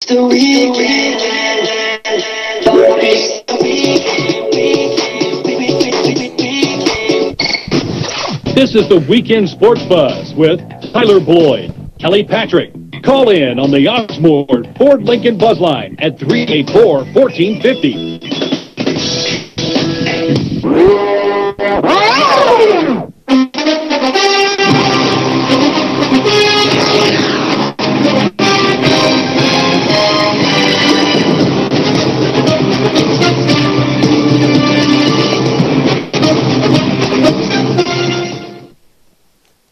The weekend. This is the Weekend Sports Buzz with Tyler Boyd, Kelly Patrick. Call in on the Oxmoor Ford Lincoln Buzz Line at 384-1450.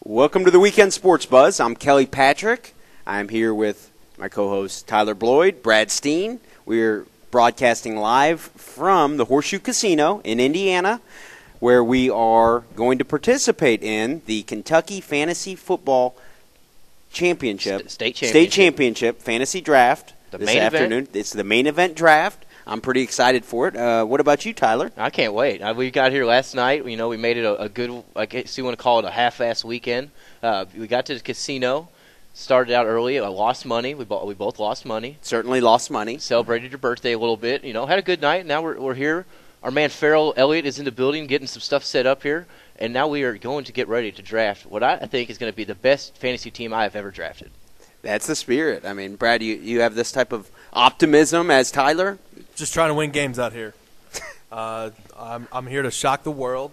Welcome to the Weekend Sports Buzz. I'm Kelly Patrick. I'm here with my co-host Tyler Boyd, Brad Steen. We're broadcasting live from the Horseshoe Casino in Indiana, where we are going to participate in the Kentucky Fantasy Football Championship, State Championship Fantasy Draft this afternoon. Event? It's the main event draft. I'm pretty excited for it. What about you, Tyler? I can't wait. We got here last night. You know, we made it a good, I guess you want to call it a half-ass weekend. We got to the casino, started out early. I lost money. We both lost money. Certainly lost money. Celebrated your birthday a little bit. You know, had a good night. Now we're here. Our man Farrell Elliott is in the building getting some stuff set up here. And now we are going to get ready to draft what I think is going to be the best fantasy team I have ever drafted. That's the spirit. I mean, Brad, you have this type of optimism as Tyler? Just trying to win games out here. I'm here to shock the world.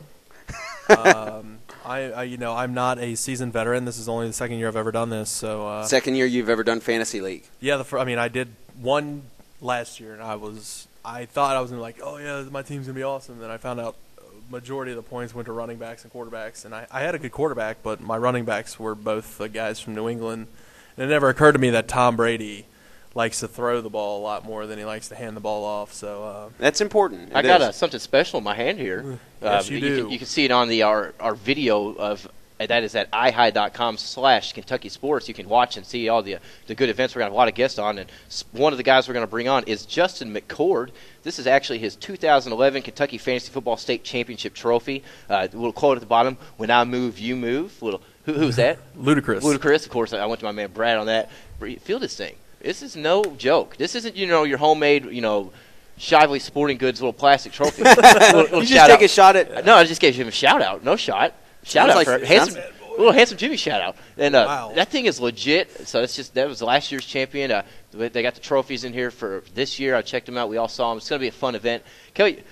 I'm not a seasoned veteran. This is only the second year I've ever done this. So second year you've ever done fantasy league? Yeah, I did one last year, and I thought I was gonna oh yeah, my team's gonna be awesome. Then I found out majority of the points went to running backs and quarterbacks, and I had a good quarterback, but my running backs were both the guys from New England. And it never occurred to me that Tom Brady likes to throw the ball a lot more than he likes to hand the ball off. So that's important. I got something special in my hand here. Yes, you do. You can see it on our video of that is at ihigh.com/KentuckySports. You can watch and see all the good events. We're going to have a lot of guests on, and one of the guys we're going to bring on is Justin McCord. This is actually his 2011 Kentucky Fantasy Football State Championship trophy. A little quote at the bottom: "When I move, you move." Who's that? Ludicrous. Ludicrous. Of course, I went to my man Brad on that. Feel this thing. This is no joke. This isn't your homemade Shively Sporting Goods little plastic trophy. You just take a shot at. No, I just gave him a shout out. No shot. Shout out for little handsome Jimmy shout out. And wow. That thing is legit. So that was last year's champion. They got the trophies in here for this year. I checked them out. We all saw them. It's going to be a fun event. Kelly,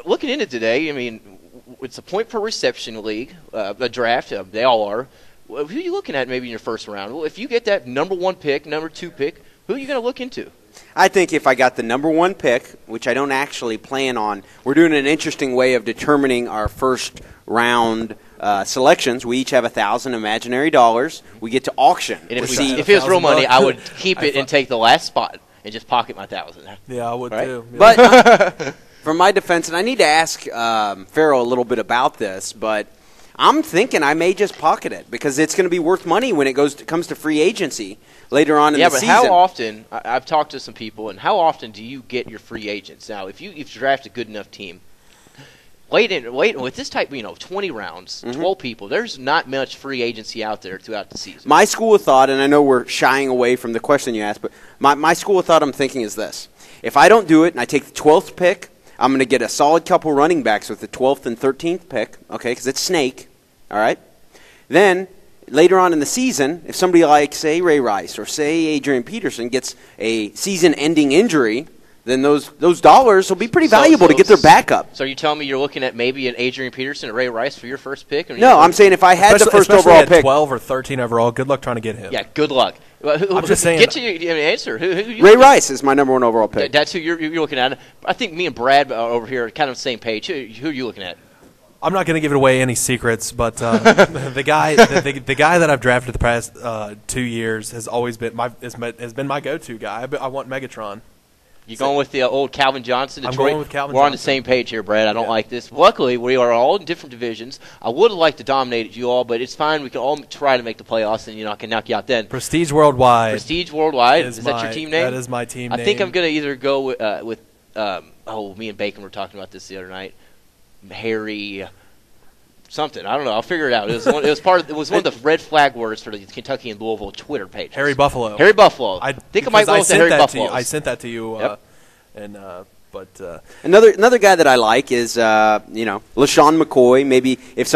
looking into today, I mean, it's a point per reception league, a draft. They all are. Who are you looking at maybe in your first round? Well, if you get that number 1 pick, number 2 pick, who are you going to look into? I think if I got the number 1 pick, which I don't actually plan on, we're doing an interesting way of determining our first round selections. We each have $1,000 imaginary dollars. We get to auction. And if it was real money, I would keep it and take the last spot and just pocket my $1,000. Yeah, I would too. Yeah. But for my defense, and I need to ask Farrell a little bit about this, but I'm thinking I may just pocket it because it's going to be worth money when it comes to free agency later on in the season. Yeah, but how often – I've talked to some people, and how often do you get your free agents? Now, if you draft a good enough team, wait with this type, 20 rounds, 12 people, there's not much free agency out there throughout the season. My school of thought, and I know we're shying away from the question you asked, but my school of thought I'm thinking is this. If I don't do it and I take the 12th pick, I'm going to get a solid couple running backs with the 12th and 13th pick, okay, because it's snake, all right? Then later on in the season, if somebody like, say, Ray Rice or, say, Adrian Peterson gets a season-ending injury, then those dollars will be pretty valuable to get their backup. So are you telling me you're looking at maybe an Adrian Peterson or Ray Rice for your first pick? No, I'm saying if I had the first overall pick. 12 or 13 overall, good luck trying to get him. Yeah, good luck. I'm just saying. Get to your answer. Who Ray Rice is my number 1 overall pick. That's who you're looking at. I think me and Brad over here are kind of on the same page. Who are you looking at? I'm not going to give it away any secrets, but the guy that I've drafted the past 2 years has always been my go-to guy. I want Megatron. You going with the old Calvin Johnson? Detroit? I'm going with Calvin We're Johnson. on the same page here, Brad. I don't like this. Luckily, we are all in different divisions. I would have liked to dominate you all, but it's fine. We can all try to make the playoffs, and I can knock you out then. Prestige Worldwide. Prestige Worldwide. Is that your team name? That is my team name. I think I'm going to either go with me and Bacon were talking about this the other night. Harry something. I don't know. I'll figure it out. It was one of the red flag words for the Kentucky and Louisville Twitter pages. Harry Buffalo. Harry Buffalo. I think I might go with the Harry Buffalo. I sent that to you. Yep. But another guy that I like is LaShawn McCoy. Maybe if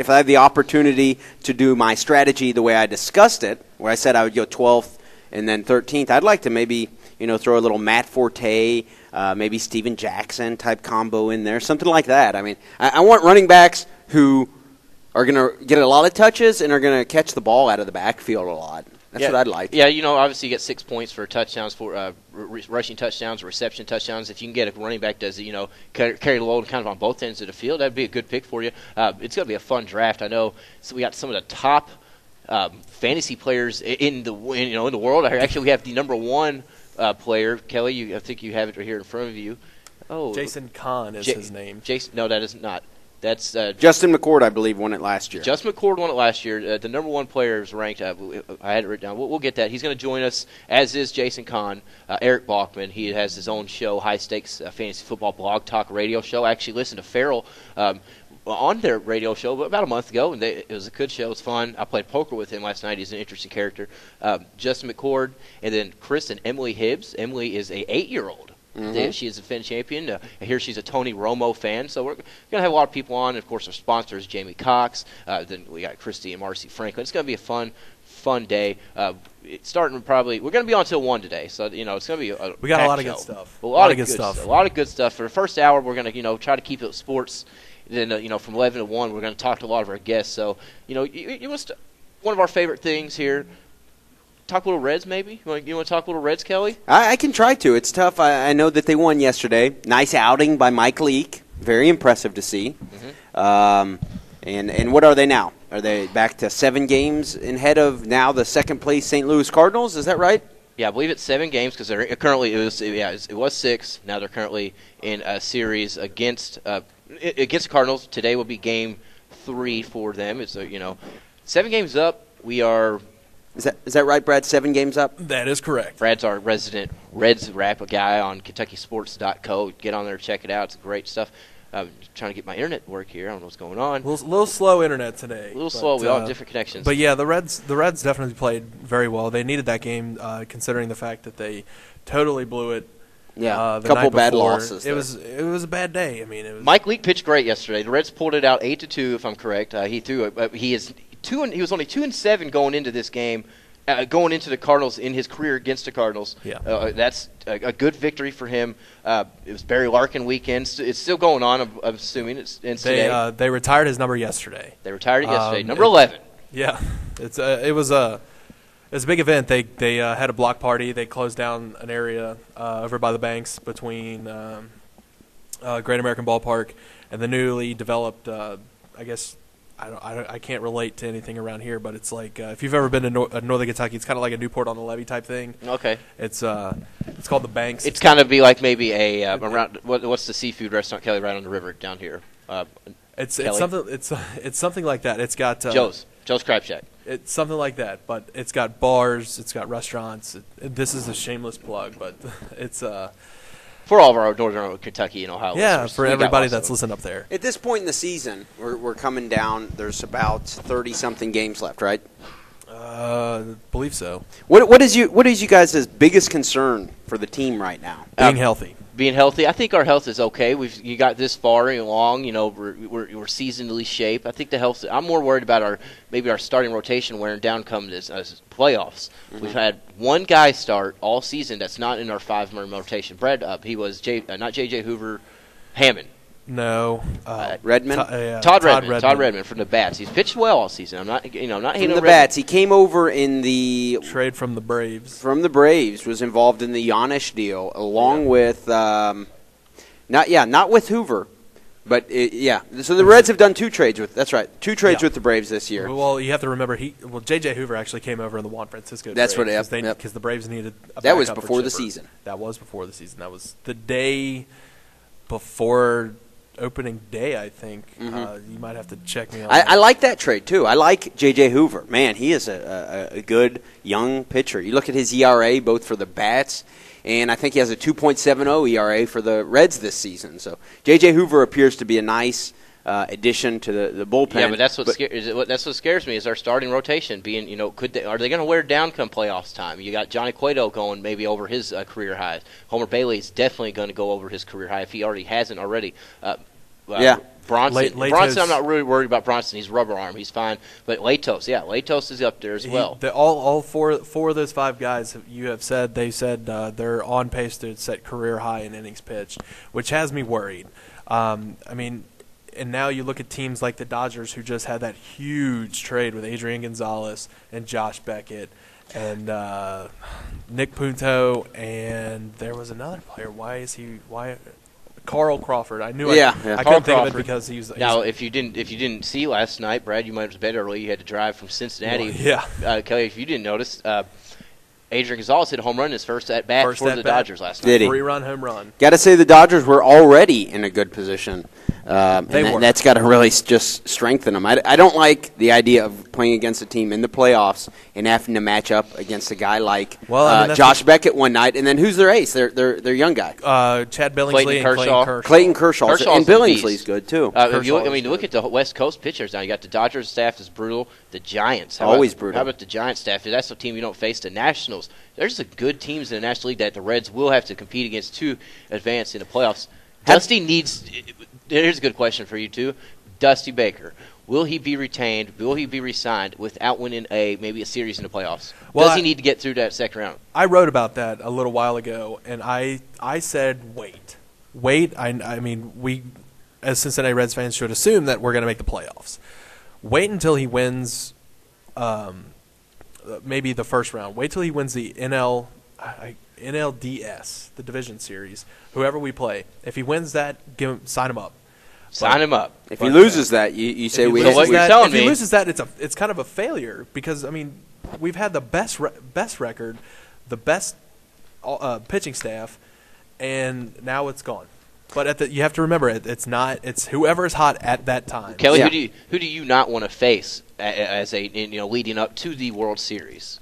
I have the opportunity to do my strategy the way I discussed it, where I said I would go 12th and then 13th, I'd like to maybe throw a little Matt Forte, maybe Steven Jackson type combo in there, something like that. I mean, I want running backs who are going to get a lot of touches and are going to catch the ball out of the backfield a lot. That's what I'd like. Yeah, obviously you get 6 points for touchdowns, for rushing touchdowns, reception touchdowns. If you can get a running back does carry the load kind of on both ends of the field, that'd be a good pick for you. It's going to be a fun draft. I know we got some of the top fantasy players in the world. Actually, we have the number one player, Kelly. I think you have it right here in front of you. Oh, Jason Kahn is his name. Jason? No, that is not. That's Justin McCord, I believe, won it last year. Justin McCord won it last year. The number one player is ranked. I had it written down. We'll get that. He's going to join us, as is Jason Kahn. Eric Bachman. He has his own show, High Stakes Fantasy Football Blog Talk Radio Show. I actually listened to Farrell on their radio show about a month ago, and it was a good show. It was fun. I played poker with him last night. He's an interesting character. Justin McCord, and then Chris and Emily Hibbs. Emily is a 8-year-old. Mm-hmm. She is a Finn champion. I hear she's a Tony Romo fan. So we're going to have a lot of people on. And of course, our sponsors, Jamie Cox. Then we got Christy and Marcy Franklin. It's going to be a fun day. It's starting probably. We're going to be on until 1 today. So, it's going to be we got a lot of good stuff. A lot of good stuff. A lot of good stuff. For the first hour, we're going to, try to keep it sports. Then, from 11 to 1, we're going to talk to a lot of our guests. So, one of our favorite things here. Talk a little Reds, maybe? You want to talk a little Reds, Kelly? I can try to. It's tough. I know that they won yesterday. Nice outing by Mike Leake. Very impressive to see. Mm-hmm. And what are they now? Are they back to 7 games ahead of now the second-place St. Louis Cardinals? Is that right? Yeah, I believe it's 7 games because they're currently it was 6. Now they're currently in a series against the Cardinals. Today will be game 3 for them. It's 7 games up. We are. Is that right, Brad? 7 games up? That is correct. Brad's our resident Reds rap guy on KentuckySports.co. Get on there, check it out. It's great stuff. Trying to get my internet to work here. I don't know what's going on. A little slow internet today. A little slow. We all have different connections. But yeah, the Reds definitely played very well. They needed that game, considering the fact that they totally blew it. Yeah, a couple bad losses. It was a bad day. I mean, Mike Leake pitched great yesterday. The Reds pulled it out 8-2, if I'm correct. He threw it. He was only 2-7 going into this game. Going into the Cardinals in his career against the Cardinals. Yeah. That's a good victory for him. It was Barry Larkin weekend. It's still going on, I'm assuming. They retired his number yesterday. They retired it yesterday. Number 11. Yeah. It was a big event. They had a block party. They closed down an area over by the banks between Great American Ballpark and the newly developed, I guess, I can't relate to anything around here, but it's like if you've ever been to Northern Kentucky, it's kind of like a Newport on the Levee type thing. Okay. It's called the Banks. It's kind of be like maybe a around what's the seafood restaurant, Kelly, right on the river down here? It's something like that. It's got Joe's Crab Shack. It's something like that, but it's got bars, it's got restaurants. This is a shameless plug, but it's for all of our northern Kentucky and Ohio listeners. For everybody that's listening up there. At this point in the season, we're coming down. There's about 30-something games left, right? Believe so. What is you guys' biggest concern for the team right now? Being healthy. Being healthy, I think our health is okay. You got this far along. We're seasonally shaped. I think the health. I'm more worried about our starting rotation wearing down come as playoffs. Mm-hmm. We've had one guy start all season that's not in our 5-man rotation. Brad, he was not J.J. Hoover, Hammond. No, Redmond. Todd Redmond from the Bats. He's pitched well all season. I'm not hating on the Bats. He came over in the trade from the Braves. From the Braves, was involved in the Yanish deal, along with not with Hoover, but So the Reds have done 2 trades with. That's right, 2 trades with the Braves this year. Well, you have to remember J.J. Hoover actually came over in the Juan Francisco. That's trade what because the Braves needed. That was before the season. That was before the season. That was the day before opening day, I think. Mm-hmm. You might have to check me on I like that trade, too. I like J.J. Hoover. Man, he is a good young pitcher. You look at his ERA, both for the Bats, and I think he has a 2.70 ERA for the Reds this season. So J.J. Hoover appears to be a nice addition to the bullpen. Yeah, but that's what scares me is our starting rotation being, are they going to wear down come playoffs time? You got Johnny Cueto going maybe over his career highs. Homer Bailey is definitely going to go over his career high if he already hasn't already. Bronson, I'm not really worried about Bronson. He's rubber arm. He's fine. But Latos is up there as well. All four of those 5 guys you have said, they said they're on pace to set career high in innings pitched, which has me worried. And now you look at teams like the Dodgers, who just had that huge trade with Adrian Gonzalez and Josh Beckett and Nick Punto, and there was another player. Carl Crawford. I knew I couldn't think of it because he's now. If you didn't see last night, Brad, you might have been bed early. You had to drive from Cincinnati. Kelly, if you didn't notice, Adrian Gonzalez hit a home run in his first at bat for the Dodgers last night. Did he? 3-run home run. Got to say the Dodgers were already in a good position. That's got to really just strengthen them. I don't like the idea of playing against a team in the playoffs and having to match up against a guy like Josh Beckett one night. And then who's their ace? Their young guy. Chad Billingsley and Clayton Kershaw. And Billingsley's good, too. Look at the West Coast pitchers now. You got the Dodgers staff is brutal. The Giants. Always brutal. How about the Giants staff? That's a team you don't face. The Nationals. There's some good teams in the National League that the Reds will have to compete against to advance in the playoffs. Dusty needs – here's a good question for you, too. Dusty Baker. Will he be retained? Will he be re-signed without winning maybe a series in the playoffs? Does he need to get through that second round? I wrote about that a little while ago, and I said wait. We as Cincinnati Reds fans should assume that we're going to make the playoffs. Wait until he wins maybe the first round. Wait till he wins the NLDS, the division series, whoever we play. If he wins that, sign him up. Sign him up. If he loses that, you say we. So what you're telling me? If he loses that, it's kind of a failure because we've had the best record, the best pitching staff, and now it's gone. But you have to remember it's whoever's hot at that time. Kelly, who do you not want to face as leading up to the World Series?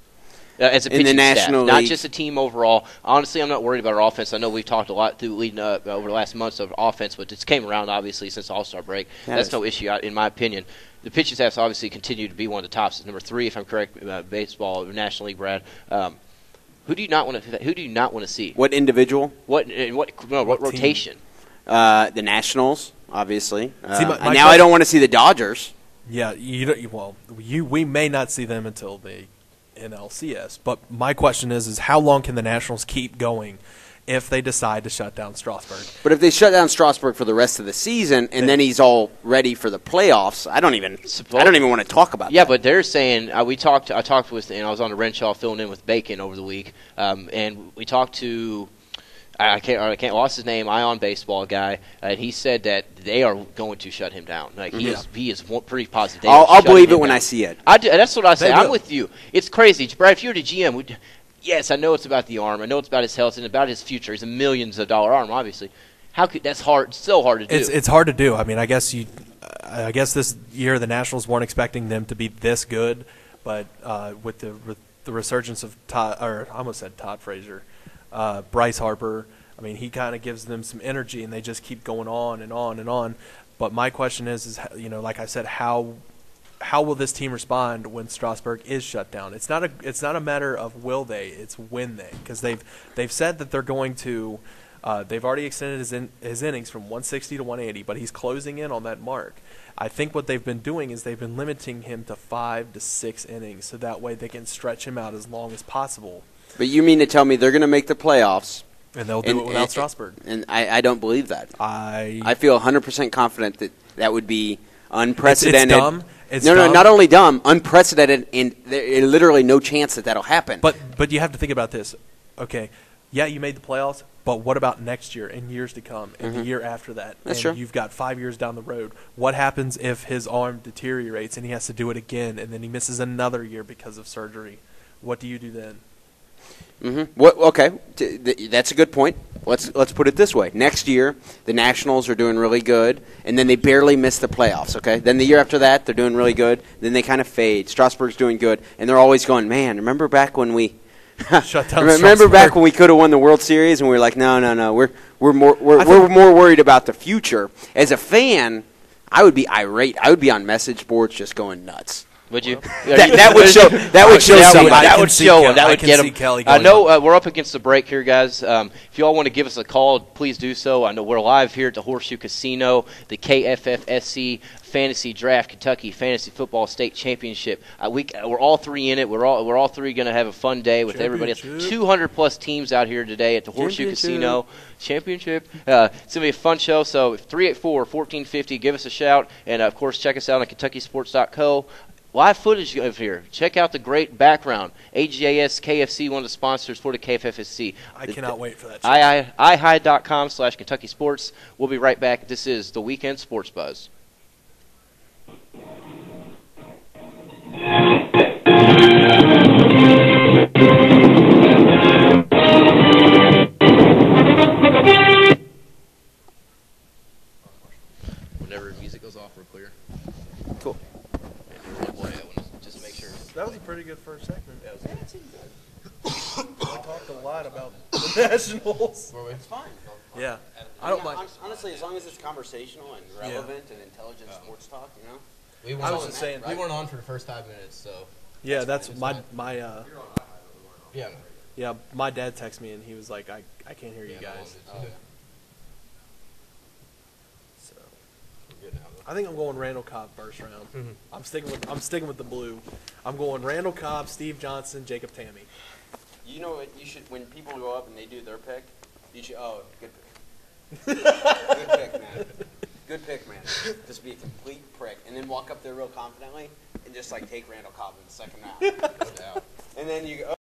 As a pitching staff, not just a team overall. Honestly, I'm not worried about our offense. I know we've talked a lot through leading up over the last months of offense, but it's came around obviously since the All-Star break. That's no issue, in my opinion. The pitching staffs obviously continue to be one of the tops. Number 3, if I'm correct, baseball, National League, Brad. Who do you not want to see? What individual? What rotation? The Nationals, obviously. I don't want to see the Dodgers. Yeah, we may not see them until the NLCS. But my question is how long can the Nationals keep going if they decide to shut down Strasburg? But if they shut down Strasburg for the rest of the season and then he's all ready for the playoffs, I don't even want to talk about that. Yeah, but they're saying I talked with, and I was on the Renshaw filling in with Bacon over the week, and we talked to. I can't lost his name. Ion Baseball guy, and he said that they are going to shut him down. Like he is pretty positive. I'll believe it when I see it. That's what I say. I'm with you. It's crazy, Brad. If you're the GM, yes, I know it's about the arm. I know it's about his health and about his future. He's a millions of dollar arm, obviously. That's hard. So hard to do. It's hard to do. I guess this year the Nationals weren't expecting them to be this good, but with the resurgence of Todd Frazier. Bryce Harper, he kind of gives them some energy, and they just keep going on and on and on. But my question is like I said, how will this team respond when Strasburg is shut down? It's not a matter of will they, it's when they, because they've said that they're going to. They've already extended his innings from 160 to 180, but he's closing in on that mark. I think what they've been doing is they've been limiting him to 5 to 6 innings, so that way they can stretch him out as long as possible. But you mean to tell me they're going to make the playoffs? And they'll do it without Strasburg. And I don't believe that. I feel 100% confident that would be unprecedented. It's dumb. No, not only dumb, unprecedented, and there's literally no chance that'll happen. But you have to think about this. Okay, yeah, you made the playoffs, but what about next year and years to come and the year after that? That's true. You've got 5 years down the road. What happens if his arm deteriorates and he has to do it again, and then he misses another year because of surgery? What do you do then? Okay, that's a good point. Let's put it this way. Next year, the Nationals are doing really good, and then they barely miss the playoffs, okay? Then the year after that, they're doing really good. Then they kind of fade. Strasburg's doing good, and they're always going, man, remember back when we shut down remember back when we could have won the World Series, and we were like, no, we're more worried about the future. As a fan, I would be irate. I would be on message boards just going nuts. Would you? That would show. That would show somebody. That would show him. That would get him. I know on. we're up against the break here, guys. If you all want to give us a call, please do so. I know we're live here at the Horseshoe Casino, the KFFSC Fantasy Draft Kentucky Fantasy Football State Championship. We're all three in it. We're all three going to have a fun day with everybody else. 200+ teams out here today at the Horseshoe Casino. Championship. It's going to be a fun show. So 384-1450, give us a shout. And, of course, check us out on KentuckySports.co. Live footage of here. Check out the great background. AGAS KFC, one of the sponsors for the KFFSC. I cannot wait for that. iHide.com/KentuckySports. We'll be right back. This is the Weekend Sports Buzz. Whenever music goes off, we're clear. Cool. That was a pretty good first segment. That was good. I talked a lot about the Nationals. It's fine. Yeah. I don't mind. Honestly, as long as it's conversational and relevant and intelligent sports talk, you know. I was just saying. We weren't on for the first 5 minutes, so. Yeah, that's my. Yeah. Yeah, my dad texted me and he was like, "I can't hear you guys." So. We're good now, though. I think I'm going Randall Cobb first round. I'm sticking with the blue. I'm going Randall Cobb, Steve Johnson, Jacob Tammy. You know what? You should, when people go up and they do their pick, you should. Oh, good pick. Good pick, man. Good pick, man. Just be a complete prick, and then walk up there real confidently and just like take Randall Cobb in the second round. And then you go.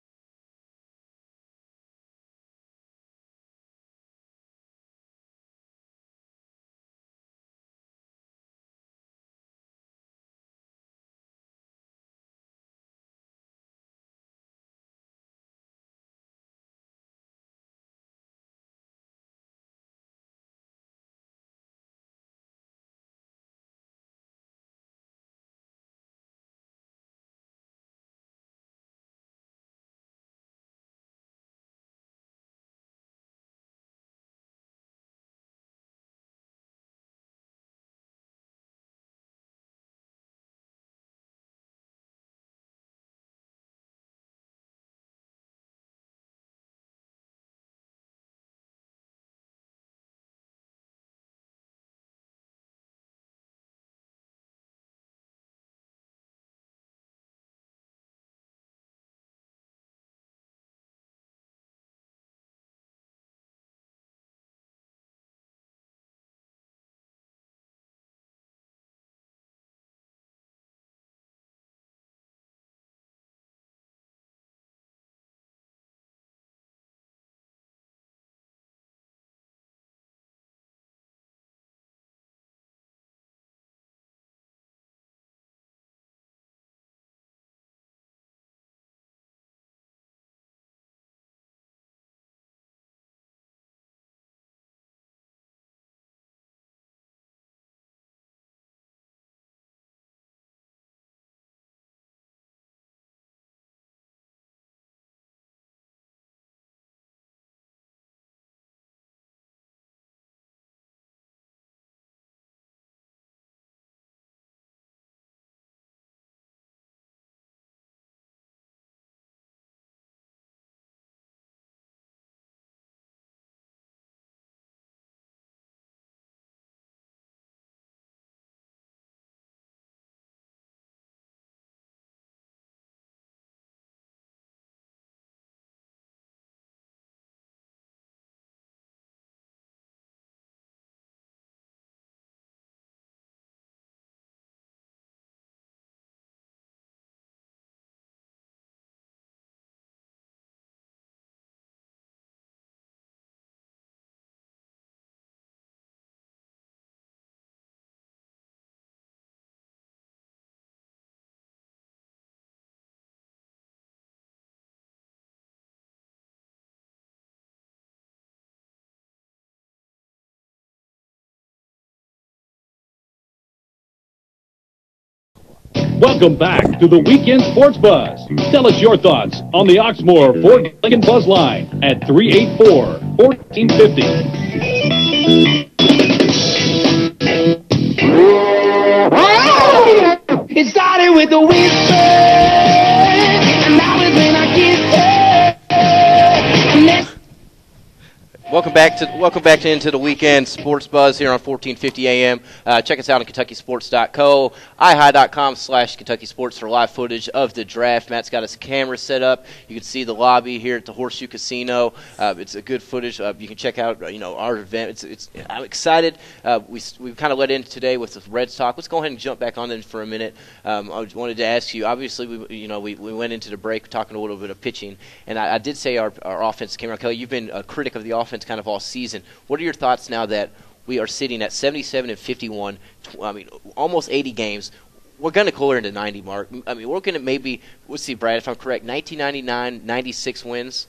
Welcome back to the Weekend Sports Buzz. Tell us your thoughts on the Oxmoor Ford Lincoln Buzz line at 384-1450. It started with a whisper, and now it's when I kiss her. And that's Welcome back to Into the Weekend Sports Buzz here on 1450 AM. Check us out on KentuckySports.co, ihigh.com/KentuckySports for live footage of the draft. Matt's got his camera set up. You can see the lobby here at the Horseshoe Casino. It's a good footage. You can check out our event. I'm excited. We kind of led in today with the Reds talk. Let's go ahead and jump back on then for a minute. I wanted to ask you. Obviously, we went into the break talking a little bit of pitching, and I did say our offense came around. Kelly, you've been a critic of the offense kind of all season. What are your thoughts now that we are sitting at 77 and 51? Almost 80 games. We're going to clear into 90 mark. We're going to maybe. Let's see, Brad, if I'm correct, 1999, 96 wins.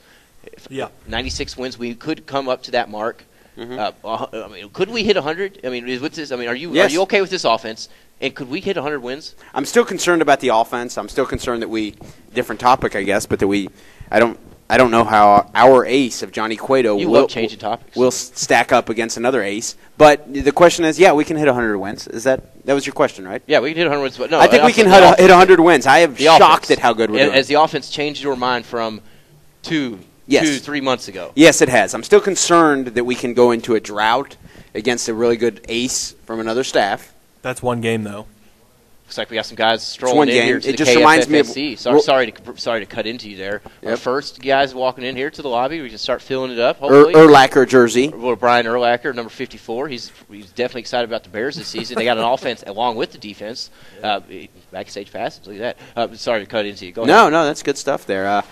Yeah, 96 wins. We could come up to that mark. Mm-hmm. Could we hit 100? With this, are you okay with this offense? And could we hit 100 wins? I'm still concerned about the offense. I'm still concerned that different topic, I guess, but that I don't know how our ace of Johnny Cueto will stack up against another ace. But the question is, we can hit 100 wins. That was your question, right? Yeah, we can hit 100 wins. But no, I think we can hit 100 wins. I am shocked at how good we're doing. Has the offense changed your mind from 3 months ago? Yes, it has. I'm still concerned that we can go into a drought against a really good ace from another staff. That's one game, though. Looks like we got some guys strolling in here to the KFFSC. Sorry to cut into you there. Yep. Our first guys walking in here to the lobby. We can start filling it up, hopefully. Urlacher jersey. Brian Urlacher, number 54. He's definitely excited about the Bears this season. They got an offense along with the defense. Backstage passes. Look at that. Sorry to cut into you. Go ahead. No, that's good stuff there.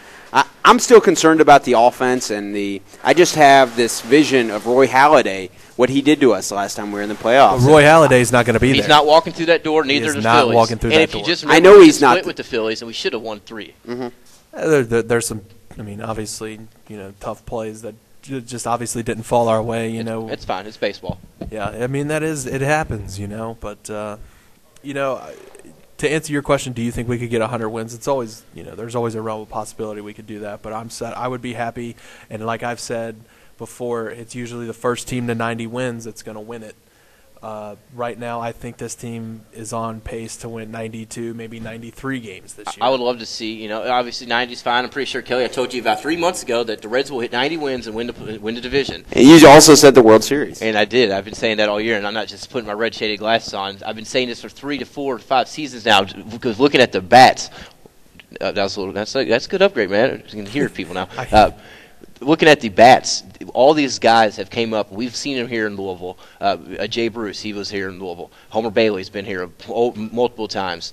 I'm still concerned about the offense I just have this vision of Roy Halladay, what he did to us last time we were in the playoffs. Well, Roy Halladay's not going to be there. He's not walking through that door. Neither is the Phillies. Walking through that door. And if you just remember, I know he's not not with the Phillies, and we should have won 3. Mm-hmm. There's some. Obviously, tough plays that just obviously didn't fall our way. It's fine. It's baseball. Yeah, it happens. But to answer your question, do you think we could get 100 wins? It's always, there's always a realm of possibility we could do that. But I would be happy, and like I've said before, it's usually the first team to 90 wins that's going to win it. Right now, I think this team is on pace to win 92, maybe 93 games this year. I would love to see, obviously 90 is fine. I'm pretty sure, Kelly, I told you about 3 months ago that the Reds will hit 90 wins and win the division. And you also said the World Series. And I did. I've been saying that all year, and I'm not just putting my red shaded glasses on. I've been saying this for 3 to 4 to 5 seasons now because looking at the bats, that's a good upgrade, man. You can hear people now. Looking at the bats, all these guys have came up. We've seen them here in Louisville. Jay Bruce, he was here in Louisville. Homer Bailey's been here multiple times.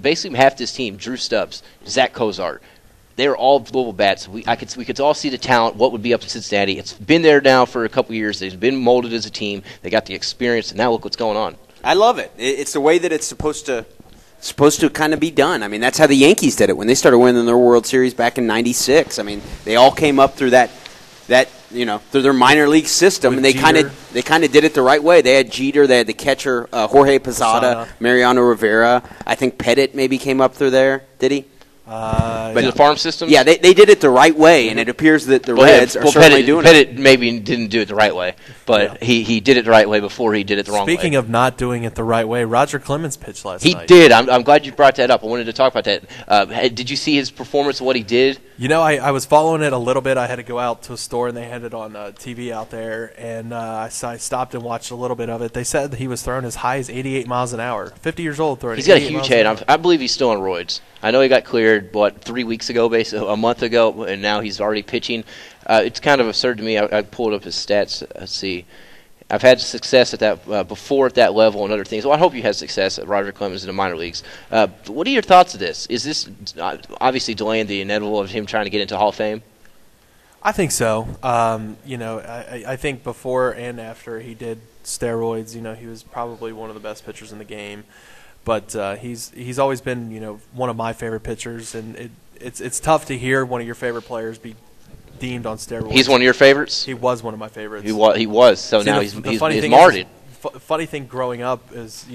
Basically, half this team, Drew Stubbs, Zach Cozart, they're all Louisville bats. We could all see the talent, what would be up in Cincinnati. It's been there now for a couple years. They've been molded as a team. They got the experience, and now look what's going on. I love it. It's the way that it's supposed to kind of be done. That's how the Yankees did it when they started winning their World Series back in '96. They all came up through through their minor league system, and they kind of did it the right way. They had Jeter, they had the catcher Jorge Posada, Mariano Rivera. I think Pettit maybe came up through there. Did he? But the farm system? Yeah, they did it the right way, and it appears that the Reds are certainly doing it. Pettit maybe didn't do it the right way, but he did it the right way before he did it the wrong way. Speaking of not doing it the right way, Roger Clemens pitched last night. He did. I'm glad you brought that up. I wanted to talk about that. Did you see his performance, what he did? I was following it a little bit. I had to go out to a store, and they had it on TV out there, and I stopped and watched a little bit of it. They said that he was throwing as high as 88 miles an hour. 50 years old throwing 88 miles an hour. He's got a huge head. I believe he's still on roids. I know he got cleared, 3 weeks ago, basically, a month ago, and now he's already pitching. It's kind of absurd to me. I pulled up his stats. Let's see. I've had success at that before at that level and other things. Well, I hope you had success at Roger Clemens in the minor leagues. What are your thoughts of this? Is this obviously delaying the inevitable of him trying to get into Hall of Fame? I think so. I think before and after he did steroids, he was probably one of the best pitchers in the game. But he's always been, one of my favorite pitchers, and it's tough to hear one of your favorite players be deemed on steroids. He's one of your favorites? He was one of my favorites. He was. So now he's marred. Funny thing growing up is,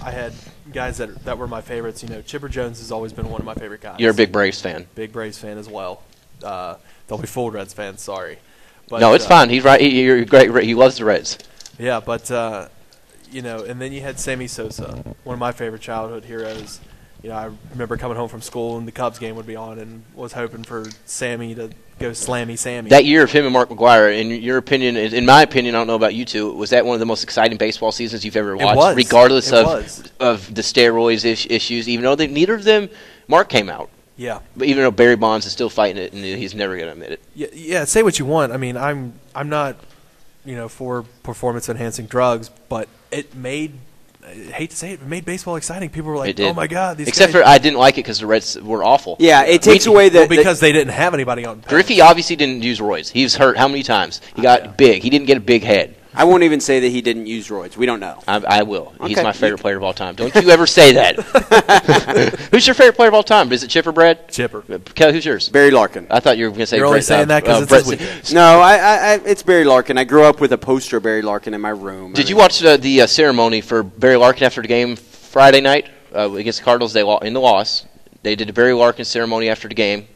I had guys that were my favorites. Chipper Jones has always been one of my favorite guys. You're a big Braves fan. Big Braves fan as well. Don't be fooled, Reds fans. Sorry. But, no, it's fine. He's right. You're great. He loves the Reds. Yeah, but and then you had Sammy Sosa, one of my favorite childhood heroes. I remember coming home from school and the Cubs game would be on and was hoping for Sammy to go slammy Sammy. That year of him and Mark McGwire, in your opinion, in my opinion, I don't know about you two, was that one of the most exciting baseball seasons you've ever watched? It was. Regardless of the steroids issues, even though neither of them, Mark came out. Yeah. But even though Barry Bonds is still fighting it and he's never going to admit it. Yeah, say what you want. I mean, I'm not, for performance-enhancing drugs, but it made – I hate to say it, but it made baseball exciting. People were like, "Oh my God!" Except guys. for I didn't like it because the Reds were awful. Yeah, it takes away the because they didn't have anybody on. Griffey obviously didn't use roids. He was hurt how many times? He got big. He didn't get a big head. I won't even say that he didn't use roids. We don't know. I will. Okay. He's my favorite player of all time. Don't you ever say that. Who's your favorite player of all time? Is it Chipper, Brad? Chipper. Kelly, who's yours? Barry Larkin. I thought you were going to say You're only saying that because it's his weekend. No, it's Barry Larkin. I grew up with a poster of Barry Larkin in my room. Did you watch the ceremony for Barry Larkin after the game Friday night against the Cardinals? In the loss, they did the Barry Larkin ceremony after the game.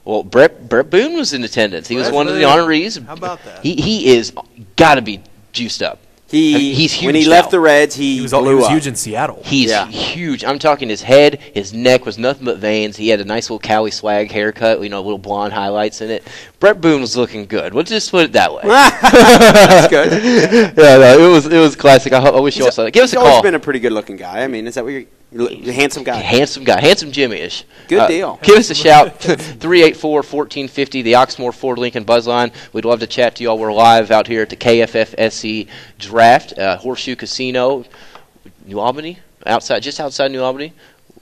Well, Brett Boone was in attendance. He was one of the honorees. How about that? He is got to be juiced up. He's huge. When he left the Reds, he was huge in Seattle. He's huge. I'm talking his head, his neck was nothing but veins. He had a nice little Cali swag haircut, little blonde highlights in it. Brett Boone was looking good. We'll just put it that way. That's good. It was classic. I wish you all saw that. Give us a call. He's always been a pretty good-looking guy. I mean, is that what you're a handsome guy? Handsome guy. Handsome Jimmy-ish. Good deal. Give us a shout. 384-1450, the Oxmoor Ford Lincoln Buzzline. We'd love to chat to you all. We're live out here at the KFFSC Draft, Horseshoe Casino, New Albany, just outside New Albany.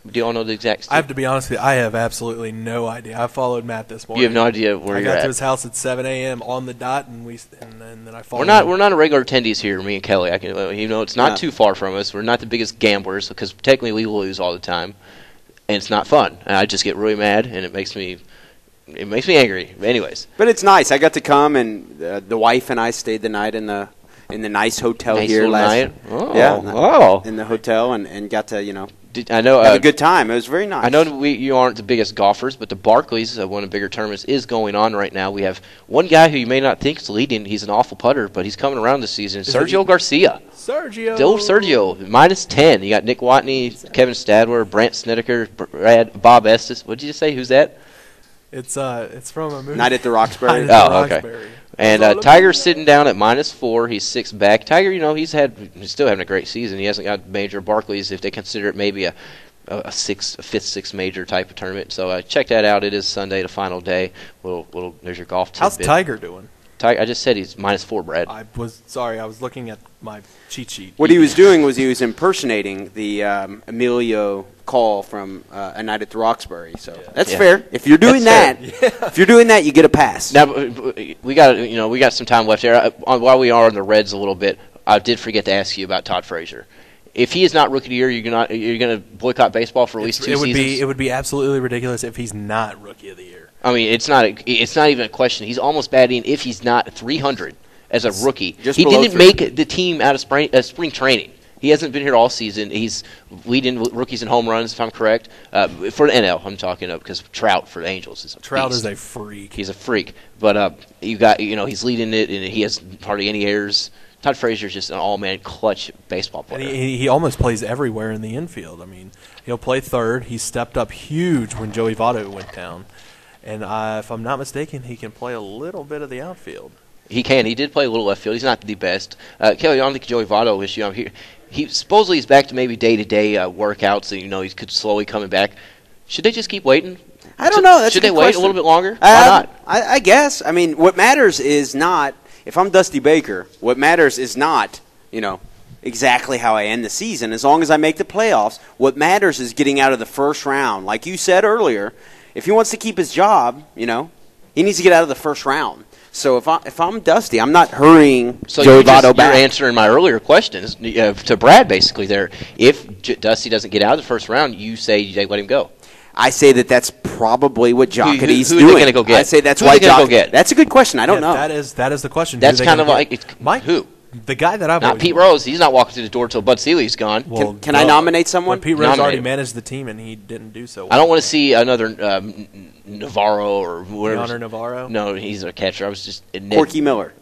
Do you all know the exact? I have to be honest with you. I have absolutely no idea. I followed Matt this morning. You have no idea where you're at. I got to his house at 7 a.m. on the dot, and then I followed. We're not a regular attendees here, me and Kelly. It's not too far from us. We're not the biggest gamblers because technically we lose all the time, and it's not fun. And I just get really mad, and it makes me angry. Anyways, but it's nice. I got to come, and the wife and I stayed the night in the nice hotel here last night. Oh, yeah, in the hotel, and got to have a good time. It was very nice. I know you aren't the biggest golfers, but the Barclays, one of the bigger tournaments, is going on right now. We have one guy who you may not think is leading. He's an awful putter, but he's coming around this season. Sergio Garcia. The old Sergio, -10. You got Nick Watney, Kevin Stadler, Brant Snedeker, Bob Estes. What did you say? Who's that? It's from a movie. Night at the Roxbury. Okay. And Tiger's sitting down at -4. He's 6 back. Tiger, he's still having a great season. He hasn't got major Barclays if they consider it maybe a fifth, sixth major type of tournament. So check that out. It is Sunday, the final day. There's your golf tidbit. How's Tiger doing? I just said he's -4, Brad. I was looking at my cheat sheet. What he was doing was he was impersonating the Emilio call from A Night at the Roxbury. So that's fair. If you're doing if you're doing that, you get a pass. Now we got some time left here. While we are on the Reds a little bit, I did forget to ask you about Todd Frazier. If he is not Rookie of the Year, you're going to boycott baseball for at least 2 seasons. It would be absolutely ridiculous if he's not Rookie of the Year. I mean, it's not even a question. He's almost batting if he's not 300 as a rookie. He didn't make the team out of spring training. He hasn't been here all season. He's leading rookies in home runs, if I'm correct. For the NL, I'm talking about because Trout for the Angels is a Trout beast. is a freak. He's a freak. But he's leading it, and he has hardly any errors. Todd Frazier's just an all-man clutch baseball player. And he almost plays everywhere in the infield. I mean, he'll play third. He stepped up huge when Joey Votto went down. And if I'm not mistaken, he can play a little bit of the outfield. He can. He did play a little left field. He's not the best. Kelly, I don't think Joey Votto issue. I'm here. He supposedly is back to maybe day-to-day workouts. So, he's slowly coming back. Should they just keep waiting? I don't know. Should they wait a little bit longer? Why not? I guess. I mean, what matters is not – if I'm Dusty Baker, what matters is not, exactly how I end the season. As long as I make the playoffs, what matters is getting out of the first round. Like you said earlier, if he wants to keep his job, he needs to get out of the first round. So if I'm Dusty, I'm not hurrying Joey Votto back. You're answering my earlier questions to Brad basically there. If Dusty doesn't get out of the first round, you say they let him go. I say that's probably what Jocketty's doing. Who are they going to go get? I say that's who why Jocketty. Get? That's a good question. I don't know. That is the question. That's kind of like Mike. Who? The guy that I've not Pete Rose. He's not walking through the door till Bud Seli's gone. Well, can I nominate someone? Pete Rose already managed the team and he didn't do so well. I don't want to see another Navarro or whatever. Leonard Navarro. No, he's a catcher. I was just Corky Miller.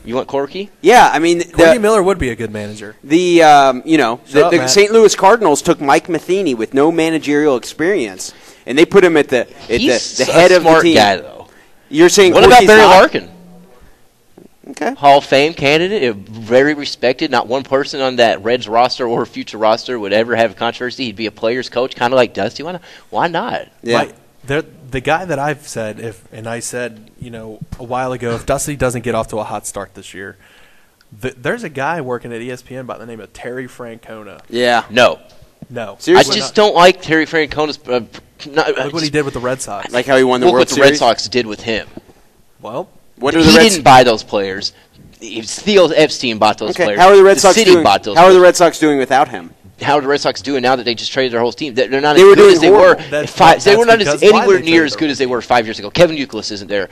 You want Corky? Yeah, I mean, Corky Miller would be a good manager. the Matt. St. Louis Cardinals took Mike Matheny with no managerial experience, and they put him at the He's head a of the smart team. guy, though. You're saying What about Corky's Barry not? Larkin? Okay. Hall of Fame candidate, very respected. Not one person on that Reds roster or future roster would ever have a controversy. He'd be a player's coach, kind of like Dusty. Why not? Yeah. The guy that I've said, I said, a while ago, if Dusty doesn't get off to a hot start this year, there's a guy working at ESPN by the name of Terry Francona. Yeah. No. Seriously? I just don't like Terry Francona's. Look what he did with the Red Sox. Like how he won the Look World what the Series. Red Sox did with him. Well, What are He the Reds? didn't buy those players. Theo Epstein bought those Okay. players. How are the Red Sox city doing? bought those How are the players. Red Sox doing without him? How are the Red Sox doing now that they just traded their whole team? They're not They as were good doing as they were. horrible. They were not because as why anywhere they near traded as their good as they were 5 years ago. Kevin Youkilis isn't there.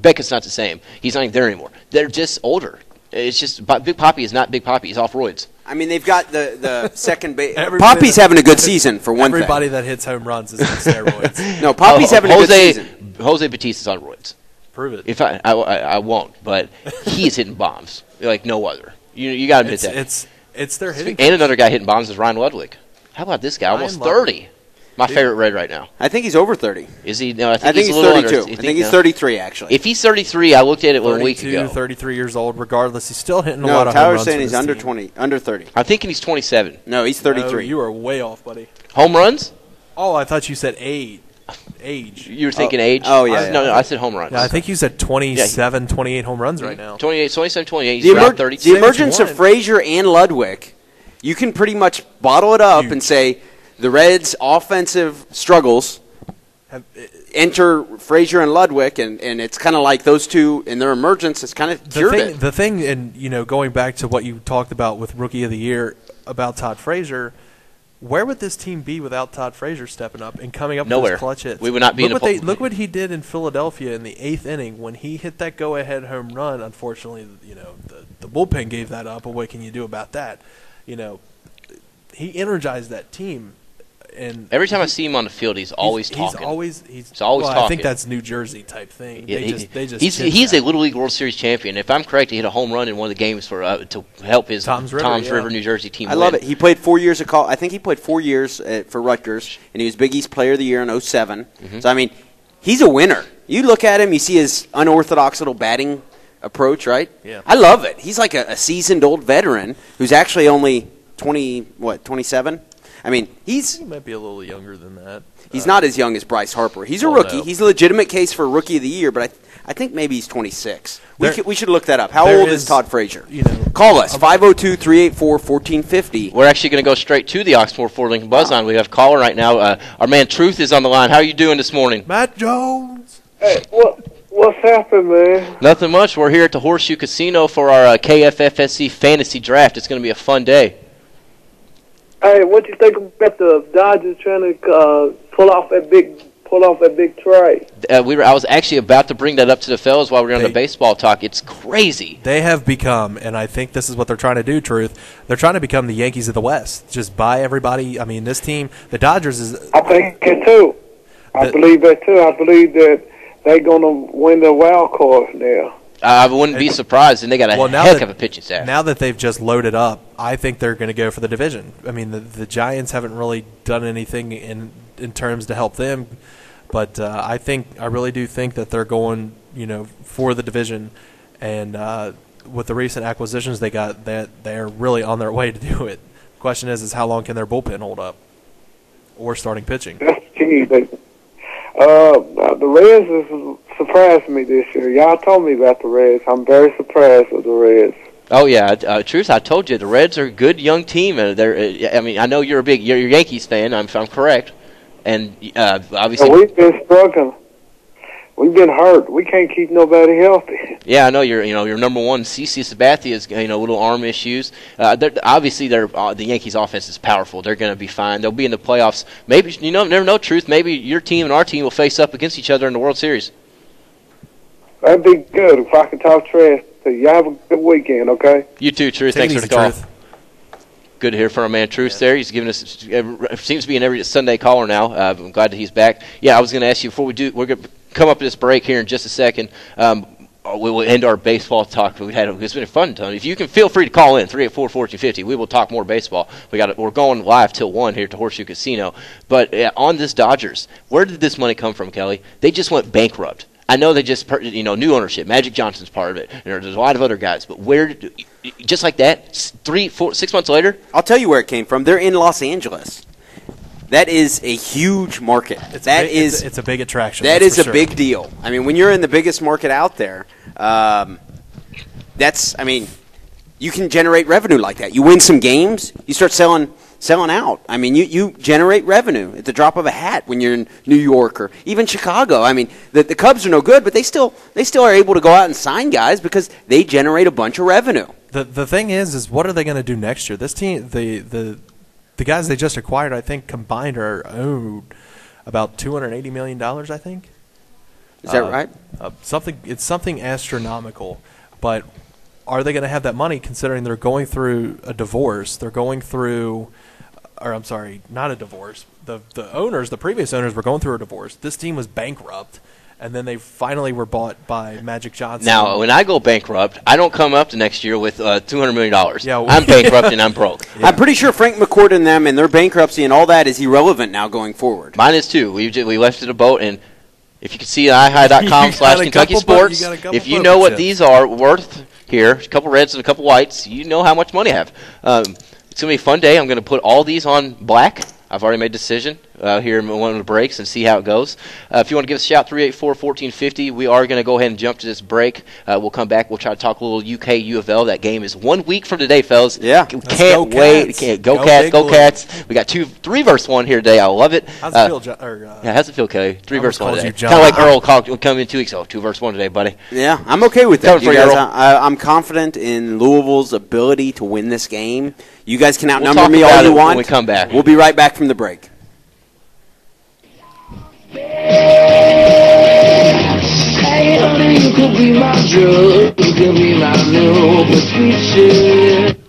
Beckett's not the same. He's not even there anymore. They're just older. It's just Big Papi is not Big Papi. He's off roids. I mean, they've got the second base. Everybody Poppy's having a good season for one everybody thing. that hits home runs is on steroids. No, Poppy's having a good season. Jose Batista's on roids. Prove it. If I won't, but he's hitting bombs like no other. You got to admit that. It's their hitting. And another guy hitting bombs is Ryan Ludwig. How about this guy? Almost Ryan Ludwig. 30. My favorite Red right now. I think he's over 30. Is he? No, I I think think he's he's a little 32. under. I think he's 33, actually. If he's 33, I looked at it a week 32, ago. 33 years old. Regardless, he's still hitting a No, lot of home Tyler's runs saying for he's this under team. 20, under 30. I'm thinking he's 27. No, he's 33. No, you are way off, buddy. Home runs? Oh, I thought you said age. You were thinking age? oh, yeah, No, I said home runs. Yeah, I think you said 27, 28 home runs right now. 27, 28. The, He's around 32. the emergence you of want. Frazier and Ludwig, you can pretty much bottle it up Huge. and say the Reds' offensive struggles enter Frazier and Ludwig, and it's kind of like those two in their emergence has kind of cured it. The thing, and going back to what you talked about with Rookie of the Year about Todd Frazier, where would this team be without Todd Frazier stepping up and coming up Nowhere. with those clutch hits? We would not be Look what he did in Philadelphia in the 8th inning when he hit that go-ahead home run. Unfortunately, the bullpen gave that up. But what can you do about that? He energized that team. And Every time I see him on the field, he's always he's talking. always always well, I talking. think that's New Jersey type thing. Yeah, They just he's a Little League World Series champion. If I'm correct, he hit a home run in one of the games for to help his Tom's River, New Jersey team. I love it. He played 4 years I think he played 4 years for Rutgers, and he was Big East Player of the Year in 07. Mm-hmm. So, I mean, he's a winner. You look at him, you see his unorthodox little batting approach, right? Yeah. I love it. He's like a seasoned old veteran who's actually only 27? I mean, He might be a little younger than that. he's not as young as Bryce Harper. He's a Oh, rookie. no. He's a legitimate case for Rookie of the Year, but I think maybe he's 26. We should look that up. How there old is is, Todd Frazier? Call us, 502-384-1450. We're actually going to go straight to the Oxmoor Ford Lincoln Buzzline. We have a caller right now. Our man Truth is on the line. How are you doing this morning? Matt Jones. Hey, what's happening, man? Nothing much. We're here at the Horseshoe Casino for our KFFSC Fantasy Draft. It's going to be a fun day. Hey, what you think about the Dodgers trying to pull off that big trade? I was actually about to bring that up to the fellas while we were on the baseball talk. It's crazy. They have become, and I think this is what they're trying to do, Truth. They're trying to become the Yankees of the West. Just buy everybody. I mean, this team, the Dodgers is. I think it too. I believe that too. I believe that they're going to win the wild card now. I wouldn't be surprised, and they got a heck of a pitching staff. Now that they've just loaded up, I think they're going to go for the division. I mean, the Giants haven't really done anything in terms to help them, but I really do think that they're going, for the division, and with the recent acquisitions they got, that they're really on their way to do it. The question is how long can their bullpen hold up, or starting pitching? That's key. The Reds has surprised me this year. Y'all told me about the Reds. I'm very surprised with the Reds. Oh yeah, Truth. I told you the Reds are a good young team. I mean, I know you're a you're a Yankees fan. I'm correct, and obviously we've been struggling. We've been hurt. We can't keep nobody healthy. Yeah, I know your number one, CC Sabathia, is little arm issues. Obviously, the Yankees' offense is powerful. They're going to be fine. They'll be in the playoffs. Maybe never know, Truth. Maybe your team and our team will face up against each other in the World Series. That'd be good if I could talk trash to you. Y'all have a good weekend, okay? You too, Truth. Take Thanks it for the easy, call. Truth. Good to hear from our man Truth there. He's giving us seems to be an every Sunday caller now. I'm glad that he's back. Yeah, I was going to ask you before we're going to come up to this break here in just a second. we will end our baseball talk. It's been fun, Tony. If you can, feel free to call in 384-1450. We will talk more baseball. We're going live till 1 here to Horseshoe Casino. But on this Dodgers, where did this money come from, Kelly? They just went bankrupt. I know they just, new ownership. Magic Johnson's part of it. And there's a lot of other guys. But just like that, 6 months later? I'll tell you where it came from. They're in Los Angeles. That is a huge market. It's a big attraction. That is a big deal. I mean, when you're in the biggest market out there, you can generate revenue like that. You win some games, you start selling out. I mean, you generate revenue at the drop of a hat when you're in New York or even Chicago. I mean, the Cubs are no good, but they still are able to go out and sign guys because they generate a bunch of revenue. The thing is what are they going to do next year? This team, the guys they just acquired, I think combined are owed about $280 million. I think. Is that right? It's something astronomical, but are they going to have that money considering they're going through a divorce? They're going through, not a divorce. The previous owners were going through a divorce. This team was bankrupt, and then they finally were bought by Magic Johnson. Now, when I go bankrupt, I don't come up the next year with $200 million. Yeah, I'm bankrupt and I'm broke. Yeah. I'm pretty sure Frank McCourt and them and their bankruptcy and all that is irrelevant now going forward. Mine is too. We left it a boat, and if you can see ihigh.com/Kentucky Sports, if you know what these are worth here, a couple reds and a couple whites, you know how much money I have. It's going to be a fun day. I'm going to put all these on black. I've already made a decision here in one of the breaks and see how it goes. If you want to give us a shout, 384-1450. We are going to go ahead and jump to this break. We'll come back. We'll try to talk a little UK U of L. That game is 1 week from today, fellas. Yeah. Can't wait. Go Cats. We got 3 versus 1 here today. I love it. How's it feel, how's it feel, Kelly? 3 versus 1 today. Kind of like Earl coming in 2 weeks. 2 versus 1 today, buddy. Yeah, I'm okay with that. You guys, I'm confident in Louisville's ability to win this game. You guys can outnumber talk me about all you it want. when we come back. We'll be right back from the break. Hey, honey, you could be my drug, you could be my new prescription.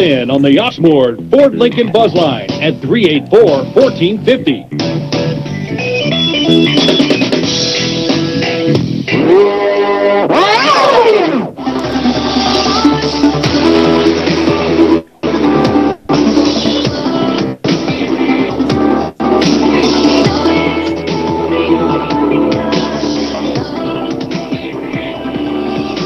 In on the Oxmoor Ford Lincoln Buzz Line at 384-1450.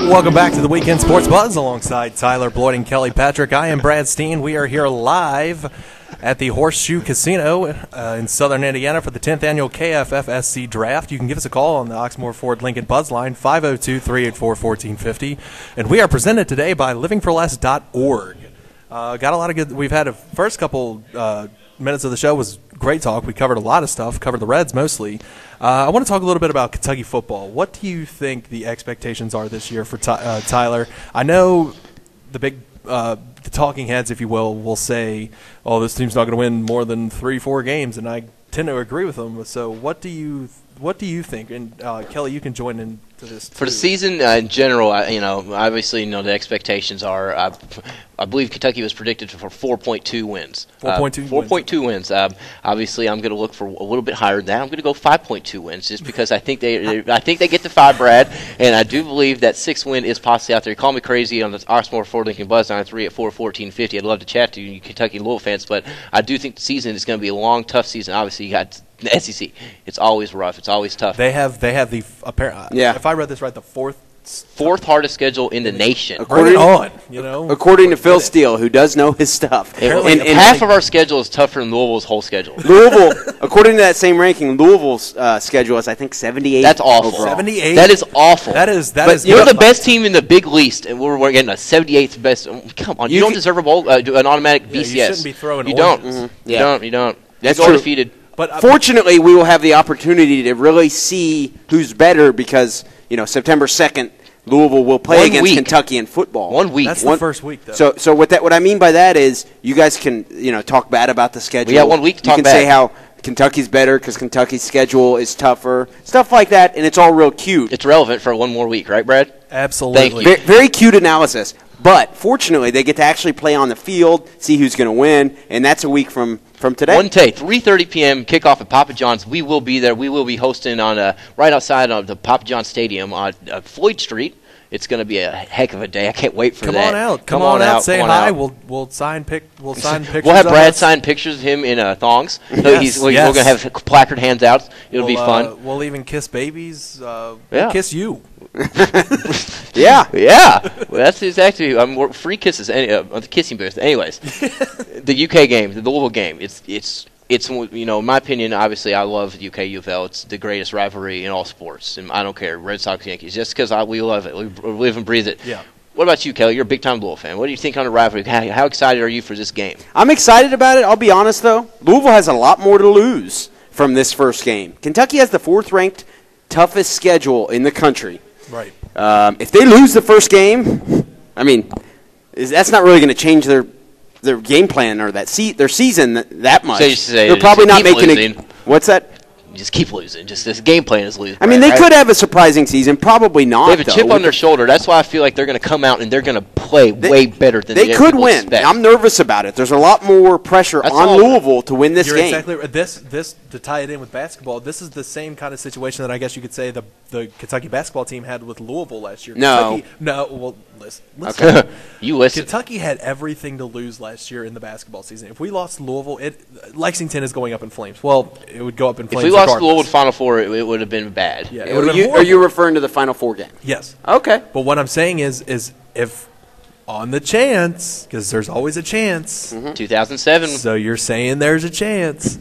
Welcome back to the Weekend Sports Buzz alongside Tyler Bloyd and Kelly Patrick. I am Brad Steen. We are here live at the Horseshoe Casino in Southern Indiana for the 10th annual KFFSC Draft. You can give us a call on the Oxmoor Ford Lincoln Buzz Line, 502-384-1450. And we are presented today by livingforless.org. Got a lot of good. We've had a first couple minutes of the show was great talk. We covered a lot of stuff, covered the Reds mostly. I want to talk a little bit about Kentucky football. What do you think the expectations are this year for Tyler? I know the big the talking heads, if you will say, oh, this team's not going to win more than 3-4 games, and I tend to agree with them. So what do you think? And Kelly, you can join in to this too. For the season in general, obviously, the expectations are. I believe Kentucky was predicted for 4.2 wins. 4.2 wins. Obviously, I'm going to look for a little bit higher than that. I'm going to go 5.2 wins, just because I think they get to 5, Brad, and I do believe that 6th win is possibly out there. Call me crazy on the Oxmoor Ford Lincoln Buzz on 384-1450. I'd love to chat to you Kentucky and Louisville fans, but I do think the season is going to be a long, tough season. Obviously, you got the SEC. It's always rough. It's always tough. They have the apparent. Yeah. If I read this right, the fourth hardest schedule in the nation. According to Phil Steele, who does know his stuff. And half of our schedule is tougher than Louisville's whole schedule. Louisville, according to that same ranking, Louisville's schedule is, I think, 78. That's awful. Overall. 78? That is awful. That is. You're the best team in the Big Least, and we're getting a 78th best. Come on, you don't deserve a bowl, an automatic BCS. You shouldn't be throwing You oranges. don't. Mm-hmm. You don't. That's you true. Defeated. But fortunately, we will have the opportunity to really see who's better because September 2nd. Louisville will play against Kentucky in football. 1 week. That's the first week, though. So what I mean by that is you guys can talk bad about the schedule. We got 1 week to talk You can bad. say how Kentucky's better because Kentucky's schedule is tougher, stuff like that, and it's all real cute. It's relevant for 1 more week, right, Brad? Absolutely. Thank you. Very cute analysis. But fortunately, they get to actually play on the field, see who's going to win, and that's a week from today. 3:30 p.m. kickoff at Papa John's. We will be there. We will be hosting on right outside of the Papa John's Stadium on Floyd Street. It's going to be a heck of a day. I can't wait for that. Come on out. Say hi. We'll sign pictures. We'll have Brad sign pictures of him in thongs. Yes, We're going to have placard hands out. It'll be fun. We'll even kiss babies. Yeah. We'll kiss you. Yeah. Well, that's exactly free kisses on the kissing booth. Anyways, the UK game, the Louisville game. It's in my opinion, obviously I love UK UFL. It's the greatest rivalry in all sports, and I don't care Red Sox, Yankees, just because we love it. We live and breathe it. Yeah. What about you, Kelly? You're a big-time Louisville fan. What do you think on the rivalry? How excited are you for this game? I'm excited about it. I'll be honest, though. Louisville has a lot more to lose from this first game. Kentucky has the 4th-ranked toughest schedule in the country. Right. If they lose the first game, that's not really going to change their game plan or their season that much. They're probably not making it. What's that? Just keep losing. Just this game plan is losing. They could have a surprising season. Probably not. They have a chip on their shoulder. That's why I feel like they're going to come out and they're going to play way better than they could win. Expect. I'm nervous about it. There's a lot more pressure on Louisville to win this You're game. Exactly right. This to tie it in with basketball. This is the same kind of situation that I guess you could say the Kentucky basketball team had with Louisville last year. No. Well, listen. Okay. You listen. Kentucky had everything to lose last year in the basketball season. If we lost Louisville, Lexington is going up in flames. Well, it would go up in flames. If we lost Louisville in Final Four, it would have been bad. Yeah, Are you referring to the Final Four game? Yes. Okay. But what I'm saying is if on the chance, because there's always a chance. 2007. So you're saying there's a chance.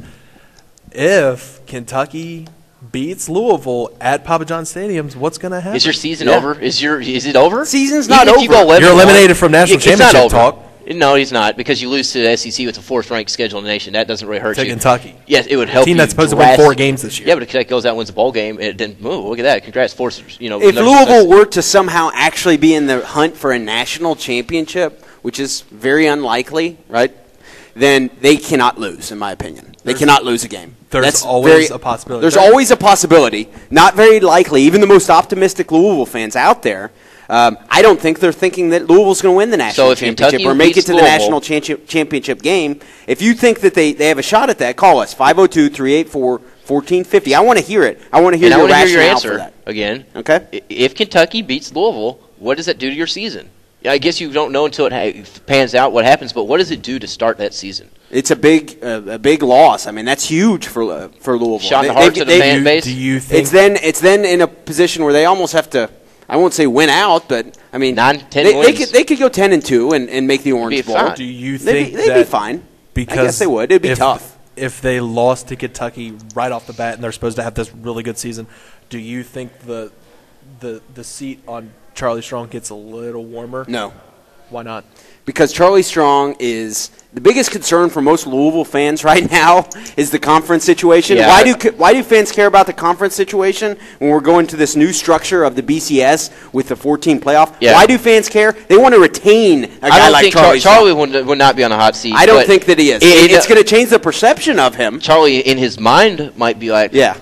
If Kentucky beats Louisville at Papa John's Stadiums, what's going to happen? Is your season over? Is it over? Season's Even not if over. you go 11-1, You're eliminated from national it's not championship over. talk. No, he's not, because you lose to the SEC with the 4th-ranked schedule in the nation. That doesn't really hurt To you. Kentucky. Yes, it would help team you that's supposed to win 4 games this year. Yeah, but if Kentucky goes out and wins a bowl game, then look at that. Congrats, If Louisville were to somehow actually be in the hunt for a national championship, which is very unlikely, right? Then they cannot lose, in my opinion. They cannot lose a game. There's always a possibility. There's always a possibility. Not very likely. Even the most optimistic Louisville fans out there, I don't think they're thinking that Louisville's going to win the national championship Kentucky or make it beats to the national championship game. If you think that they have a shot at that, call us 502-384-1450. I want to hear it. I want to hear your rationale for that. Again. Okay. If Kentucky beats Louisville, what does that do to your season? I guess you don't know until it pans out what happens, but what does it do to start that season? It's a big loss. I mean, that's huge for Louisville. Shot in the heart to the fan base. Do you think it's then in a position where they almost have to, I won't say win out, but I mean 9-10 wins. They could go 10-2 and make the Orange Bowl. fine. Do you think they'd be fine? Because I guess they would. It'd be tough. If they lost to Kentucky right off the bat and they're supposed to have this really good season, do you think the seat on Charlie Strong gets a little warmer? No. Why not? Because Charlie Strong is the biggest concern for most Louisville fans right now is the conference situation. Yeah. Why do fans care about the conference situation when we're going to this new structure of the BCS with the 14 playoff? Yeah. Why do fans care? They want to retain a guy I don't like think Charlie Strong. Charlie would not be on a hot seat. I don't think that he is. It's going to change the perception of him. Charlie, in his mind, might be like, Yeah.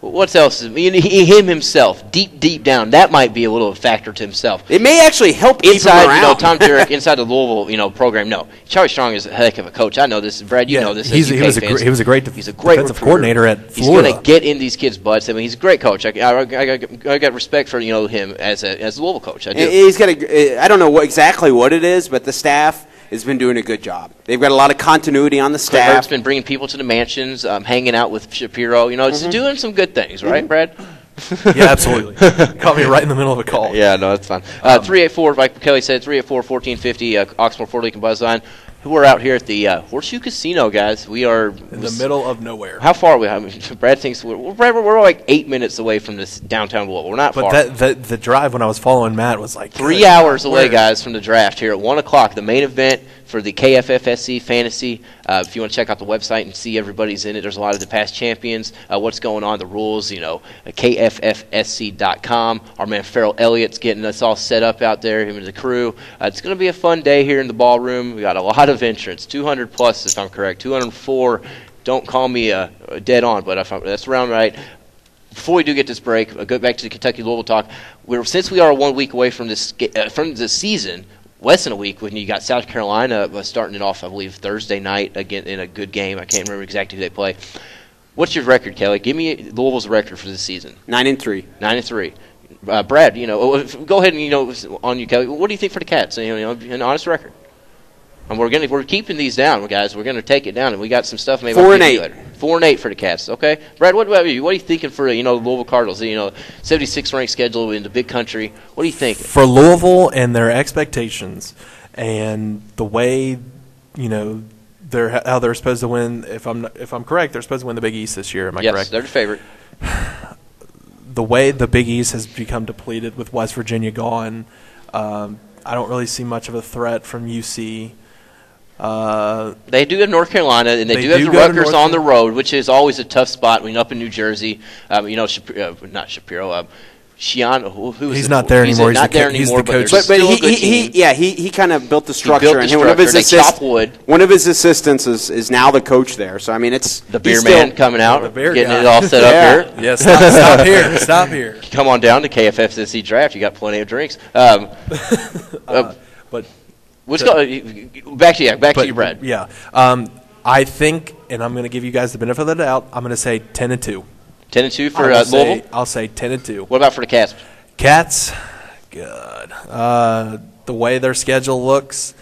What else? Him himself, deep down, that might be a little factor to himself. It may actually help keep him Inside, around. Tom Jurek, inside the Louisville, program. No, Charlie Strong is a heck of a coach. I know this, Brad. You know this. He was a great defensive recruiter. coordinator at Florida. He's going to get in these kids' butts. I mean, he's a great coach. I got respect for him as a Louisville coach. I do. He's got I don't know exactly what it is, but the staff has been doing a good job. They've got a lot of continuity on the Clint staff. Hurt's been bringing people to the mansions, hanging out with Shapiro. It's doing some good things, right, Brad? Yeah, absolutely. Caught me right in the middle of a call. Yeah, no, that's fine. 384, like Kelly said, 384-1450, Oxmoor Ford Lincoln Buzzline. We're out here at the Horseshoe Casino, guys. We are in the middle of nowhere. How far are we? I mean, Brad thinks we're like 8 minutes away from this downtown Louisville. We're not far. But the drive when I was following Matt was like 3 hours away, guys, from the draft here at 1 o'clock. The main event for the KFFSC Fantasy. If you want to check out the website and see everybody's in it, there's a lot of the past champions, what's going on, the rules, KFFSC.com. Our man Farrell Elliott's getting us all set up out there, him and the crew. It's going to be a fun day here in the ballroom. We got a lot of entrants, 200 plus if I'm correct, 204. Don't call me dead on, but that's around right. Before we do get this break, I'll go back to the Kentucky Louisville talk. Since we are 1 week away from this season, less than a week, when you got South Carolina starting it off, I believe, Thursday night again in a good game. I can't remember exactly who they play. What's your record, Kelly? Give me Louisville's record for this season. 9-3. 9-3. Brad, go ahead and on you, Kelly. What do you think for the Cats? An honest record. And we're keeping these down, guys. We're gonna take it down, and we got some stuff maybe 4-8. 4-8 for the Cats. Okay, Brad, what about you? What are you thinking for the Louisville Cardinals? 76th ranked schedule in the big country. What do you think for Louisville and their expectations and the way how they're supposed to win? If I'm correct, they're supposed to win the Big East this year. Am I correct? Yes, they're the favorite. The way the Big East has become depleted with West Virginia gone, I don't really see much of a threat from UC. They do have North Carolina, and they do have the Rutgers on the road, which is always a tough spot when you're up in New Jersey. Not Shapiro. Shiano, he's not there anymore. He's not there anymore, coach. But he kind of built the structure, and one of his assistants is now the coach there. So I mean, it's the beer man coming out, getting it all set up here. Yeah, stop here, stop here. Come on down to KFFSC draft. You got plenty of drinks. But let's go back to you, Brad. Yeah, I think, and I'm going to give you guys the benefit of the doubt. I'm going to say 10-2. 10-2 for Louisville? I'll say 10-2. What about for the Cats? Cats, good. The way their schedule looks,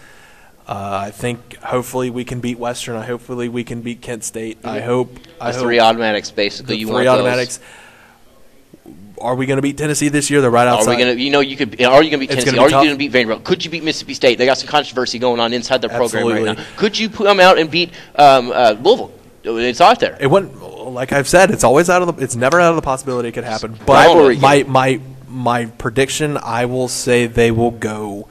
I think hopefully we can beat Western. Hopefully we can beat Kent State. I hope. Three automatics, basically. The three automatics. Are we going to beat Tennessee this year? They're right outside. Are we going to? Are you going to beat Tennessee? Are you going to beat Vanderbilt? Could you beat Mississippi State? They got some controversy going on inside their program right now. Could you come out and beat Louisville? It's out there. It wouldn't. Like I've said, it's always it's never out of the possibility it could happen. But my prediction, I will say they will go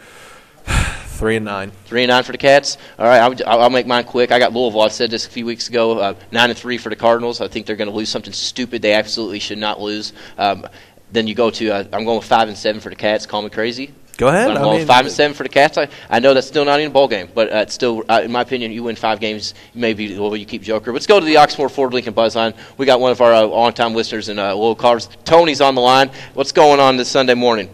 3-9. 3-9 for the Cats. All right, I'll make mine quick. I got Louisville. I said this a few weeks ago. 9-3 for the Cardinals. I think they're going to lose something stupid they absolutely should not lose. Then you go to I'm going with 5-7 for the Cats. Call me crazy. Go ahead. But I'm going 5-7 for the Cats. I know that's still not in a bowl game, but it's still, in my opinion, you win 5 games, maybe Louisville, you keep Joker. Let's go to the Oxmoor Ford Lincoln Buzzline. We got one of our on-time listeners in Little Cars. Tony's on the line. What's going on this Sunday morning?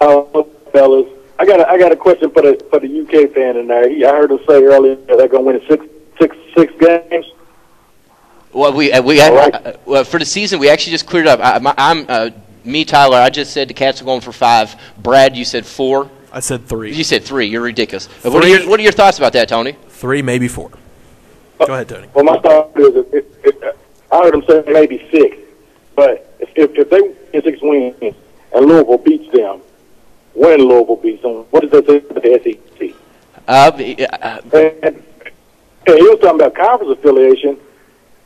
Hello, fellas. I got a question for the UK fan in there. I heard him say earlier they're going to win six games. Well, well, for the season, we actually just cleared up. Tyler, I just said the Cats are going for 5. Brad, you said 4. I said 3. You said 3. You're ridiculous. 3. What are your thoughts about that, Tony? 3, maybe 4. Go ahead, Tony. Well, my thought is, I heard him say maybe 6. But if they win 6 wins and Louisville beats them, when Louisville beats them, what does that say about the SEC? And he was talking about conference affiliation.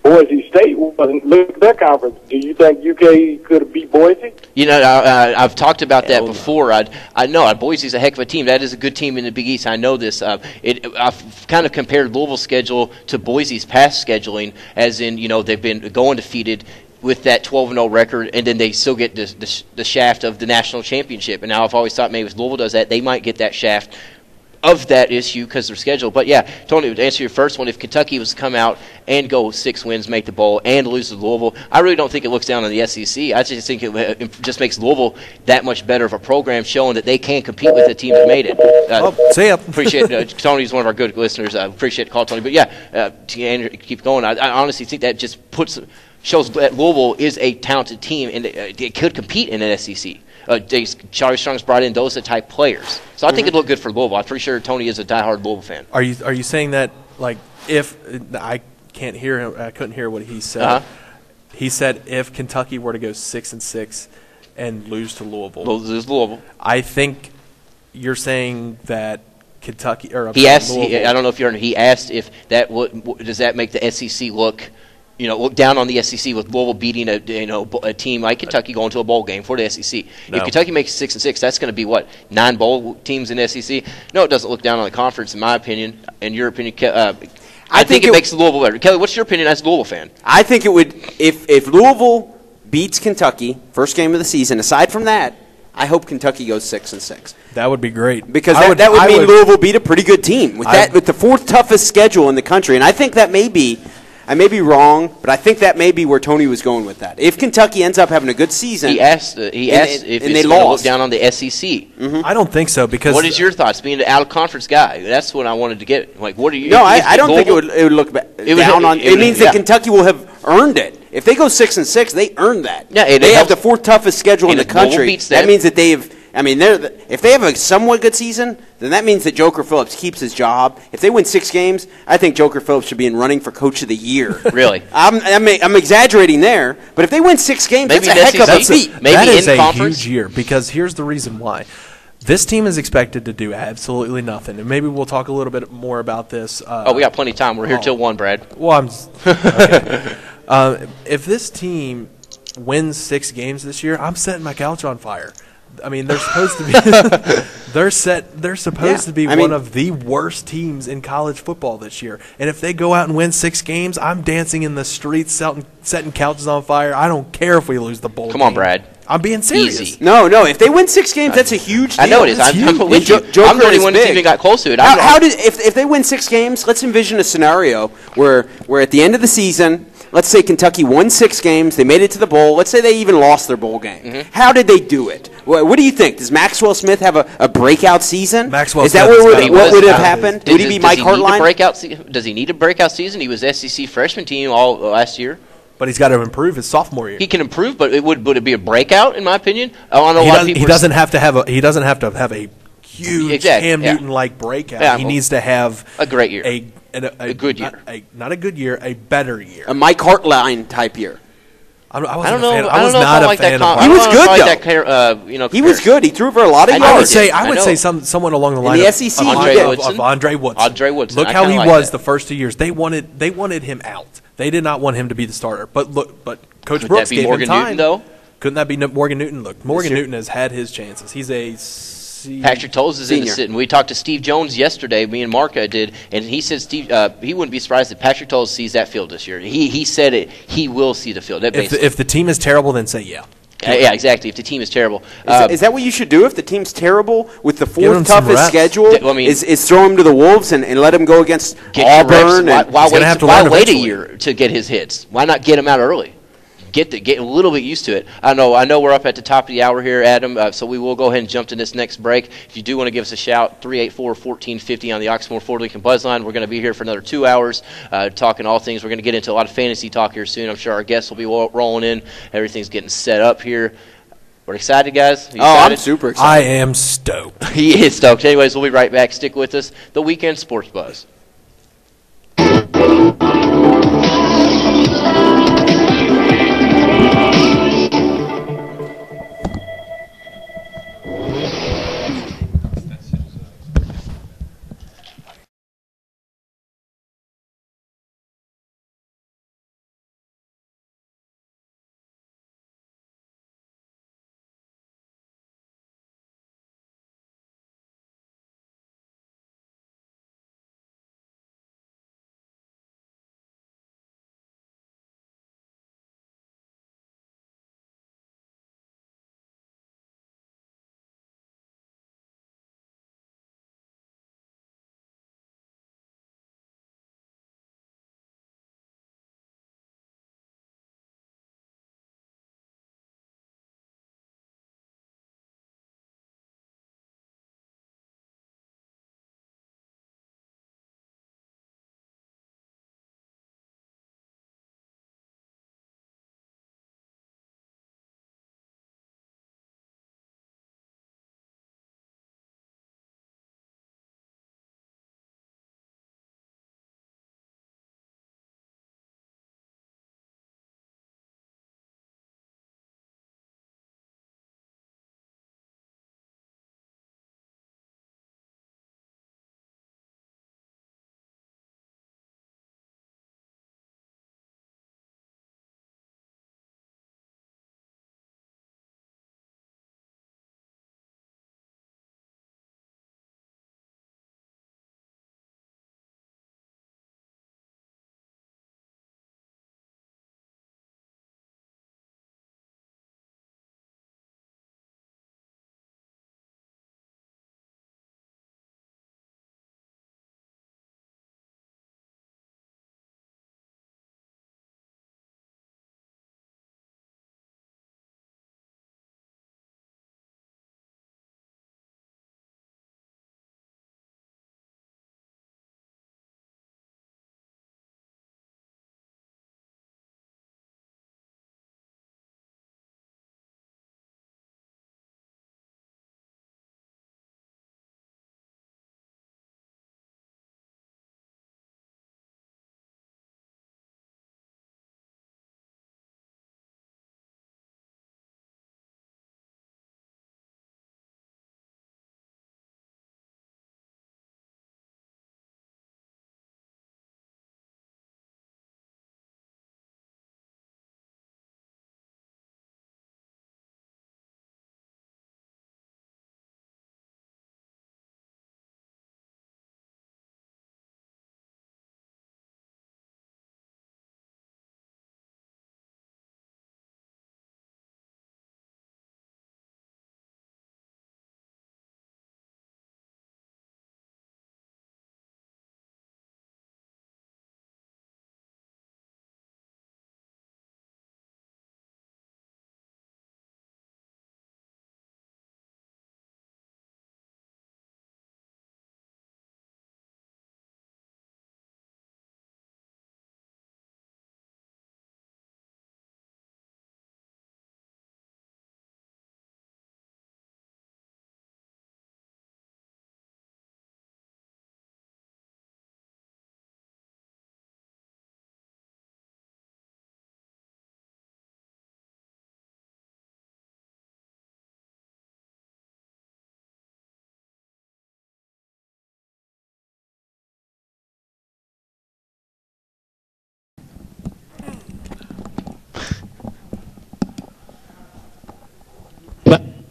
Boise State wasn't. Look at their conference. Do you think UK could have beat Boise? You know, I've talked about that before. I know Boise's a heck of a team. That is a good team in the Big East. I know this. I've kind of compared Louisville's schedule to Boise's past scheduling, as in, they've been going undefeated with that 12-0 record, and then they still get the shaft of the national championship. And now I've always thought maybe if Louisville does that, they might get that shaft of that issue because their schedule. But yeah, Tony, to answer your first one, if Kentucky was to come out and go 6 wins, make the bowl, and lose to Louisville, I really don't think it looks down on the SEC. I just think it just makes Louisville that much better of a program, showing that they can compete with the teams that made it. See ya. Appreciate Tony's one of our good listeners. I appreciate the call, Tony. But yeah, to keep going, I honestly think that just shows that Louisville is a talented team and it could compete in an SEC. Charlie Strong's brought in those type players, so I think it'd look good for Louisville. I'm pretty sure Tony is a diehard Louisville fan. Are you saying that, like, if I can't hear him, I couldn't hear what he said. He said if Kentucky were to go 6-6 and lose to Louisville, I think you're saying that Kentucky or he asked. I don't know if you heard him. He asked if that does that make the SEC look down on the SEC with Louisville beating a team like Kentucky going to a bowl game for the SEC. No. If Kentucky makes 6-6, that's going to be 9 bowl teams in the SEC. No, it doesn't look down on the conference, in my opinion. In your opinion, I think it makes Louisville better. Kelly, what's your opinion as a Louisville fan? I think it would if Louisville beats Kentucky first game of the season. Aside from that, I hope Kentucky goes 6-6. That would be great because that would mean Louisville beat a pretty good team with the 4th toughest schedule in the country, and I think that may be. I may be wrong, but I think that may be where Tony was going with that. If Kentucky ends up having a good season, he asked if it's going to look down on the SEC. Mm-hmm. I don't think so because. What is your thoughts, being an out-of-conference guy? That's what I wanted to get. Like, what are you? No, I don't think it would look down on. It means that Kentucky will have earned it. If they go 6-6, they earn that. Yeah, they have the 4th toughest schedule in the country. That means that they've. I mean, if they have a somewhat good season, then that means that Joker Phillips keeps his job. If they win 6 games, I think Joker Phillips should be in running for Coach of the Year. Really? I'm exaggerating there, but if they win 6 games, that's a heck of a feat. That is a huge year because here's the reason why. This team is expected to do absolutely nothing, and maybe we'll talk a little bit more about this. We got plenty of time. We're here till 1, Brad. Well, okay. If this team wins 6 games this year, I'm setting my couch on fire. I mean, they're supposed to be they're supposed to be one of the worst teams in college football this year. And if they go out and win 6 games, I'm dancing in the streets, setting couches on fire. I don't care if we lose the bowl game. Come on, Brad. I'm being serious. Easy. No. If they win 6 games, that's a huge deal. I know it is. I'm the only one who even got close to it. If they win 6 games, let's envision a scenario where at the end of the season, let's say Kentucky won 6 games, they made it to the bowl. Let's say they even lost their bowl game. Mm-hmm. How did they do it? What do you think? Does Maxwell Smith have a breakout season? Is that what would have happened? Would he be Mike Hartline? Does he need a breakout season? He was SEC freshman team all last year. But he's got to improve his sophomore year. He can improve, but would it be a breakout? In my opinion, he doesn't have to have a huge Cam Newton-like breakout. Yeah, he needs to have a great year, a good year, not a good year, a better year, a Mike Hartline type year. I don't know. I was not a fan of him. He was good, though. He was good. He threw for a lot of yards. I would say someone along the line of the SEC of Andre Woodson. Look how he was the first 2 years. They wanted him out. They did not want him to be the starter. But Coach Brooks gave him time. Newton, though? Couldn't that be Morgan Newton? Look, Morgan Newton has had his chances. He's a Patrick Tolles is in the sitting. We talked to Steve Jones yesterday. Me and Marka did, and he said he wouldn't be surprised if Patrick Tolles sees that field this year. He said it. He will see the field. If the team is terrible, then say yeah. Yeah, exactly. If the team is terrible, is that what you should do? If the team's terrible with the 4th toughest schedule, is throw him to the Wolves and let him go against Auburn? Why wait a year to get his hits? Why not get him out early? get a little bit used to it. I know we're up at the top of the hour here, Adam, so we will go ahead and jump to this next break. If you do want to give us a shout, 384-1450 on the Oxmoor Ford Lincoln Buzz Line. We're going to be here for another 2 hours talking all things. We're going to get into a lot of fantasy talk here soon. I'm sure our guests will be rolling in. Everything's getting set up here. We're excited, guys. You excited? I'm super excited. I am stoked. He is stoked. Anyways, we'll be right back. Stick with us. The Weekend Sports Buzz.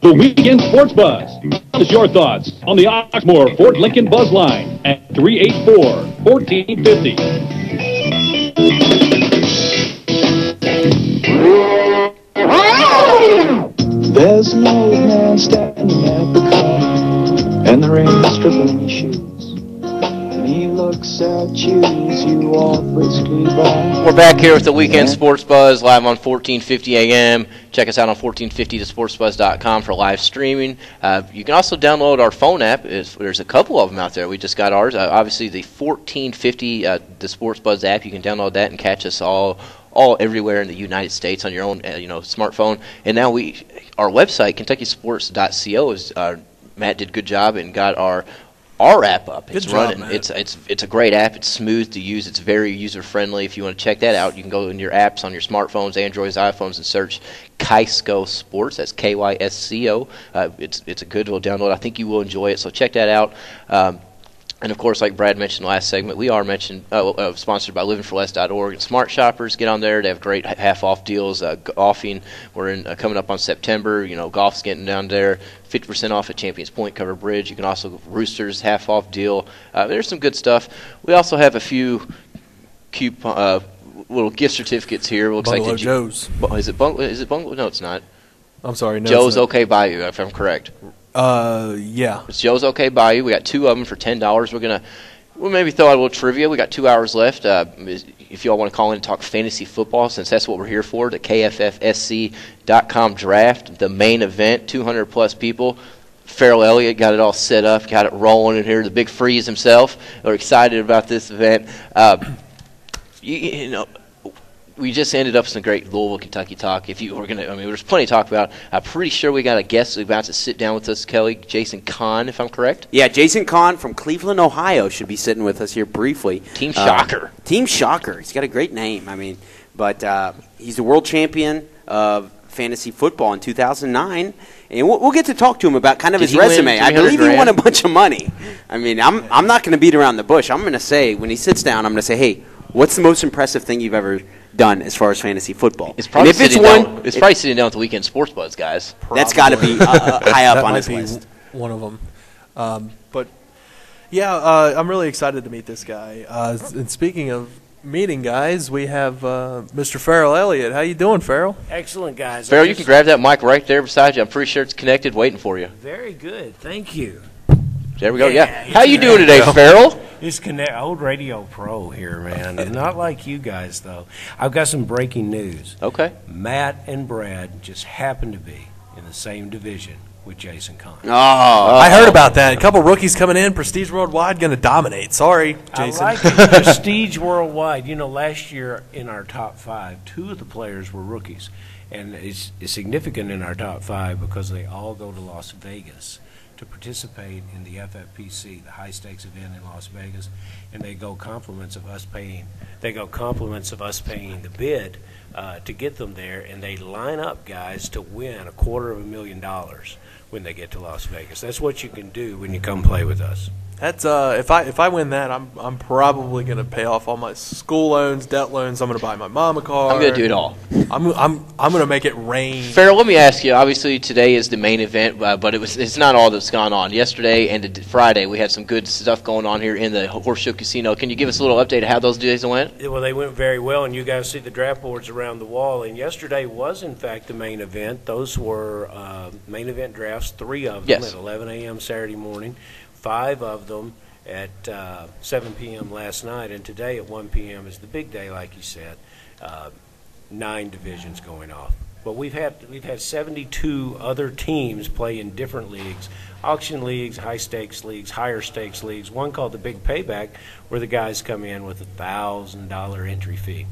The Weekend Sports Buzz. Tell us your thoughts on the Oxmoor Ford Lincoln Buzz Line at 384-1450. There's an old man standing at the corner, and the rain is dripping his shoes, and he looks Excel choose, you always agree by. We're back here with the Weekend Sports Buzz live on 1450 AM. Check us out on 1450thesportsbuzz.com for live streaming. You can also download our phone app. There's a couple of them out there. We just got ours. Obviously, the 1450 the Sports Buzz app. You can download that and catch us all everywhere in the United States on your own smartphone. And now our website KentuckySports.co is Matt did a good job and got our app up. It's running. It's a great app. It's smooth to use. It's very user friendly. If you want to check that out, you can go in your apps on your smartphones, Androids, iPhones, and search KYSCO Sports. That's KYSCO. It's a good little download. I think you will enjoy it. So check that out. And, of course, like Brad mentioned last segment, we are sponsored by livingforless.org. And Smart Shoppers, get on there. They have great half-off deals. Golfing, we're coming up on September. Golf's getting down there. 50% off at Champions Point, Cover Bridge. You can also Roosters half-off deal. There's some good stuff. We also have a few little gift certificates here. It looks Bungalow like Joe's. Is it Bungalow? No, it's not. I'm sorry. No, Joe's OK Bayou, if I'm correct. Yeah. It's Joe's OK Bayou. We got 2 of them for $10. We'll maybe throw out a little trivia. We got 2 hours left. If y'all want to call in and talk fantasy football, since that's what we're here for, the KFFSC.com draft, the main event, 200-plus people. Farrell Elliott got it all set up, got it rolling in here. The Big Freeze himself. We're excited about this event. We just ended up some great Louisville, Kentucky talk. There's plenty to talk about. I'm pretty sure we got a guest about to sit down with us, Kelly, Jason Kahn, if I'm correct. Yeah, Jason Kahn from Cleveland, Ohio, should be sitting with us here briefly. Team Shocker. Team Shocker. He's got a great name. But he's the world champion of fantasy football in 2009, and we'll get to talk to him about kind of his resume. I believe he won a bunch of money. I'm not going to beat around the bush. I'm going to say, when he sits down, I'm going to say, hey, what's the most impressive thing you've ever done as far as fantasy football? It's probably sitting down with the Weekend Sports Buzz guys. Probably. That's got to be high up on his list. One of them. I'm really excited to meet this guy. And speaking of meeting guys, we have Mr. Farrell Elliott. How you doing, Farrell? Excellent, guys. Farrell, you can grab that mic right there beside you. I'm pretty sure it's connected, waiting for you. Very good. Thank you. There we go. Yeah. How you doing today, Farrell? It's old radio pro here, man. And not like you guys, though. I've got some breaking news. Okay. Matt and Brad just happen to be in the same division with Jason Kahn. Oh, I heard about that. A couple rookies coming in. Prestige Worldwide going to dominate. Sorry, Jason. I like it. Prestige Worldwide. Last year in our top 5, 2 of the players were rookies. And it's significant in our top 5 because they all go to Las Vegas to participate in the FFPC, the high-stakes event in Las Vegas, and they go compliments of us paying the bid to get them there, and they line up guys to win $250,000 when they get to Las Vegas. That's what you can do when you come play with us. That's if I win that, I'm probably going to pay off all my school loans, debt loans. I'm going to buy my mom a car. I'm going to do it all. I'm going to make it rain. Farrell, let me ask you. Obviously, today is the main event, but it's not all that's gone on. Yesterday and Friday, we had some good stuff going on here in the Horseshoe Casino. Can you give us a little update of how those days went? Well, they went very well, and you guys see the draft boards around the wall. And yesterday was, in fact, the main event. Those were main event drafts, 3 of them at 11 a.m. Saturday morning. 5 of them at 7 p.m. last night, and today at 1 p.m. is the big day, like you said. 9 divisions going off. But we've had 72 other teams play in different leagues, auction leagues, high stakes leagues, higher stakes leagues. One called the Big Payback, where the guys come in with $1,000 entry fee.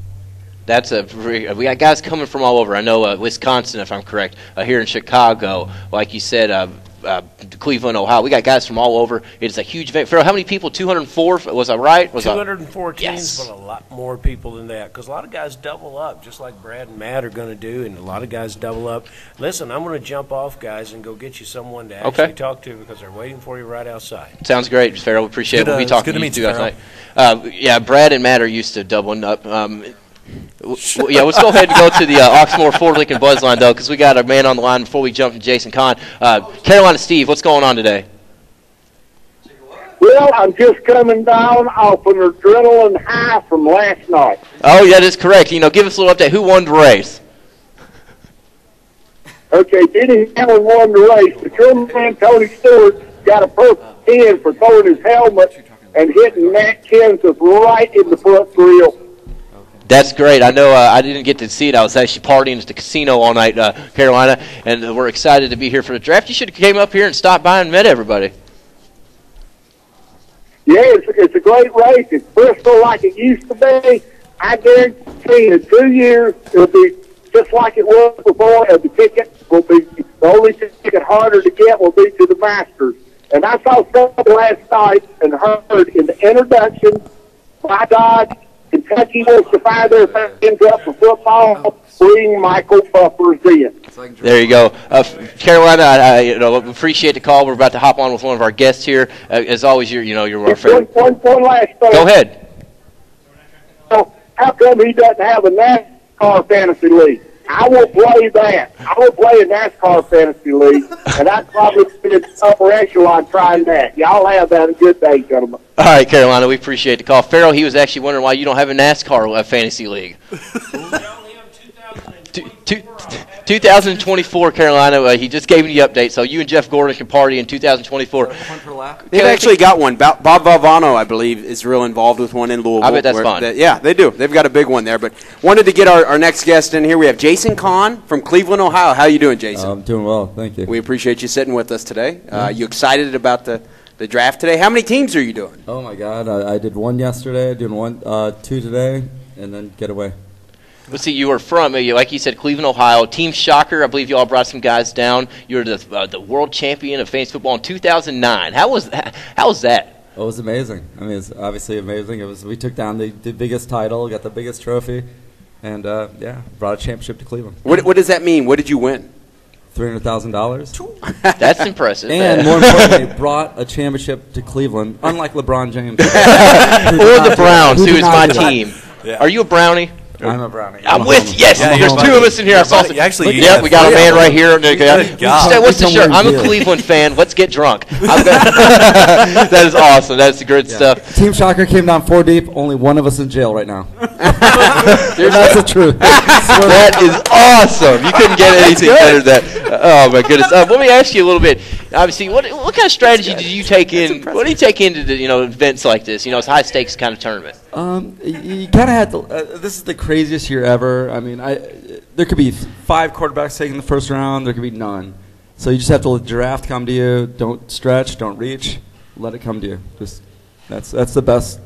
We got guys coming from all over. I know Wisconsin, if I'm correct, here in Chicago, like you said. Cleveland, Ohio. We got guys from all over. It's a huge event. Farrell, how many people? 204? Was I right? 204 teams, but a lot more people than that because a lot of guys double up, just like Brad and Matt are going to do, and a lot of guys double up. Listen, I'm going to jump off, guys, and go get you someone to actually talk to because they're waiting for you right outside. Sounds great, Farrell. We appreciate it. We'll be talking to you guys tonight. Brad and Matt are used to doubling up. Let's go ahead and go to the Oxmoor Ford Lincoln Buzz line, though, because we got a man on the line before we jump to Jason Kahn. Carolina Steve, what's going on today? Well, I'm just coming down off an adrenaline high from last night. Oh, that is correct. Give us a little update. Who won the race? Okay, Denny Hamlin won the race, but your man Tony Stewart got a perfect 10 for throwing his helmet and hitting Matt Kansas right in the front grill. That's great. I know I didn't get to see it. I was actually partying at the casino all night, Carolina, and we're excited to be here for the draft. You should have came up here and stopped by and met everybody. Yeah, it's a great race. It's Bristol like it used to be. I guarantee in 2 years it'll be just like it was before, and the ticket will be the only ticket harder to get will be to the Masters. And I saw something last night and heard in the introduction, my God, Kentucky wants to fire their fans up for football. Bring Michael Buffers in. There you go. Carolina, I appreciate the call. We're about to hop on with one of our guests here. As always, you're our favorite. One last thing. Go ahead. So how come he doesn't have a NASCAR fantasy league? I will play that. I will play a NASCAR fantasy league, and I'd probably be in upper echelon trying that. Y'all have that a good day, gentlemen. All right, Carolina, we appreciate the call. Farrell, he was actually wondering why you don't have a NASCAR fantasy league. 2024, Carolina. He just gave me the update, so you and Jeff Gordon can party in 2024. They've actually got one. Bob Valvano, I believe, is real involved with one in Louisville. I bet that's fun. Yeah, they do. They've got a big one there. But wanted to get our next guest in here. We have Jason Kahn from Cleveland, Ohio. How you doing, Jason? I'm doing well, thank you. We appreciate you sitting with us today. You excited about the draft today? How many teams are you doing? Oh my God, I did one yesterday, doing two today, and then get away. Let's see, you were from, like you said, Cleveland, Ohio. Team Shocker, I believe you all brought some guys down. You were the world champion of fantasy football in 2009. How was that? Oh, it was amazing. I mean, it's obviously amazing. We took down the biggest title, got the biggest trophy, and brought a championship to Cleveland. What does that mean? What did you win? $300,000. That's impressive. And more importantly, brought a championship to Cleveland, unlike LeBron James. Or the Browns, who is my team. Yeah. Are you a Brownie? I'm a Brownie. I'm with yes. Yeah, there's two of us in here. Actually, we got a man right here. What's the shirt? I'm a deal. Cleveland fan. Let's get drunk. That is awesome. That's good stuff. Team Shocker came down 4 deep. Only one of us in jail right now. That's the truth. That is awesome. You couldn't get anything better than that. Oh my goodness. Let me ask you a little bit. Obviously, what kind of strategy did you take in? What do you take into the events like this? It's high stakes kind of tournament. You kind of had to. This is the craziest year ever. I mean, there could be 5 quarterbacks taken in the first round. There could be none. So you just have to let the draft come to you. Don't stretch. Don't reach. Let it come to you. That's the best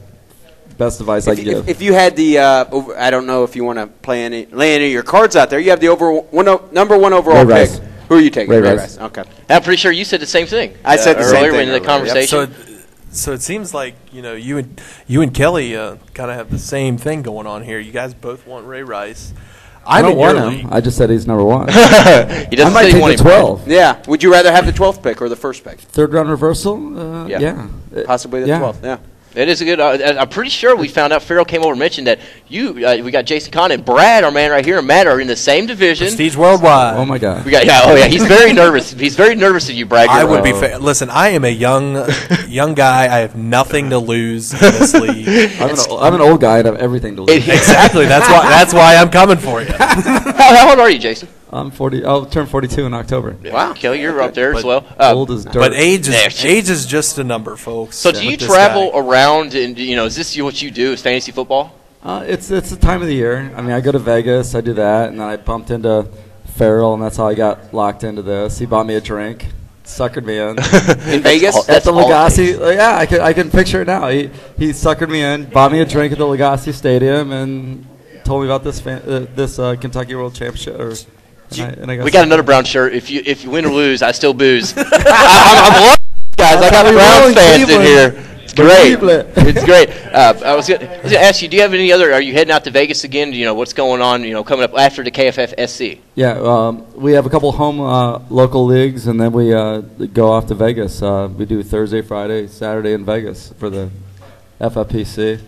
advice I can give. If you had the, I don't know if you want to lay any of your cards out there. You have the number 1 overall pick. Who are you taking? Ray Rice. Okay. I'm pretty sure you said the same thing. I said the same thing earlier in the conversation. Yep. So it seems like you and Kelly kind of have the same thing going on here. You guys both want Ray Rice. I don't want him. I just said he's number 1. He doesn't I might say take the 12. Yeah. Would you rather have the 12th pick or the first pick? Third round reversal. Yeah. Possibly the 12th. Yeah. It is a good. I'm pretty sure we found out. Farrell came over and mentioned that we got Jason Kahn and Brad, our man right here, and Matt are in the same division. Prestige Worldwide. Oh my God. We got He's very nervous. He's very nervous of you, Brad. I would be. Listen, I am a young guy. I have nothing to lose in this league. I'm an old guy and I have everything to lose. Exactly. That's why I'm coming for you. How old are you, Jason? I'm 40. I'll turn 42 in October. Wow, Kelly, you're up there as well. Old as dirt. But age is just a number, folks. So do you travel around, and is this what you do? Is fantasy football? It's the time of the year. I mean, I go to Vegas, I do that, and then I bumped into Farrell, and that's how I got locked into this. He bought me a drink, suckered me in. In Vegas? At the Legacy. Yeah, I can picture it now. He suckered me in, bought me a drink at the Legacy Stadium, and told me about this Kentucky World Championship. We got another Brown shirt. If you win or lose, I still booze. I'm loving you guys. I got Brown fans in here. It's great. It's great. I was gonna ask you, do you have any other? Are you heading out to Vegas again? What's going on? Coming up after the KFFSC. Yeah, we have a couple home local leagues, and then we go off to Vegas. We do Thursday, Friday, Saturday in Vegas for the FFPC.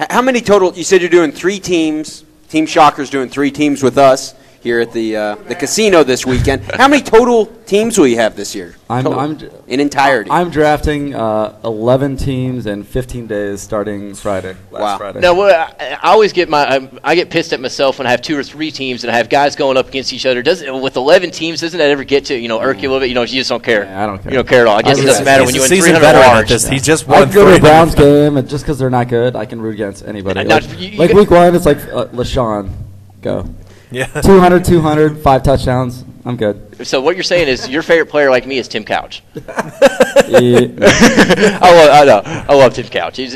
How many total? You said you're doing 3 teams. Team Shocker's doing 3 teams with us. here at the casino this weekend. How many total teams will you have this year? In entirety. I'm drafting 11 teams in 15 days starting Friday. Last Friday. No, I always get I get pissed at myself when I have 2 or 3 teams and I have guys going up against each other. With 11 teams, doesn't that ever get to irk you a little bit? You just don't care. Yeah, I don't care. You don't care at all. I guess it doesn't matter when you win 300 yards. He's just I won can go to a 300. Browns game, and just because they're not good, I can root against anybody. Now, Like week 1, it's like LaShawn, go. Yeah. 200, 5 touchdowns. I'm good. So what you're saying is your favorite player, like me, is Tim Couch. Yeah. I love Tim Couch. He's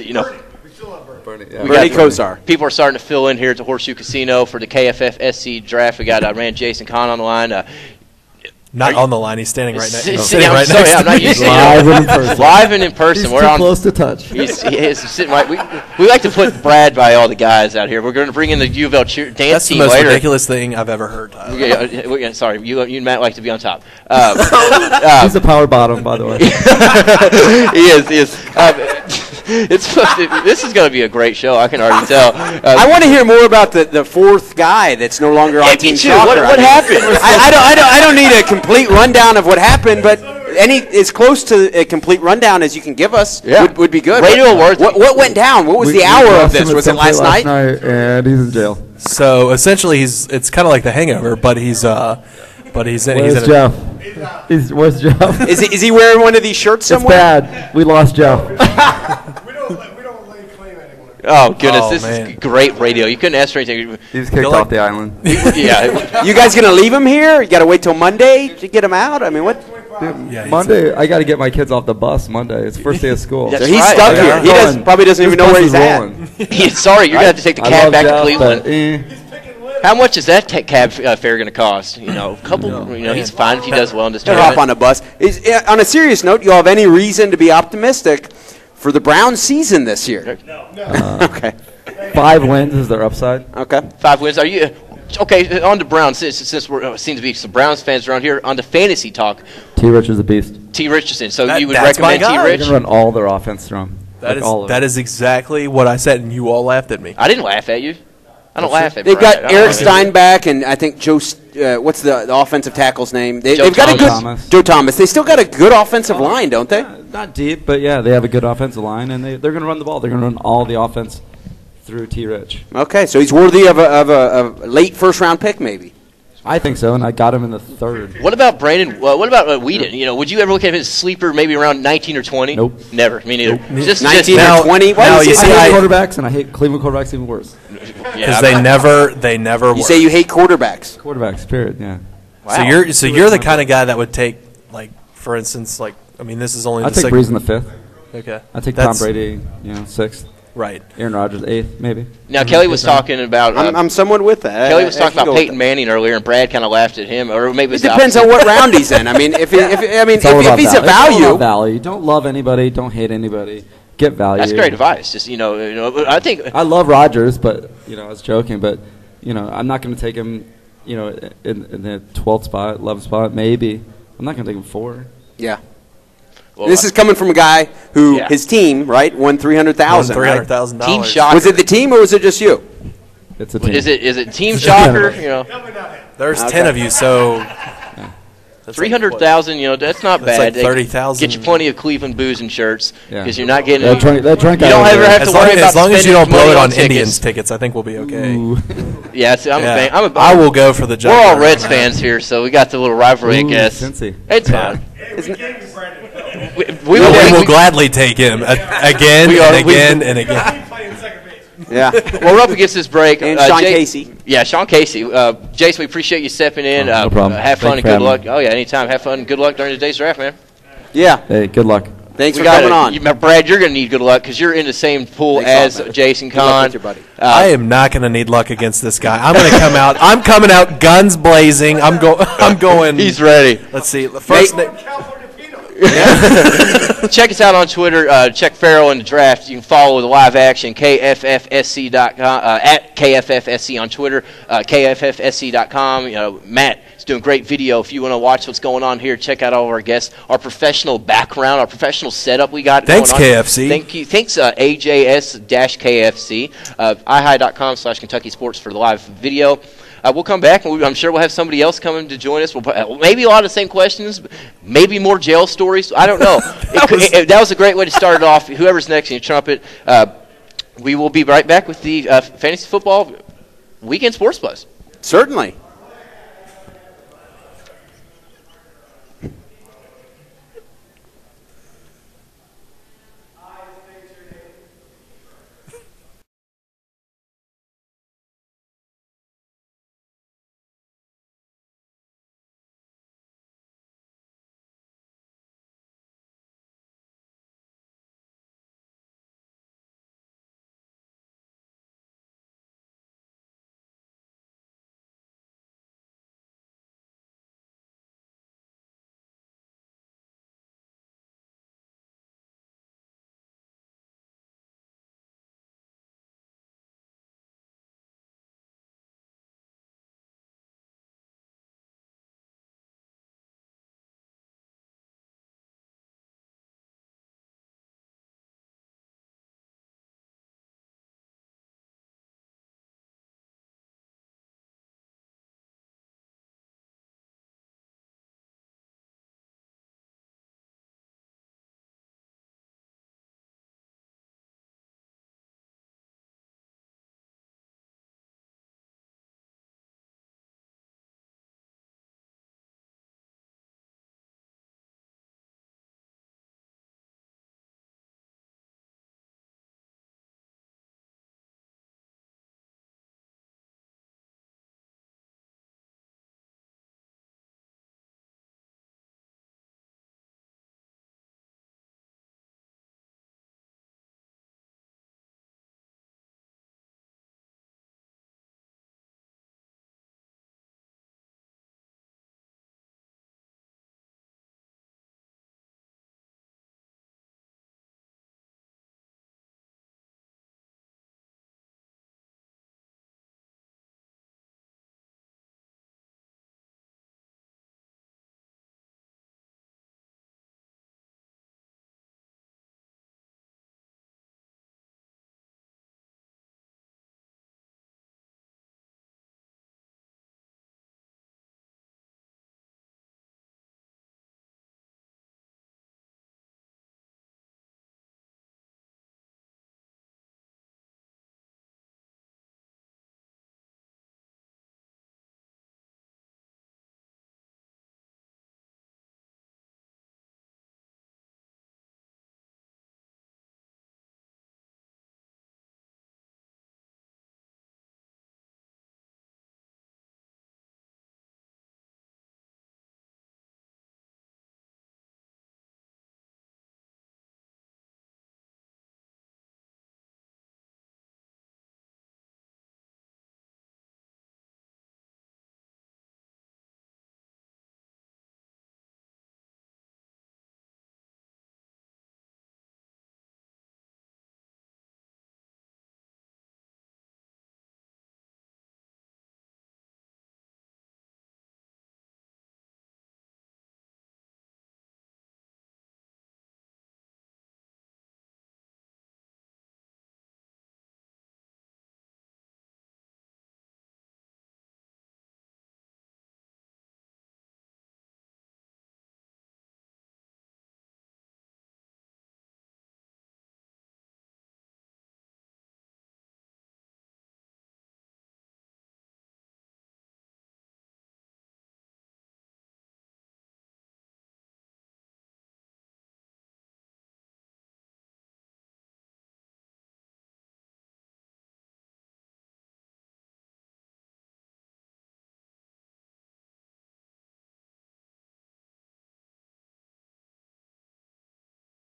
Bernie Kosar. People are starting to fill in here at the Horseshoe Casino for the KFFSC draft. We got Rand Jason Kahn on the line. Not on the line. He's standing right next. I'm sorry, I'm not used to live and in person. Live and in person. He's too close to touch. He's sitting right. We like to put Brad by all the guys out here. We're going to bring in the U of L dance team later. That's the most ridiculous thing I've ever heard. Sorry, you and Matt like to be on top. He's a power bottom, by the way. He is. This is going to be a great show. I can already tell. I want to hear more about the 4th guy that's no longer on Team Soccer. What happened? I don't need a complete rundown of what happened, but as close to a complete rundown as you can give us would be good. Radio awards. What went down? What was the hour of this? Was it last night? And he's in jail. So essentially, it's kind of like The Hangover, but he's Where's Joe? Where's Joe? Is he wearing one of these shirts somewhere? It's bad. We lost Joe. We don't lay claim anymore. Oh goodness, this is great radio. You couldn't ask for anything. He was kicked off the island. Yeah. You guys gonna leave him here? You gotta wait till Monday to get him out? I mean, what? Dude, Monday, I got to get my kids off the bus Monday. It's first day of school. So he's stuck here. He probably doesn't even know where he's at. Sorry, you're gonna have to take the cab back to Cleveland. How much is that cab fare going to cost? A couple. He's fine if he does well in this He'll tournament. hop on a bus. On a serious note, you all have any reason to be optimistic for the Browns' season this year? No. Okay. 5 wins is their upside. Okay. 5 wins. Are you okay? On to Browns. Since we seem to be some Browns fans around here, on the fantasy talk. T. Rich is a beast. T. Richardson. So you would that's recommend my T. guy. Rich? They're going to run all their offense through him. That is exactly what I said, and you all laughed at me. I didn't laugh at you. I don't laugh at They've Brad. got Eric Steinbach and I think Joe. What's the offensive tackle's name? They've got a good Joe Thomas. They still got a good offensive line, don't they? Not deep, but yeah, they have a good offensive line, and they're going to run the ball. They're going to run all the offense through T. Rich. Okay, so he's worthy of a late first-round pick, maybe. I think so, and I got him in the 3rd. What about Brandon? What about Whedon? Would you ever look at him as a sleeper, maybe around 19 or 20? Nope. Never. Me neither. Nope. Just 19 or 20. Now you see, I hate quarterbacks, and I hate Cleveland quarterbacks even worse. Because they never. You say you hate quarterbacks. Quarterbacks, period. Yeah. Wow. So you're the kind of guy that would take, like, for instance, this is only. I take Breeze in the 5th. Okay. I take Tom Brady, 6th. Right. Aaron Rodgers 8th, maybe. Now Kelly was talking about. I'm somewhat with that. Kelly was talking about Peyton Manning earlier, and Brad kind of laughed at him, or maybe it depends on what round he's in. I mean, if he's a value, it's all about value. Don't love anybody. Don't hate anybody. Get value. That's great advice. Just I think I love Rodgers, but I was joking, but I'm not going to take him, in the 12th spot, 11th spot, maybe. I'm not going to take him 4. Yeah. Well, this is coming from a guy who his team won $300,000. $300,000. Team shocker. Was it the team or was it just you? It's a team. Is it team shocker? There's 10 of you, so 300,000. That's not bad. Like 30,000. Get you plenty of Cleveland booze and shirts because you're not getting. That drink you don't ever have to worry about as long as you don't blow it on tickets. Indians tickets. I think we'll be okay. Yeah, see, I will go for the. We're all Reds fans here, so we got the little rivalry. I guess Cincy. it's fine. We will gladly take him again and again. Yeah. Well, we're up against this break. And Sean Casey. Yeah, Sean Casey. Jason, we appreciate you stepping in. No problem. Have fun and good luck. Oh, yeah, anytime. Have fun and good luck during today's draft, man. Yeah. Hey, good luck. Thanks for coming on. Brad, you're going to need good luck because you're in the same pool as Jason Kahn. I am not going to need luck against this guy. I'm going to come out. I'm coming out guns blazing. I'm going. He's ready. Let's see. First. Check us out on Twitter. Check Farrell in the draft. You can follow the live action KFFSC.com at KFFSC on Twitter. KFFSC.com. Matt is doing great video. If you want to watch what's going on here, check out all of our guests, our professional background, our professional setup we got. Thanks, going on. KFC. Thank you. Thanks, AJS-KFC. iHigh.com/KentuckySports for the live video. We'll come back, and I'm sure we'll have somebody else coming to join us. Maybe a lot of the same questions, maybe more jail stories. I don't know. That was a great way to start it off. Whoever's next in your trumpet, we will be right back with the Fantasy Football Weekend Sports Buzz. Certainly.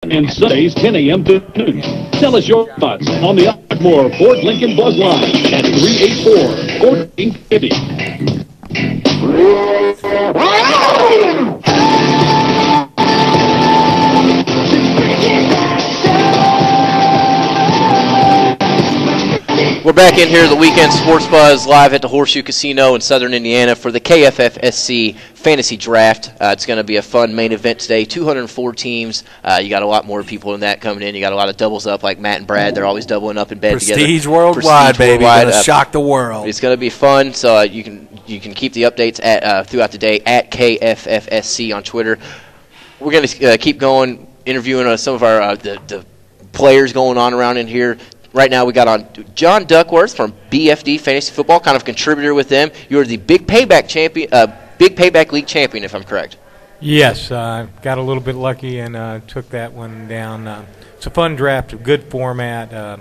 And Sundays 10 a.m. to noon. Tell us your thoughts on the Ardmore Ford Lincoln Buzz Line at 384-1450. We're back in here, the Weekend Sports Buzz, live at the Horseshoe Casino in Southern Indiana for the KFFSC Fantasy Draft. It's going to be a fun main event today. 204 teams. You got a lot more people in that coming in. You got a lot of doubles up like Matt and Brad. They're always doubling up in bed together. Prestige worldwide, baby. Going to shock the world. It's going to be fun. So you can keep the updates throughout the day at KFFSC on Twitter. We're going to keep going, interviewing some of our the players going on around in here. Right now we got on John Duckworth from BFD Fantasy Football, kind of contributor with them. You're the Big Payback champion, Big Payback League champion, if I'm correct. Yes, got a little bit lucky and took that one down. It's a fun draft, a good format.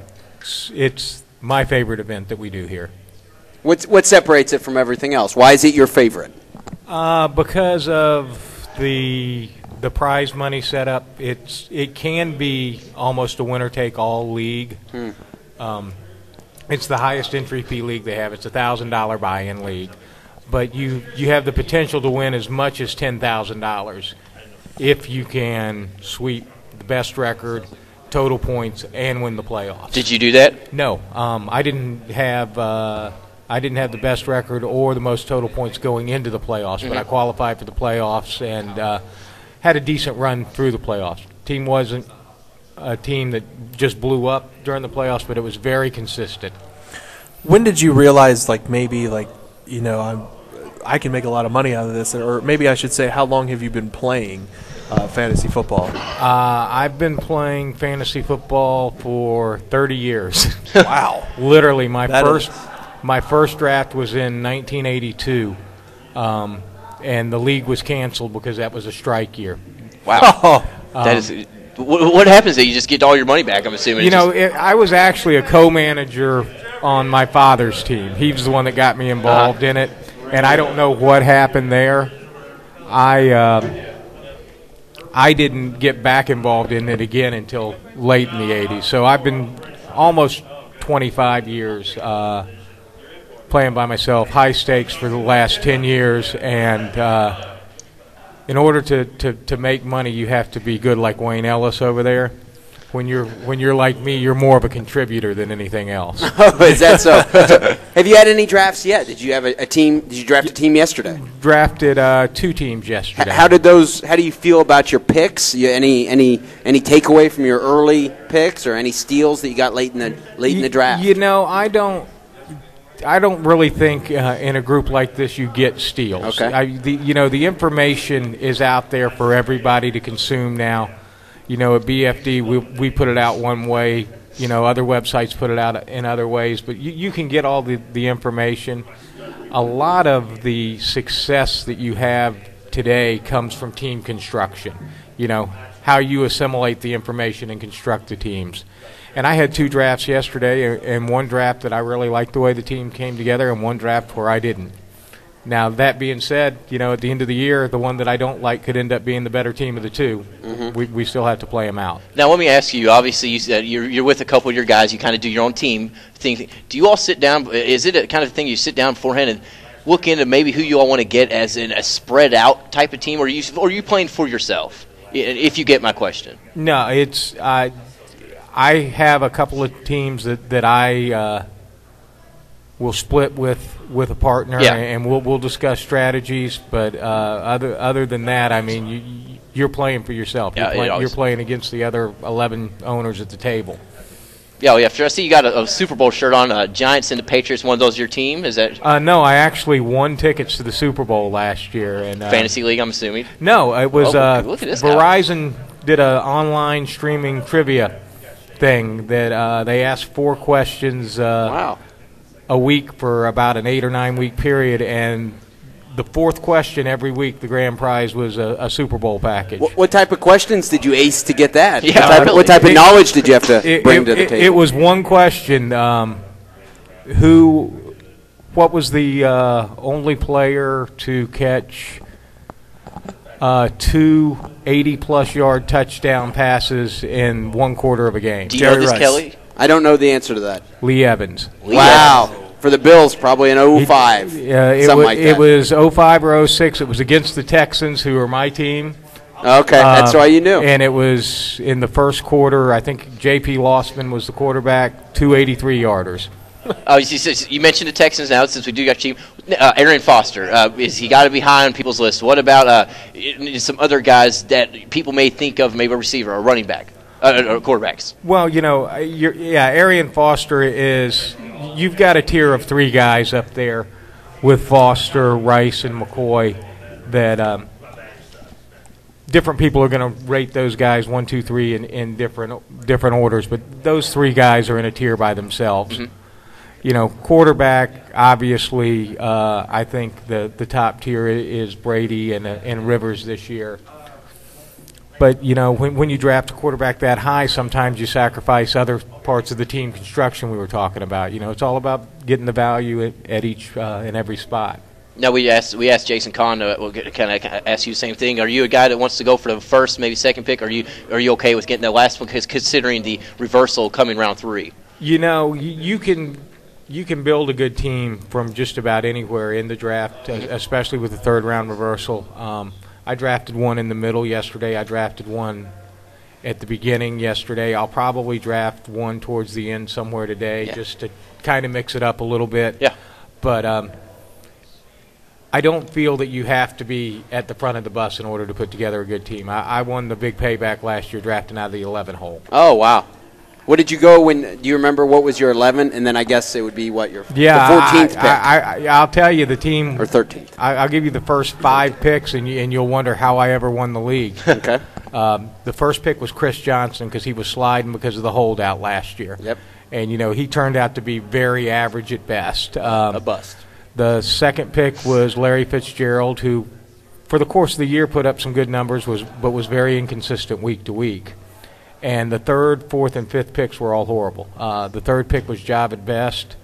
It's my favorite event that we do here. What separates it from everything else? Why is it your favorite? Because of the prize money setup. It can be almost a winner-take-all league. It's the highest entry fee league they have. It's a $1,000 buy-in league. But you have the potential to win as much as $10,000 if you can sweep the best record, total points, and win the playoffs. Did you do that? No. I didn't have the best record or the most total points going into the playoffs, but I qualified for the playoffs and had a decent run through the playoffs. Team wasn't a team that just blew up during the playoffs, but it was very consistent. When did you realize, I can make a lot of money out of this? Or maybe I should say, how long have you been playing fantasy football? I've been playing fantasy football for 30 years. Wow. Literally, my first draft was in 1982. And the league was canceled because that was a strike year. Wow. That is. What happens? That you just get all your money back, I'm assuming? I was actually a co-manager on my father's team. He was the one that got me involved in it, and I don't know what happened there. I didn't get back involved in it again until late in the 80s. So I've been almost 25 years playing by myself, high stakes for the last 10 years, and in order to make money, you have to be good like Wayne Ellis over there. When you're like me, you're more of a contributor than anything else. Oh, is that so? Have you had any drafts yet? Did you have a team? Did you draft a team yesterday? Drafted 2 teams yesterday. How do you feel about your picks? Any takeaway from your early picks or any steals that you got late in the draft? I don't really think in a group like this you get steals. Okay. The information is out there for everybody to consume now. At BFD, we put it out one way. Other websites put it out in other ways. But you can get all the information. A lot of the success that you have today comes from team construction. How you assimilate the information and construct the teams. And I had 2 drafts yesterday, and one draft that I really liked the way the team came together, and one draft where I didn't. Now, that being said, at the end of the year, the one that I don't like could end up being the better team of the 2. Mm-hmm. We still have to play them out. Now, let me ask you, obviously, you said you're with a couple of your guys. You kind of do your own team thing. Do you all sit down? Is it a kind of thing you sit down beforehand and look into maybe who you all want to get as in a spread-out type of team, or are you playing for yourself, if you get my question? No, it's I have a couple of teams that I will split with a partner, and we'll discuss strategies. But other than that, I mean, you're playing for yourself. You're playing against the other 11 owners at the table. Yeah. I see you got a Super Bowl shirt on. Giants and the Patriots. One of those your team? Is that? No, I actually won tickets to the Super Bowl last year. And Fantasy League, I'm assuming. No, it was look at this Verizon did an online streaming trivia thing that they asked 4 questions a week for about an 8 or 9 week period, and the 4th question every week, the grand prize was a Super Bowl package. What type of questions did you ace to get that? Yeah, what type of knowledge did you have to bring to the table? It was one question. What was the only player to catch 2 80-plus yard touchdown passes in 1 quarter of a game? Do you know this, Kelly? I don't know the answer to that. Lee Evans. Wow. For the Bills, probably in 05. It was 05 or 06. It was against the Texans, who are my team. Okay, that's why you knew. And it was in the first quarter. I think J.P. Lossman was the quarterback, 2 83-yarders. Oh, you mentioned the Texans now, since we do got cheap. Arian Foster, is he got to be high on people's list? What about some other guys that people may think of, maybe a receiver or running back, or quarterbacks? Well, Arian Foster is. You've got a tier of 3 guys up there with Foster, Rice, and McCoy that different people are going to rate those guys 1, 2, 3 in different orders, but those 3 guys are in a tier by themselves. Mm-hmm. Quarterback, obviously, I think the top tier is Brady and Rivers this year. But, when you draft a quarterback that high, sometimes you sacrifice other parts of the team construction we were talking about. It's all about getting the value at each in every spot. Now, we asked Jason Kahn, we'll kind of ask you the same thing. Are you a guy that wants to go for the first, maybe second pick? Are you okay with getting the last one, considering the reversal coming round 3? You can build a good team from just about anywhere in the draft, especially with the third-round reversal. I drafted one in the middle yesterday. I drafted one at the beginning yesterday. I'll probably draft one towards the end somewhere today, just to kind of mix it up a little bit. Yeah. But I don't feel that you have to be at the front of the bus in order to put together a good team. I won the big payback last year drafting out of the 11 hole. Oh, wow. What did you go do you remember what was your 11? And then I guess it would be the 14th pick. I'll tell you the team. Or 13th. I'll give you the first 5 picks, and you'll wonder how I ever won the league. Okay. The first pick was Chris Johnson because he was sliding because of the holdout last year. Yep. And, he turned out to be very average at best. A bust. The second pick was Larry Fitzgerald, who for the course of the year put up some good numbers, but was very inconsistent week to week. And the third, fourth, and fifth picks were all horrible. The third pick was Javid Best.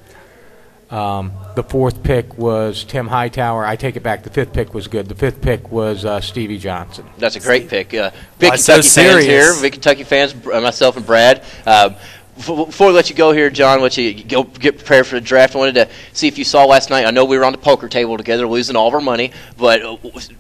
The fourth pick was Tim Hightower. I take it back. The fifth pick was good. The fifth pick was Stevie Johnson. That's a great pick. Big Kentucky fans here. Big Kentucky fans, myself and Brad. Before we let you go here, John, let you go get prepared for the draft. I wanted to see if you saw last night. I know we were on the poker table together, losing all of our money. But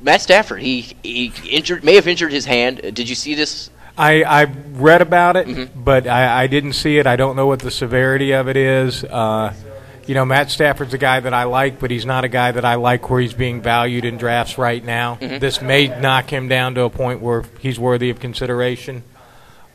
Matt Stafford, he may have injured his hand. Did you see this? I read about it, but I didn't see it. I don't know what the severity of it is. Matt Stafford's a guy that I like, but he's not a guy that I like where he's being valued in drafts right now. This may knock him down to a point where he's worthy of consideration,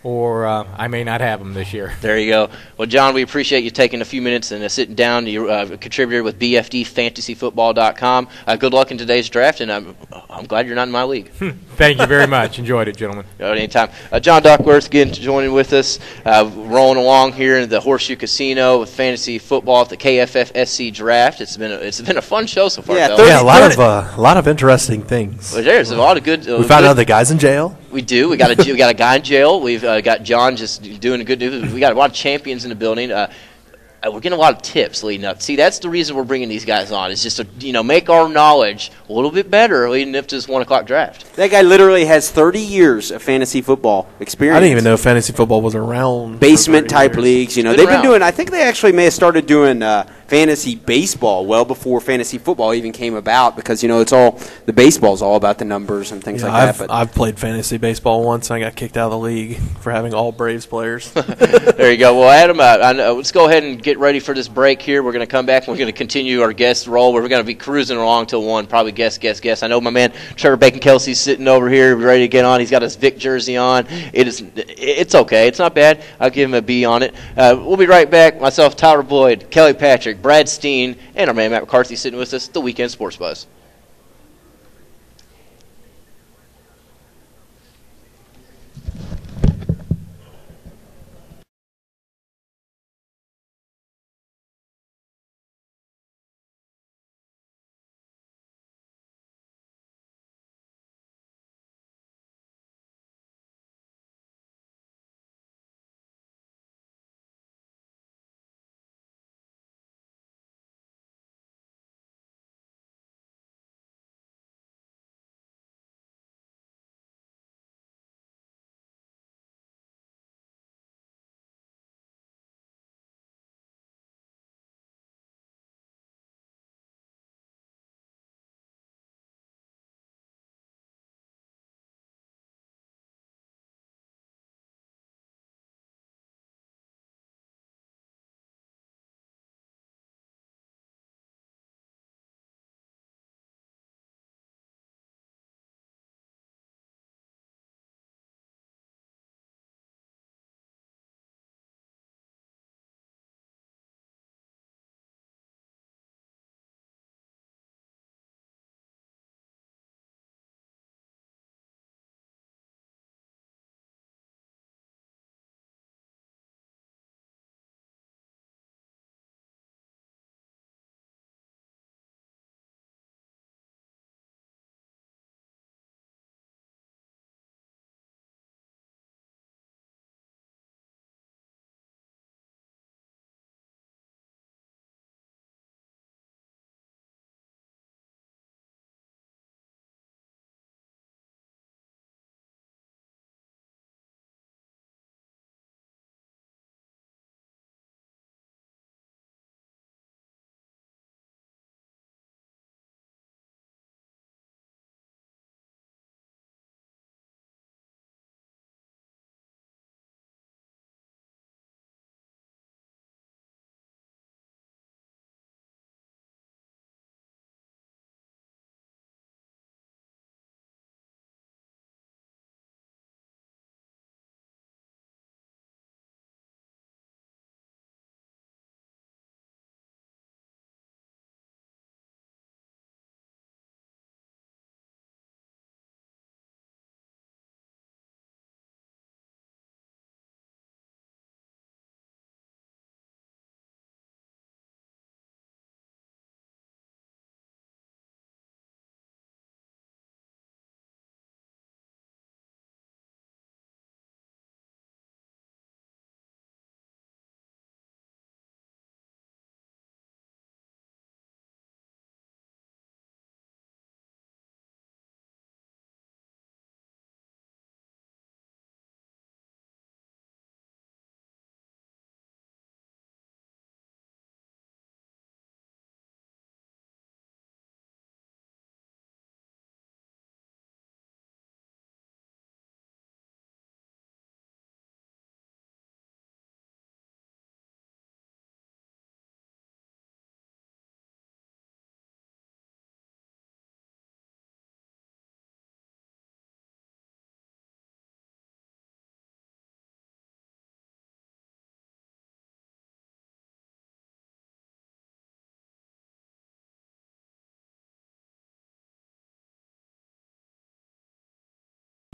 or I may not have him this year. There you go. Well, John, we appreciate you taking a few minutes and sitting down. You're a contributor with BFDFantasyFootball.com. Good luck in today's draft, and I'm glad you're not in my league. Thank you very much. Enjoyed it, gentlemen. Anytime. John Duckworth again joining with us, rolling along here in the Horseshoe Casino with fantasy football at the KFFSC draft. It's been a fun show so far. Yeah, a lot of interesting things. Well, there's a lot of good. We found out the guy's in jail. We do. We got a guy in jail. We've got John just doing a good news. We got a lot of champions in the building. We're getting a lot of tips leading up. See, that's the reason we're bringing these guys on. Is just to make our knowledge a little bit better leading up to this 1 o'clock draft. That guy literally has 30 years of fantasy football experience. I didn't even know fantasy football was around. Basement type leagues, they've been doing. I think they actually may have started doing fantasy baseball well before fantasy football even came about, because it's all the baseball's all about the numbers and things like that. But I've played fantasy baseball once, and I got kicked out of the league for having all Braves players. There you go. Well, Adam, let's go ahead and get ready for this break here. We're going to come back and we're going to continue our guest role. We're going to be cruising along till 1, probably guess. I know my man Trevor Bacon-Kelsey's sitting over here ready to get on. He's got his Vic jersey on. It's okay. It's not bad. I'll give him a B on it. We'll be right back. Myself, Tyler Boyd, Kelly Patrick, Brad Steen, and our man Matt McCarthy sitting with us, the Weekend Sports Buzz.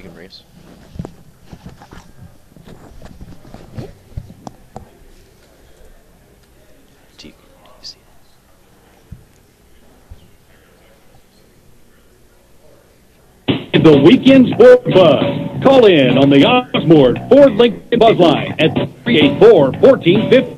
Braves. The Weekend Sport Buzz. Call in on the Osmore Ford Lincoln Buzz Line at 384-1450.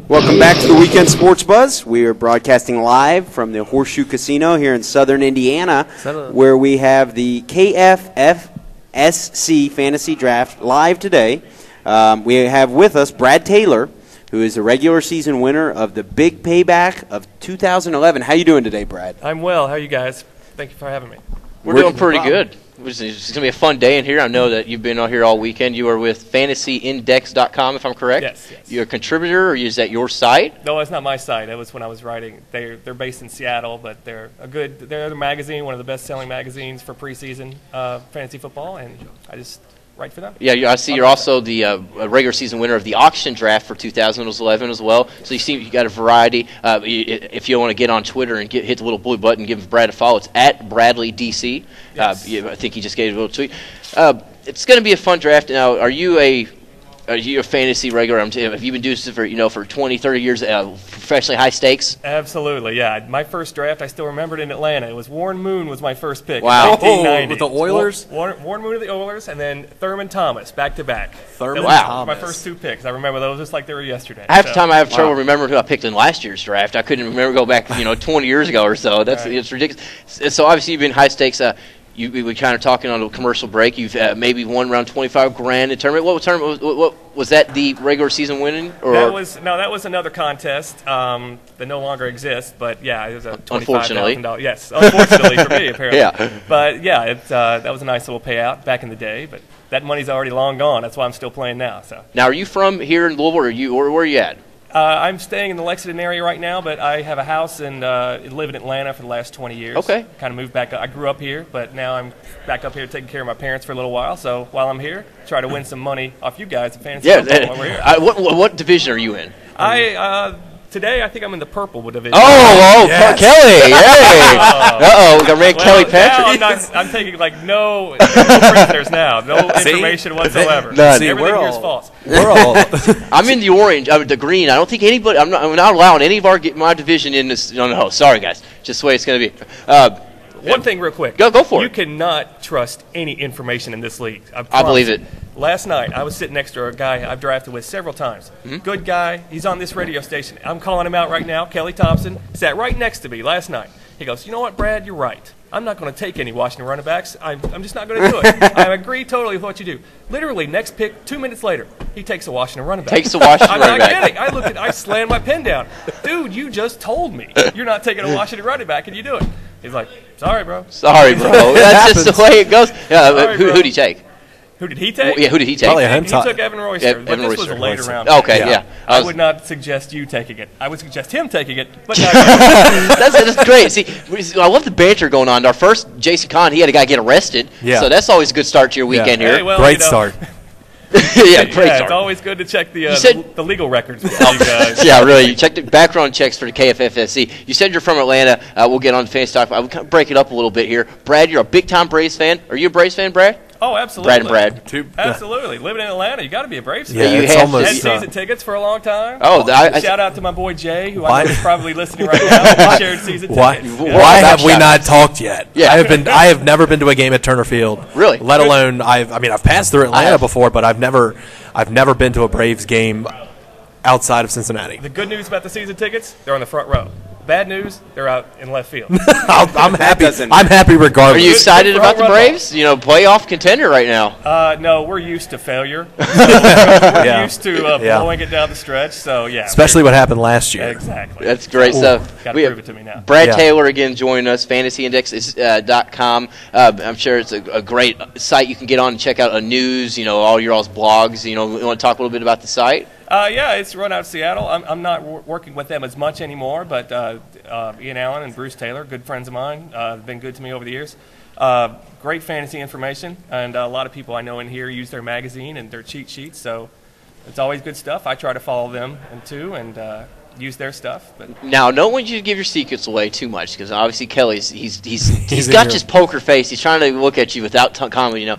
Welcome back to the Weekend Sports Buzz. We are broadcasting live from the Horseshoe Casino here in southern Indiana, where we have the KFFSC Fantasy Draft live today. We have with us Brad Taylor, who is the regular season winner of the Big Payback of 2011. How you doing today, Brad? I'm well. How are you guys? Thank you for having me. We're doing pretty good. It's going to be a fun day in here. I know that you've been out here all weekend. You are with FantasyIndex.com, if I'm correct? Yes. You're a contributor, or is that your site? No, it's not my site. It was when I was writing. They're based in Seattle, but they're a magazine, one of the best-selling magazines for preseason fantasy football, and I just write for them. Yeah, I see you're also the regular season winner of the auction draft for 2011 as well. So you got a variety. If you want to get on Twitter and hit the little blue button, give Brad a follow. It's at BradleyDC. Yes. I think he just gave a little tweet. It's going to be a fun draft. Now, are you a fantasy regular? Have you been doing this for 20, 30 years, professionally high stakes? Absolutely, yeah. My first draft, I still remembered in Atlanta. It was Warren Moon was my first pick. Wow. In 1990. With the Oilers? Warren Moon of the Oilers, and then Thurman Thomas, back-to-back. Thurman Thomas. My first two picks. I remember those just like they were yesterday. Half the time I have trouble remembering who I picked in last year's draft. I couldn't remember go back 20 years ago or so. It's ridiculous. So obviously you've been high stakes. We were kind of talking on a commercial break. You've maybe won around $25,000 in tournament. What tournament? What was that? The regular season winning? Or? That was another contest that no longer exists. But yeah, it was a $25,000. Yes, unfortunately for me, apparently. Yeah. But yeah, that was a nice little payout back in the day. But that money's already long gone. That's why I'm still playing now. So. Now, are you from here in Louisville, or where are you at? I'm staying in the Lexington area right now, but I have a house and live in Atlanta for the last 20 years. Okay. Kind of moved back. I grew up here, but now I'm back up here taking care of my parents for a little while. So while I'm here, try to win some money off you guys at fantasy football while we're here. What division are you in? Today I think I'm in the purple division. Yes. Kelly! Hey! We got Ray Kelly Patrick. I'm taking no prisoners now. No information whatsoever. None. Everything here is false. We're all. I'm in the orange, the green. I don't think anybody. I'm not allowing any of my division in this. No. Sorry, guys. Just the way it's going to be. One thing real quick. Go for it. You cannot trust any information in this league. I believe it. Last night, I was sitting next to a guy I've drafted with several times. Mm-hmm. Good guy. He's on this radio station. I'm calling him out right now. Kelly Thompson sat right next to me last night. He goes, you know what, Brad, you're right. I'm not going to take any Washington running backs. I'm just not going to do it. I agree totally with what you do. Literally, next pick, 2 minutes later, he takes a Washington running back. Takes a Washington running back. I'm not kidding. I slammed my pen down. Dude, you just told me you're not taking a Washington running back, and you do it. He's like, sorry, bro. Sorry, bro. That's just the way it goes. Yeah, who did he take? Who did he take? Yeah, who did he take? Probably he took Evan Royster, but this was a later round. Okay, yeah. I would not suggest you taking it. I would suggest him taking it, but not that's great. See, I love the banter going on. Our first Jason Kahn, he had a guy get arrested. Yeah. So that's always a good start to your weekend here. Hey, well, great start. Great start. It's always good to check the legal records with you guys. Yeah, really. You check the background checks for the KFFSC. You said you're from Atlanta. We'll get on fantasy talk. I would kind of break it up a little bit here. Brad, you're a big-time Braves fan. Are you a Braves fan, Brad? Oh, absolutely. Brad. Absolutely. Living in Atlanta, you got to be a Braves fan. Yeah, it's almost. Had season tickets for a long time. Shout out to my boy Jay, who I know is probably listening right now. We shared season tickets. Why have we not talked yet? Yeah. I have never been to a game at Turner Field. Really? Let alone I've passed through Atlanta before, but I've never been to a Braves game outside of Cincinnati. The good news about the season tickets, they're on the front row. Bad news, they're out in left field. I'm happy. I'm happy regardless. Are you excited about the Braves? Playoff contender right now. No, we're used to failure. We're used to blowing it down the stretch. So yeah, especially what happened last year. Exactly. That's great stuff. Got to prove it to me now. Brad Taylor again joining us. FantasyIndex.com. I'm sure it's a great site you can get on and check out news. All your all's blogs. You want to talk a little bit about the site? Yeah, it's run out of Seattle. I'm not working with them as much anymore, but Ian Allen and Bruce Taylor, good friends of mine, have been good to me over the years. Great fantasy information, and a lot of people I know in here use their magazine and their cheat sheets, so it's always good stuff. I try to follow them too and use their stuff. But now, don't want you to give your secrets away too much, because obviously Kelly's he's got his poker face. He's trying to look at you without comedy.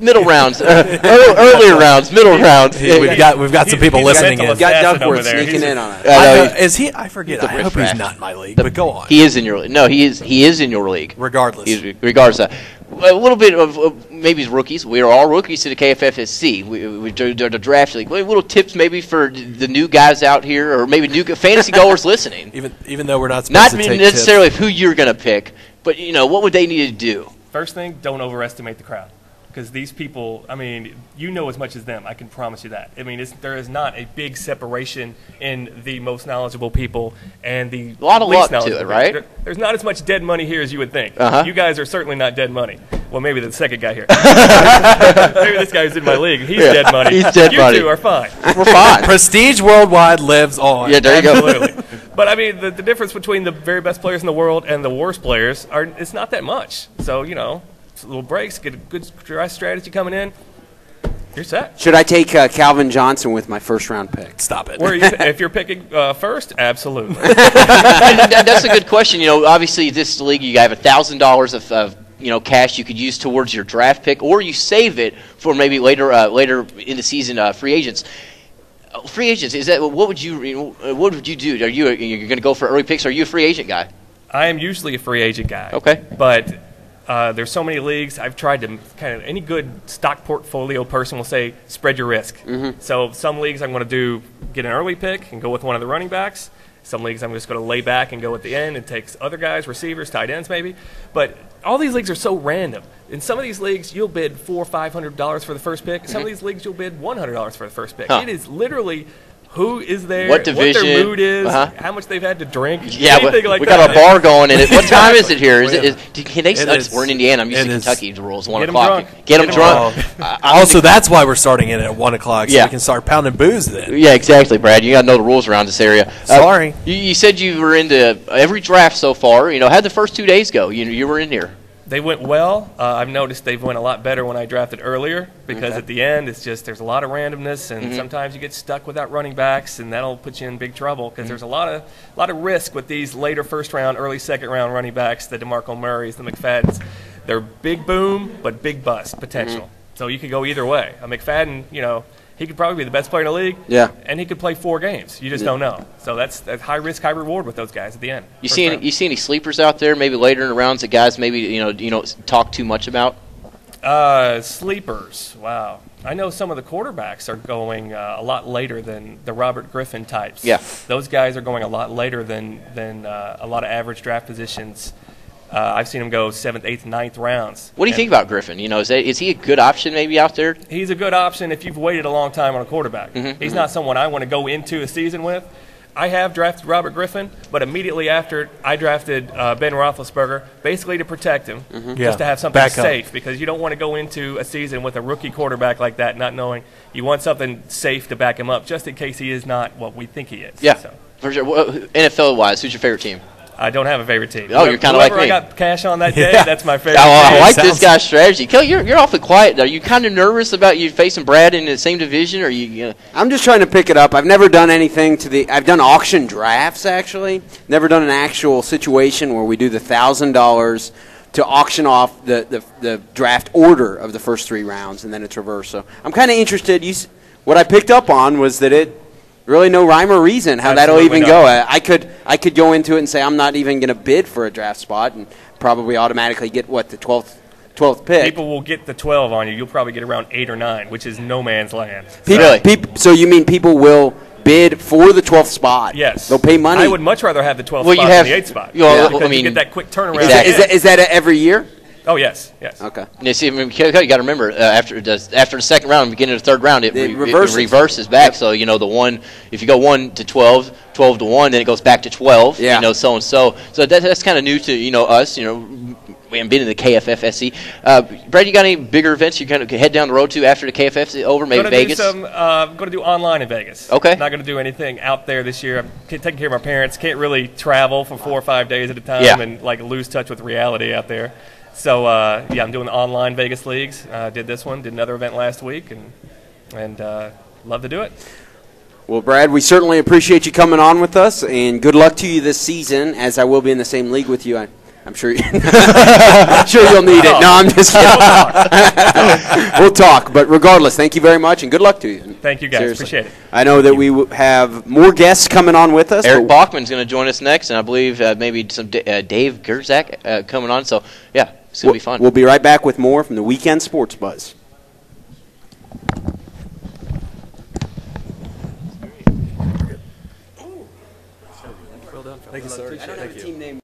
Middle rounds, earlier rounds, middle rounds. We've got some people listening in. Got Duckworth sneaking in on it. Is he? I forget. I hope he's not in my league. But go on. He is in your league. No, he is in your league. Regardless. Regardless of a little bit of maybe rookies. We are all rookies to the KFFSC. We do the draft league. Little tips maybe for the new guys out here, or maybe new fantasy goers listening. Even though we're not supposed to take necessarily tips. who you're going to pick, but what would they need to do? First thing, don't overestimate the crowd. Because these people, I mean, you know as much as them. I can promise you that. I mean, there is not a big separation in the most knowledgeable people and the a lot of least luck to it, right? There's not as much dead money here as you would think. You guys are certainly not dead money. Well, maybe the second guy here. Maybe this guy who's in my league. He's dead money. He's dead money. You two are fine. We're fine. Prestige worldwide lives on. Yeah, there you go. Absolutely. But I mean, the difference between the very best players in the world and the worst players it's not that much. So little breaks, get a good strategy coming in, you're set. Should I take Calvin Johnson with my first-round pick? Stop it. If you're picking first, absolutely. That's a good question. Obviously, this league, you have $1,000 of cash you could use towards your draft pick, or you save it for maybe later in the season free agents. Free agents, is that what would you do? You're going to go for early picks? Are you a free agent guy? I am usually a free agent guy. Okay, but. There's so many leagues. I've tried to any good stock portfolio person will say spread your risk. So some leagues I'm going to get an early pick and go with one of the running backs. Some leagues I'm just going to lay back and go at the end and take other guys, receivers, tight ends maybe. But all these leagues are so random. In some of these leagues you'll bid $400 or $500 for the first pick. In some of these leagues you'll bid $100 for the first pick. It is literally who is there, what division, their mood is, how much they've had to drink, yeah, anything like we that. got a bar going in it. What time is it here? We're in Indiana. I'm used to Kentucky rules, 1 o'clock. Get them drunk. Also, that's why we're starting it at 1 o'clock, so we can start pounding booze then. Yeah, exactly, Brad. You got to know the rules around this area. Sorry. You said you were into every draft so far. How'd the first 2 days go? You were in here. They went well. I've noticed they've went a lot better when I drafted earlier because at the end it's just there's a lot of randomness and sometimes you get stuck without running backs and that'll put you in big trouble because there's a lot of risk with these later first round, early second round running backs, the DeMarco Murrays, the McFadden's. They're big boom but big bust potential. So you could go either way. A McFadden, he could probably be the best player in the league. Yeah. And he could play 4 games. You just don't know. So that's high risk, high reward with those guys at the end. You see any sleepers out there maybe later in the rounds that guys maybe you don't talk too much about? Sleepers. Wow. I know some of the quarterbacks are going a lot later than the Robert Griffin types. Yeah. Those guys are going a lot later than a lot of average draft positions. I've seen him go 7th, 8th, 9th rounds. What do you think about Griffin? Is he a good option maybe out there? He's a good option if you've waited a long time on a quarterback. He's not someone I want to go into a season with. I have drafted Robert Griffin, but immediately after I drafted Ben Roethlisberger, basically to protect him, just to have something safe, because you don't want to go into a season with a rookie quarterback like that not knowing. You want something safe to back him up, just in case he is not what we think he is. Yeah, so. For sure. NFL-wise, who's your favorite team? I don't have a favorite team. Oh, you're kind of like me. I got cash on that day, that's my favorite team. I like this guy's strategy. Kelly, you're awfully quiet. Are you kind of nervous about you facing Brad in the same division? Or you? I'm just trying to pick it up. I've never done anything I've done auction drafts, actually. Never done an actual situation where we do the $1,000 to auction off the draft order of the first 3 rounds, and then it's reversed. So I'm kind of interested. What I picked up on was that it really no rhyme or reason how that'll even go. I could go into it and say I'm not even going to bid for a draft spot and probably automatically get the 12th pick. People will get the 12 on you. You'll probably get around 8 or 9, which is no man's land. So you mean people will bid for the 12th spot? Yes. They'll pay money. I would much rather have the 12th spot than the 8th spot. Because you get that quick turnaround. Is that every year? Oh, yes. Okay. You see, you got to remember, after the second round, beginning of the third round, it reverses back. So, if you go 1 to 12, 12 to 1, then it goes back to 12, so and so. So that's kind of new to, us, we haven't been in the KFFSC. Brad, you got any bigger events you kind of head down the road to after the KFFSC over, maybe Vegas? I'm going to do online in Vegas. Okay. Not going to do anything out there this year. I'm taking care of my parents. Can't really travel for 4 or 5 days at a time and lose touch with reality out there. So, I'm doing the online Vegas leagues. Did this one, did another event last week, and Love to do it. Well, Brad, we certainly appreciate you coming on with us, and good luck to you this season, as I will be in the same league with you. I'm sure I'm sure you'll need it. No, I'm just kidding. We'll talk. But regardless, thank you very much, and good luck to you. Thank you, guys. Seriously. Appreciate it. I know that we have more guests coming on with us. Eric Bachman's going to join us next, and I believe maybe some Dave Gerzak coming on. So, yeah, it's going to be fun. We'll be right back with more from the Weekend Sports Buzz. Thank you, sir. I don't have a team name.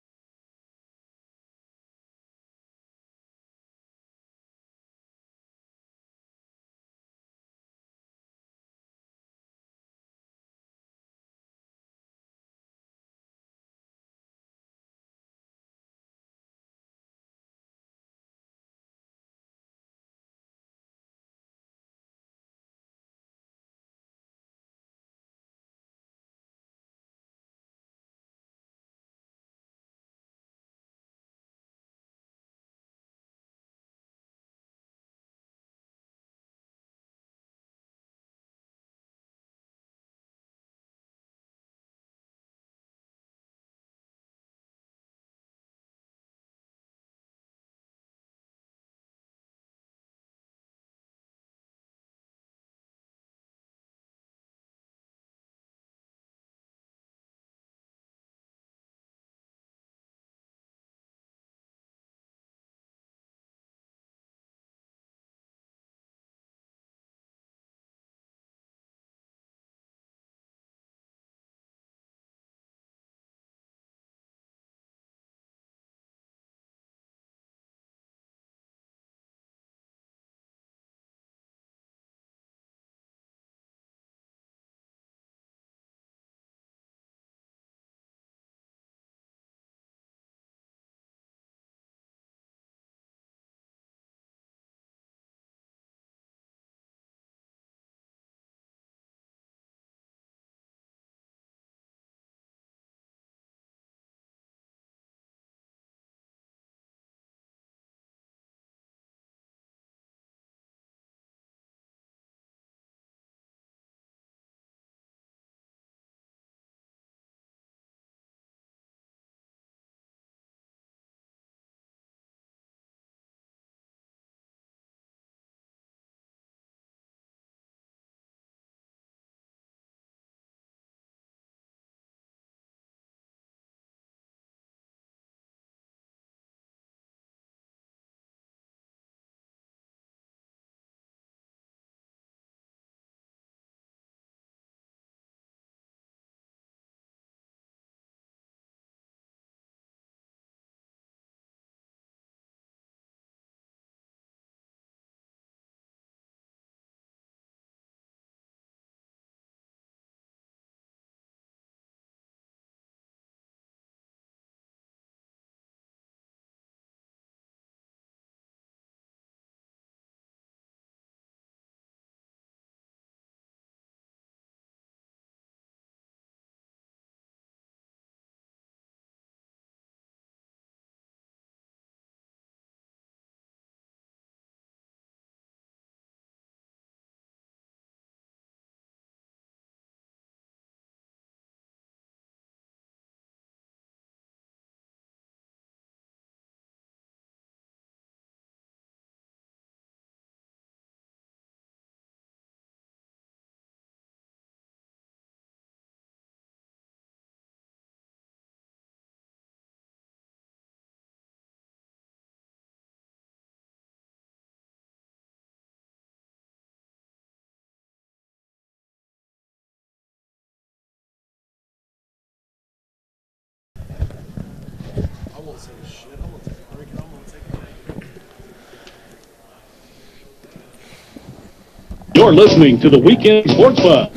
You're listening to the Weekend Sports Buzz.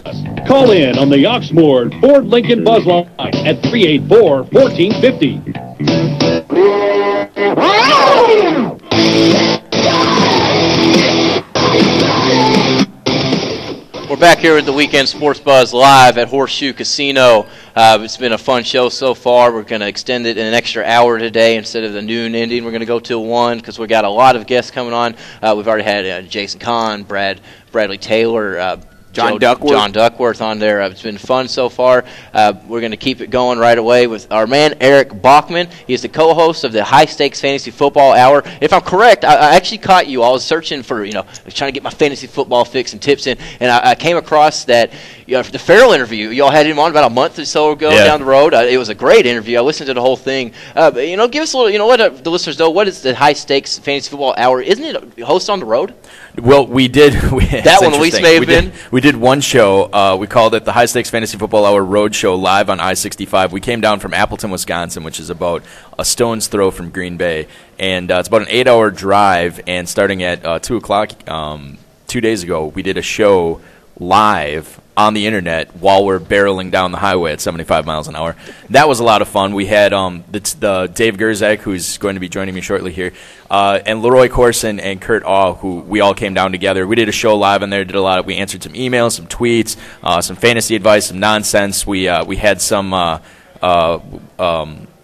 Call in on the Oxmoor Ford Lincoln Buzz line at 384-1450. We're back here at the Weekend Sports Buzz live at Horseshoe Casino. It's been a fun show so far. We're going to extend it in an extra hour today instead of the noon ending. We're going to go till 1 because we got a lot of guests coming on. We've already had Jason Kahn, Bradley Taylor, John Duckworth. John Duckworth on there. It's been fun so far. We're going to keep it going right away with our man Eric Bachman. He is the co-host of the High Stakes Fantasy Football Hour. If I'm correct, I actually caught you. I was searching for, I was trying to get my fantasy football fix and tips in, and I came across that the Farrell interview. Y'all had him on about a month or so ago down the road. It was a great interview. I listened to the whole thing. Give us a little, let the listeners know, what is the High Stakes Fantasy Football Hour? Isn't it a host on the road? Well, we did. That one at least may have been. We did one show. We called it the High Stakes Fantasy Football Hour Road Show live on I-65. We came down from Appleton, Wisconsin, which is about a stone's throw from Green Bay. And it's about an 8-hour drive. And starting at 2 o'clock 2 days ago, we did a show live on the internet while we're barreling down the highway at 75 miles an hour. That was a lot of fun. We had the Dave Gerzak, who's going to be joining me shortly here, and Leroy Corson and Kurt Awe, who we all came down together. We did a show live on there. We answered some emails, some tweets, some fantasy advice, some nonsense. We had some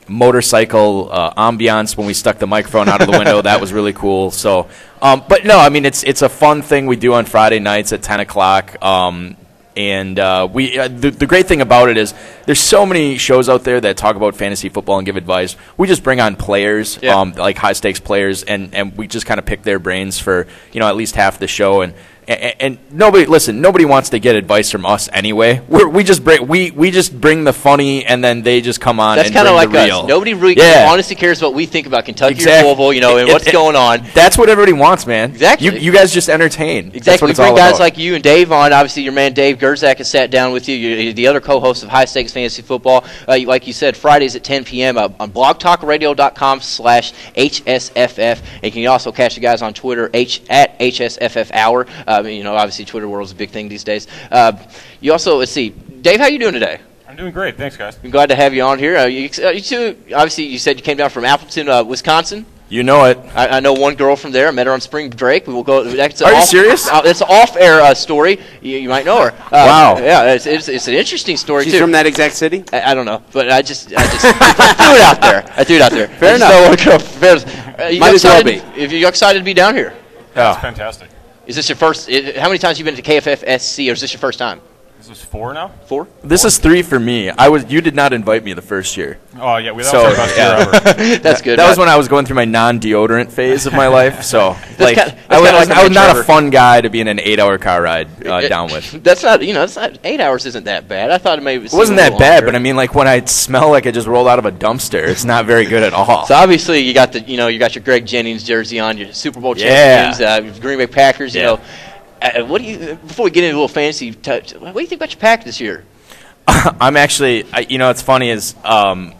motorcycle ambiance when we stuck the microphone out of the window. That was really cool. So, but no, I mean it's a fun thing we do on Friday nights at 10 o'clock. And the great thing about it is there's so many shows out there that talk about fantasy football and give advice. We just bring on players, like high-stakes players, and we just kind of pick their brains for at least half the show. And nobody wants to get advice from us anyway. We just bring the funny, and then they just come on. That's kind of like us. Nobody really honestly cares what we think about Kentucky or Louisville, and what's going on. That's what everybody wants, man. Exactly. You guys just entertain. Exactly. That's what it's we bring all guys about. like you and Dave on. Obviously, your man Dave Gerzak has sat down with you. You're the other co-host of High Stakes Fantasy Football. Like you said, Fridays at 10 p.m. On blogtalkradio.com/HSFF. And you can also catch you guys on Twitter at HSFF Hour. Obviously, Twitter world is a big thing these days. You also, let's see, Dave, how you doing today? I'm doing great. Thanks, guys. I'm glad to have you on here. You two, obviously, you said you came down from Appleton, Wisconsin. You know it. I know one girl from there. I met her on spring break. We will go. Are you serious? It's an off-air story. You might know her. Wow. Yeah, it's an interesting story She's too. from that exact city? I don't know, but I just threw it out there. I threw it out there. Fair enough. Might as well be. If you're excited to be down here. That's fantastic. Is this your first? How many times have you been to KFFSC, or is this your first time? This is 4 now? 4? This is 3 for me. You did not invite me the first year. Oh, yeah. That was our best year ever. That's good. That was when I was going through my non-deodorant phase of my life. So, I was not a fun guy to be in an 8-hour car ride down with. That's not, it's not, 8 hours isn't that bad. I thought it maybe it wasn't that bad, but I mean, like when I smell like I just rolled out of a dumpster, it's not very good at all. So obviously you got you got your Greg Jennings jersey on, your Super Bowl champions, Green Bay Packers. What do you? Before we get into a little fantasy touch, what do you think about your pack this year? I'm actually, it's funny is, I'm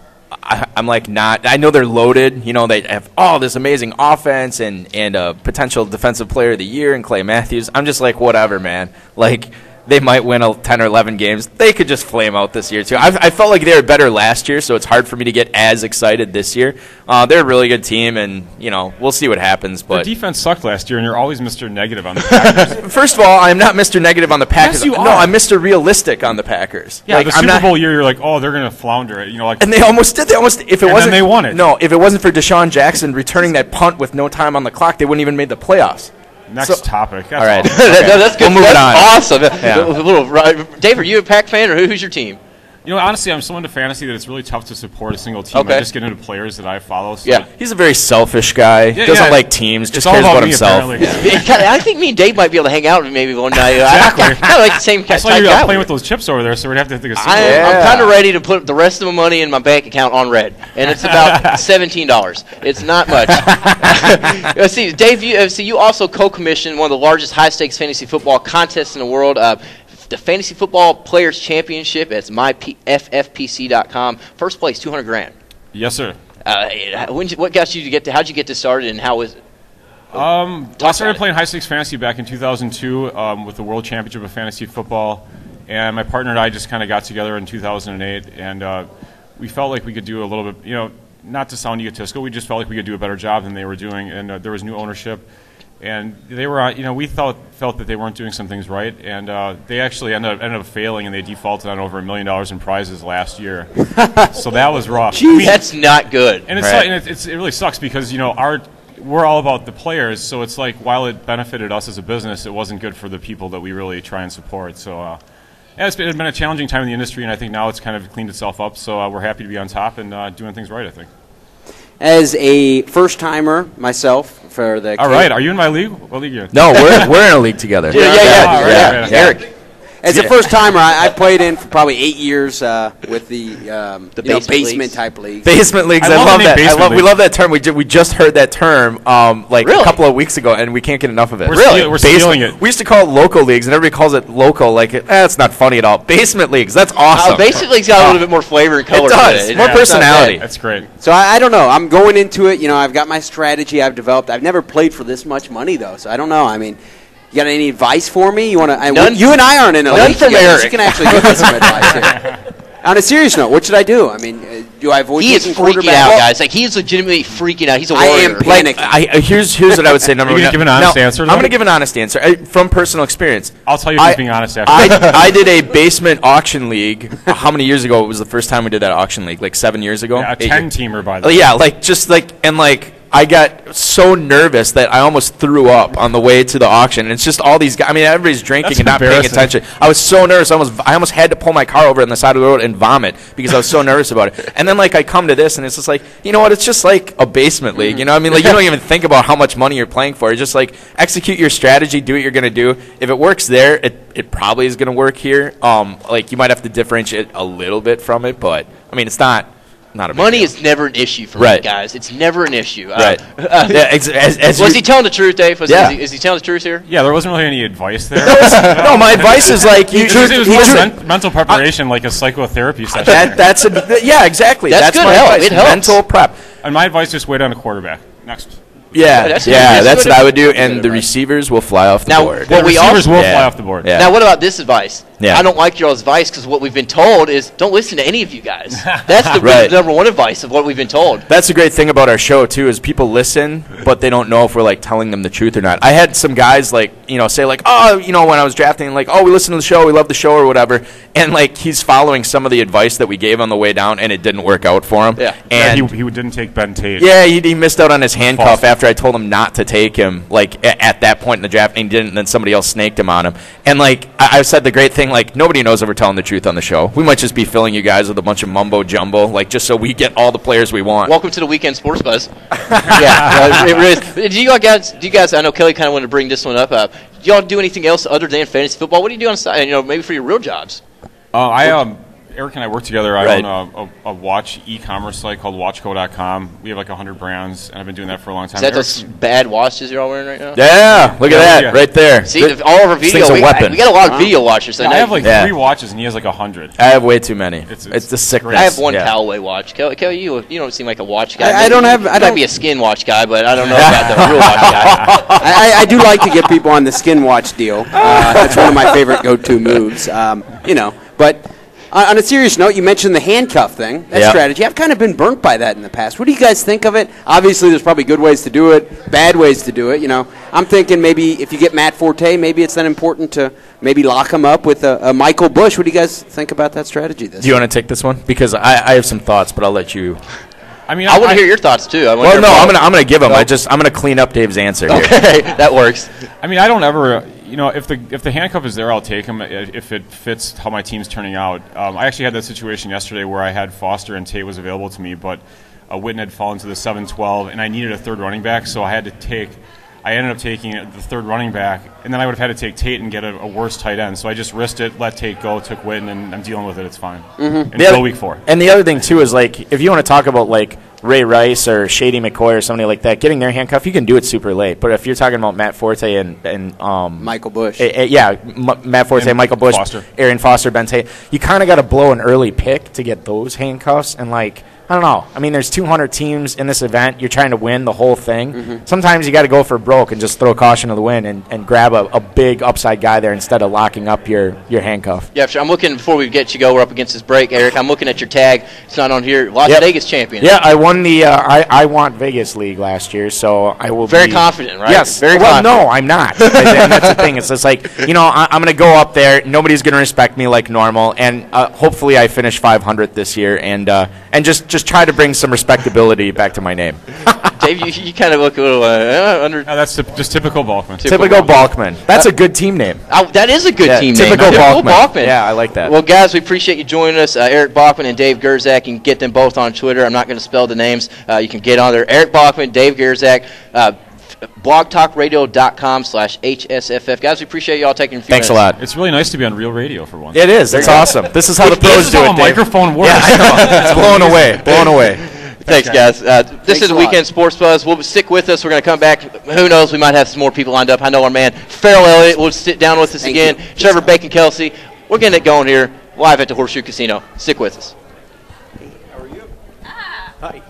like not. I know they're loaded. They have all this amazing offense and a potential defensive player of the year in Clay Matthews. I'm just like whatever, man. Like they might win 10 or 11 games. They could just flame out this year too. I felt like they were better last year, so it's hard for me to get as excited this year. They're a really good team, and we'll see what happens. But the defense sucked last year, and you're always Mr. Negative on the Packers. First of all, I'm not Mr. Negative on the Packers. Yes, you are. No, I'm Mr. Realistic on the Packers. Yeah, the Super Bowl year, you're like, oh, they're gonna flounder it. And they almost did. If they won it. No, if it wasn't for Deshaun Jackson returning that punt with no time on the clock, they wouldn't even made the playoffs. Next topic. All right. That's good. We'll move on. Awesome. Yeah. Dave, are you a Pack fan, or who's your team? Honestly, I'm so into fantasy that it's really tough to support a single team. Okay. I just get into players that I follow. So He's a very selfish guy. Doesn't like teams. Just cares about himself. I think me and Dave might be able to hang out maybe one night. Exactly. I like the same kind I saw you playing with those chips over there, so we'd have to think of I'm kind of ready to put the rest of my money in my bank account on red, and it's about $17. It's not much. Let's see, Dave, you also co-commissioned one of the largest high-stakes fantasy football contests in the world. The Fantasy Football Players Championship. It's myffpc.com. First place, $200,000. Yes, sir. What got you to get to? How'd you get this started, and how was it? I started playing high stakes fantasy back in 2002 with the World Championship of Fantasy Football, and my partner and I just kind of got together in 2008, and we felt like we could do a little bit. Not to sound egotistical, we just felt like we could do a better job than they were doing, and there was new ownership. And they were, we felt that they weren't doing some things right, and they actually ended up failing, and they defaulted on over $1 million in prizes last year. So that was rough. Jeez, that's not good. And it really sucks because our we're all about the players, so it's like while it benefited us as a business, it wasn't good for the people that we really try and support. So it's been a challenging time in the industry, and I think now it's kind of cleaned itself up, so we're happy to be on top and doing things right, I think. As a first-timer myself for the... All right, are you in my league? What league are you in? No, we're in a league together. Yeah. Eric. As a first-timer, I played in for probably 8 years with the basement-type leagues. Basement leagues, I love that. We love that term. We just heard that term a couple of weeks ago, and we can't get enough of it. We're stealing it. We used to call it local leagues, and everybody calls it local. Like, it's not funny at all. Basement leagues, that's awesome. Basement leagues got a little bit more flavor and color. It does. More personality. That's great. So I don't know. I'm going into it. I've got my strategy I've developed. I've never played for this much money, though, so I don't know. I mean... You got any advice for me? You want to? You and I aren't in a league from together, Eric. so you can actually give me some advice here. On a serious note, what should I do? I mean, do I avoid taking quarterback? He is freaking out, guys. Like, he's legitimately freaking out. He's a warrior. I am panicking. Here's what I would say. Number one. You're going to give an honest answer? I'm going to give an honest answer from personal experience. I'll tell you who's being honest after. I did a basement auction league. How many years ago was the first time we did that auction league? Like 7 years ago? Yeah, a 10-teamer, by the way. Yeah, I got so nervous that I almost threw up on the way to the auction. And it's just all these guys. I mean, everybody's drinking and not paying attention. I was so nervous. I almost had to pull my car over on the side of the road and vomit because I was so nervous about it. And then, I come to this, and it's just like, you know what? It's just like a basement league. You know what I mean? You don't even think about how much money you're playing for. You're just execute your strategy, do what you're going to do. If it works there, it probably is going to work here. You might have to differentiate a little bit from it, but, I mean, it's not a big money deal. is never an issue for me, guys. It's never an issue. Right. Was he telling the truth, Dave? Is he telling the truth here? Yeah, there wasn't really any advice there. No, my advice is it was mental preparation, like a psychotherapy session. Exactly. That's good my help. advice. It helps. Mental prep. And my advice, just wait on a quarterback. Next. That's what I would do, and the receivers will fly off the board. The receivers will fly off the board. Yeah. Now, what about this advice? Yeah. I don't like y'all's advice because what we've been told is don't listen to any of you guys. That's the number one advice of what we've been told. That's the great thing about our show, too, is people listen, but they don't know if we're, telling them the truth or not. I had some guys, say, when I was drafting, we listen to the show, we love the show or whatever, and, he's following some of the advice that we gave on the way down, and it didn't work out for him. Yeah. And he didn't take Ben Tate. Yeah, he missed out on his handcuff after I told him not to take him, at that point in the draft, and he didn't, and then somebody else snaked him on him. And, I said the great thing, nobody knows if we're telling the truth on the show. We might just be filling you guys with a bunch of mumbo-jumbo, just so we get all the players we want. Welcome to the Weekend Sports Buzz. Do you guys, I know Kelly kind of wanted to bring this one up. Do y'all do anything else other than fantasy football? What do you do on the side, maybe for your real jobs? Eric and I work together. I own a watch e-commerce site called watchco.com. We have 100 brands, and I've been doing that for a long time. Is that those bad watches you're all wearing right now? Yeah, look at that right there. See, all of our video, we got a lot of video watchers. I have 3 watches, and he has 100. I have way too many. It's the sickness. I have one Callaway watch. Kelly, you don't seem like a watch guy. I don't have. I don't be a skin watch guy, but I don't know about the real watch guy. I do like to get people on the skin watch deal. That's one of my favorite go-to moves. But. On a serious note, you mentioned the handcuff thing, that strategy. I've kind of been burnt by that in the past. What do you guys think of it? Obviously, there's probably good ways to do it, bad ways to do it. I'm thinking maybe if you get Matt Forte, maybe it's then important to maybe lock him up with a Michael Bush. What do you guys think about that strategy? Do you want to take this one? Because I have some thoughts, but I'll let you. I want to hear your thoughts too. I'm going to give them. I'm going to clean up Dave's answer here. Okay, that works. I don't ever. If the handcuff is there, I'll take him if it fits how my team's turning out. I actually had that situation yesterday where I had Foster and Tate was available to me, but Witten had fallen to the 7-12, and I needed a third running back, so I ended up taking the third running back, and then I would have had to take Tate and get a worse tight end. So I just risked it, let Tate go, took Witten, and I'm dealing with it. It's fine. Mm-hmm. Until week 4. And the other thing, too, is if you want to talk about Ray Rice or Shady McCoy or somebody like that, getting their handcuff, you can do it super late. But if you're talking about Matt Forte and Michael Bush. Matt Forte, and Michael Bush, Foster. Aaron Foster, Ben Tate, you kind of got to blow an early pick to get those handcuffs. And, I don't know. There's 200 teams in this event. You're trying to win the whole thing. Mm-hmm. Sometimes you got to go for broke and just throw caution to the wind and grab a big upside guy there instead of locking up your handcuff. Yeah, sure. I'm looking, before we get you go, we're up against this break, Eric. I'm looking at your tag. It's not on here. Las Vegas champion. Yeah, I won the I Want Vegas League last year, so I will Very confident, right? Yes. Very confident. No, I'm not. And that's the thing. It's just I'm going to go up there. Nobody's going to respect me like normal, and hopefully I finish 500 this year and just try to bring some respectability back to my name. Dave, you kind of look a little under. No, that's just typical Balkman. Typical Balkman. That's a good team name. That is a good team name. Typical Balkman. Yeah, I like that. Well, guys, we appreciate you joining us. Eric Bachman and Dave Gerzak. You can get them both on Twitter. I'm not going to spell the names. You can get on there. Eric Bachman, Dave Gerzak. blogtalkradio.com/HSFF. Guys, we appreciate you all taking a few Thanks minutes. a lot. It's really nice to be on real radio for once. It is. It's awesome. This is how the pros do it, This is how a Dave. microphone works. Yeah, I know. It's blown away. Blown away. Thanks, guys. This is the Weekend Sports Buzz. We'll stick with us. We're going to come back. Who knows? We might have some more people lined up. I know our man, Farrell Elliott, will sit down with us again. Trevor Bacon-Kelsey. We're getting it going here live at the Horseshoe Casino. Stick with us. How are you? Hi.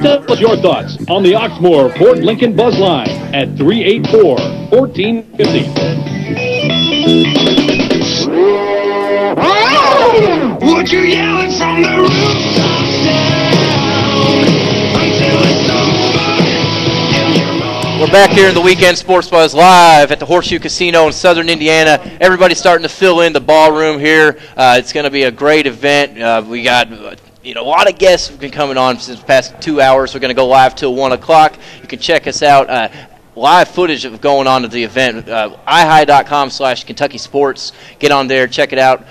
Tell us your thoughts on the Oxmoor Ford Lincoln Buzz Line at 384-1450. Would you yell it from the rooftops down? We're back here in the Weekend Sports Buzz live at the Horseshoe Casino in Southern Indiana. Everybody's starting to fill in the ballroom here. It's going to be a great event. We got a lot of guests have been coming on since the past 2 hours. We're going to go live till 1 o'clock. You can check us out. Live footage of going on at the event. ihigh.com/KentuckySports. Get on there, check it out.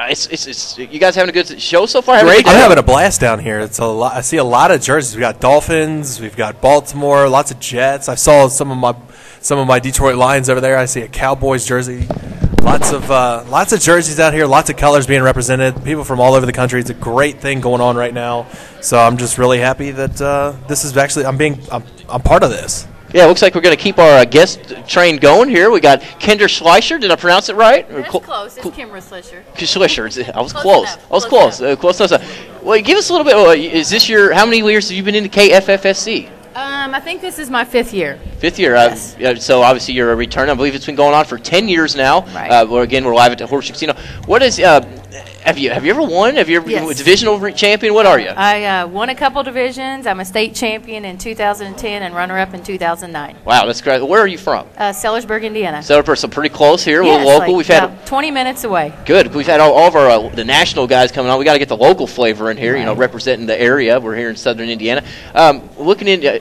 It's you guys having a good show so far? Great. I'm having a blast down here. It's a lot. I see a lot of jerseys. We got Dolphins. We've got Baltimore. Lots of Jets. I saw some of my Detroit Lions over there. I see a Cowboys jersey. Lots of jerseys out here. Lots of colors being represented. People from all over the country. It's a great thing going on right now. So I'm just really happy that this is actually I'm part of this. Yeah, it looks like we're going to keep our guest train going here. We got Kinder Schleicher. Did I pronounce it right? That's close. It's Kimber Schleicher. Schleicher. I was close. I was close. Close enough. Well, give us a little bit. Is this how many years have you been into KFFSC? I think this is my 5th year. 5th year. Yes. So obviously you're a return. I believe it's been going on for 10 years now. Right. We're live at the Horseshoe Casino. What is? Have you ever won? Have you ever been a divisional champion? What are you? I won a couple divisions. I'm a state champion in 2010 and runner-up in 2009. Wow, that's great. Where are you from? Sellersburg, Indiana. Sellersburg, so pretty close here. Yes, a little local. Like We've had 20 minutes away. Good. We've had all of our the national guys coming on. We got to get the local flavor in here. Right. Representing the area. We're here in Southern Indiana. Looking in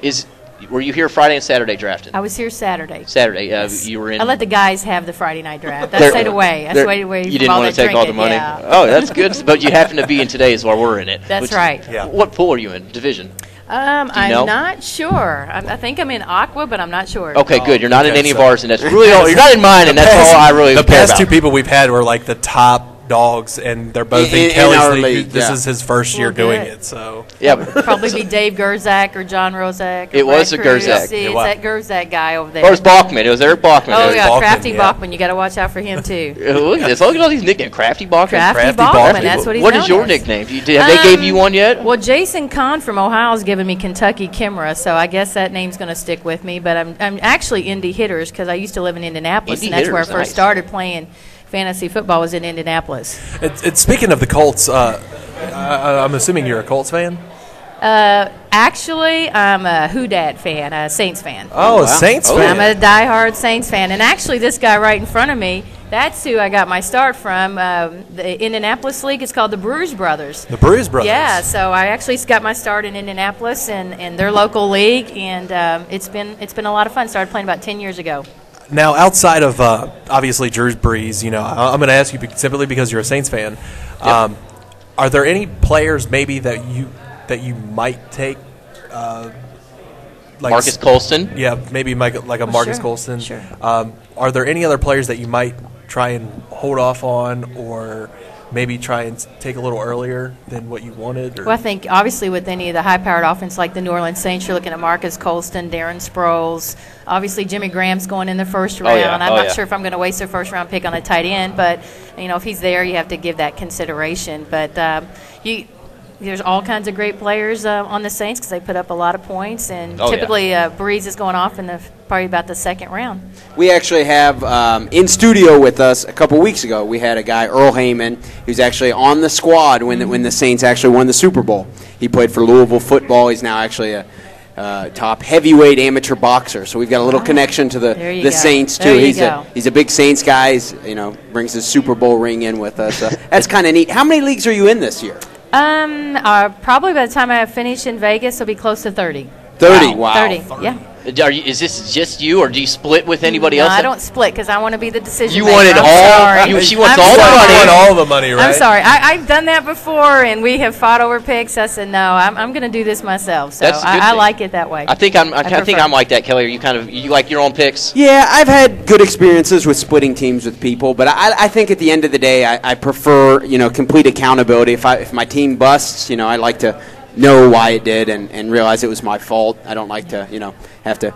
were you here Friday and Saturday drafting? I was here Saturday. Yes. You were in. I let the guys have the Friday night draft. That stayed away. I stayed away. You didn't want to take all the money. Yeah. Oh, that's good. But you happen to be in today's while we're in it. That's right. Yeah. What pool are you in? Division? I'm not sure. I think I'm in Aqua, but I'm not sure. Okay, good. You're not in any of ours, and that's really all. You're not in mine, and that's all I really care about. The past 2 people we've had were like the top dogs, and they're both in Kelly's league. This is his first year doing it, so probably be Dave Gerzak or John Rozak. It was a Gerzak. It's that Gerzak guy over there. Or it's Bachman. It was Eric Bachman. Oh yeah, Crafty Bachman. You got to watch out for him too. Look at this. Look at all these nicknames. Crafty Bachman. Crafty Bachman. That's what he's known What is your nickname? Have they gave you one yet? Well, Jason Kahn from Ohio has given me Kentucky Kimra, so I guess that name's going to stick with me. But I'm actually Indy Hitters because I used to live in Indianapolis, and that's where I first started playing fantasy football was in Indianapolis. It's speaking of the Colts, I'm assuming you're a Colts fan? Actually, I'm a Who Dat fan, a Saints fan. Oh, a Saints fan. I'm a diehard Saints fan. And actually, this guy right in front of me, that's who I got my start from. The Indianapolis League is called the Bruise Brothers. The Bruise Brothers. Yeah, so I actually got my start in Indianapolis and their local league, and it's been a lot of fun. Started playing about 10 years ago. Now, outside of obviously Drew Brees, I'm going to ask you simply because you're a Saints fan. Yep. Are there any players maybe that you might take? Like Marcus Colston? Yeah, maybe like a Marcus Colston. Sure. Are there any other players that you might try and hold off on, or maybe try and take a little earlier than what you wanted? Or? Well, I think obviously with any of the high-powered offense like the New Orleans Saints, you're looking at Marcus Colston, Darren Sproles. Obviously, Jimmy Graham's going in the first round. I'm not sure if I'm going to waste a first-round pick on a tight end, but if he's there, you have to give that consideration. But there's all kinds of great players on the Saints because they put up a lot of points, and typically Breeze is going off in probably about the second round. We actually have in studio with us a couple weeks ago. We had a guy, Earl Heyman, who's actually on the squad when the Saints actually won the Super Bowl. He played for Louisville football. He's now actually a top heavyweight amateur boxer. So we've got a little connection to the Saints too. He's a big Saints guy. Brings his Super Bowl ring in with us. That's kind of neat. How many leagues are you in this year? Probably by the time I finish in Vegas, it'll be close to 30. 30, wow. 30, yeah. Is this just you, or do you split with anybody else? No, I don't split because I want to be the decision maker. You want it all? She wants all the money. You want all the money, right? I'm sorry. I've done that before, and we have fought over picks. I said, no, I'm going to do this myself. So I like it that way. I think I'm like that, Kelly. Are you like your own picks? Yeah, I've had good experiences with splitting teams with people, but I think at the end of the day, I prefer complete accountability. If my team busts, I like to know why it did and realize it was my fault. I don't like to have to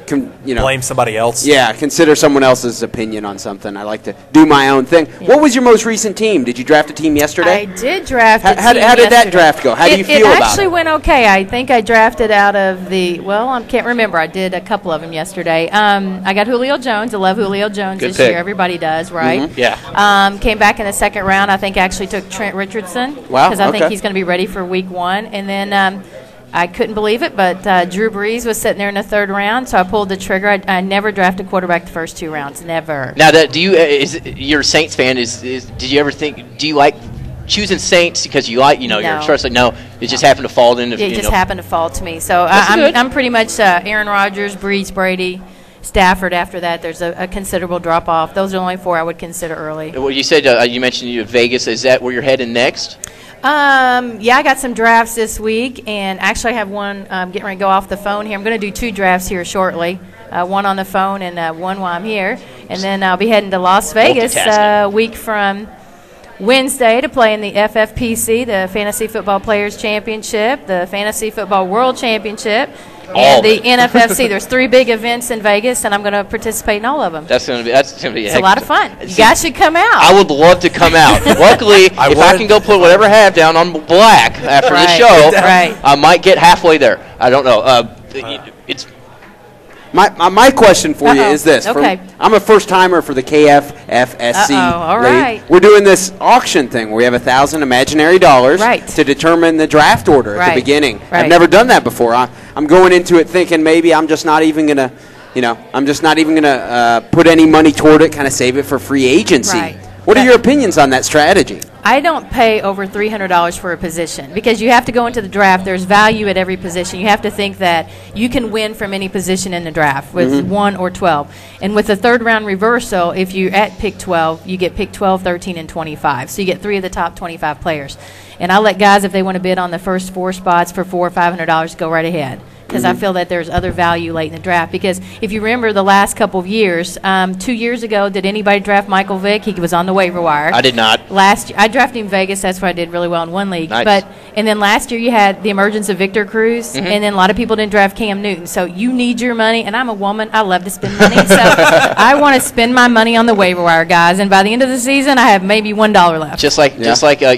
blame somebody else. Yeah, consider someone else's opinion on something. I like to do my own thing. Yeah. What was your most recent team? Did you draft a team yesterday? I did draft a team How did that draft go? How do you feel about it? It actually went okay. I think I drafted out of I can't remember. I did a couple of them yesterday. I got Julio Jones. I love Julio Jones this year. Everybody does, right? Mm-hmm. Yeah. Came back in the second round. I think actually took Trent Richardson. Wow. Because I think he's going to be ready for week 1. And then I couldn't believe it, but Drew Brees was sitting there in the 3rd round, so I pulled the trigger. I never draft a quarterback the first 2 rounds, never. Now, do you? You're a Saints fan. Did you ever think? Do you like choosing Saints because you like? You're sort of no. It just happened to fall in. It just happened to fall to me. So I'm pretty much Aaron Rodgers, Brees, Brady, Stafford. After that, there's a considerable drop off. Those are the only 4 I would consider early. Well, you said you mentioned Vegas. Is that where you're heading next? Yeah, I got some drafts this week, and actually I have one getting ready to go off the phone here. I'm going to do 2 drafts here shortly, one on the phone and one while I'm here. And then I'll be heading to Las Vegas a week from Wednesday to play in the FFPC, the Fantasy Football Players Championship, the Fantasy Football World Championship, and the NFFC. There's 3 big events in Vegas, and I'm going to participate in all of them. That's going to be it's a lot of fun. You guys should come out. I would love to come out. Luckily, if I can go put whatever I have down on black after the show, I might get halfway there. I don't know. It's My question for you is this. Okay. I'm a first-timer for the KFFSC all right. League. We're doing this auction thing where we have 1,000 imaginary dollars to determine the draft order at the beginning. I've never done that before. I'm going into it thinking maybe I'm just not even going to put any money toward it, kind of save it for free agency. Right. What are your opinions on that strategy? I don't pay over $300 for a position because you have to go into the draft. There's value at every position. You have to think that you can win from any position in the draft with 1 or 12. And with the 3rd round reversal, if you're at pick 12, you get pick 12, 13, and 25. So you get 3 of the top 25 players. And I let guys, if they want to bid on the first 4 spots for $400 or $500, go right ahead. Because I feel that there's other value late in the draft. Because if you remember the last couple of years, 2 years ago, did anybody draft Michael Vick? He was on the waiver wire. I did not. Last year, I drafted him in Vegas. That's where I did really well in one league. Nice. And then last year you had the emergence of Victor Cruz, and then a lot of people didn't draft Cam Newton. So you need your money, and I'm a woman. I love to spend money. So I want to spend my money on the waiver wire, guys. And by the end of the season, I have maybe $1 left. Just like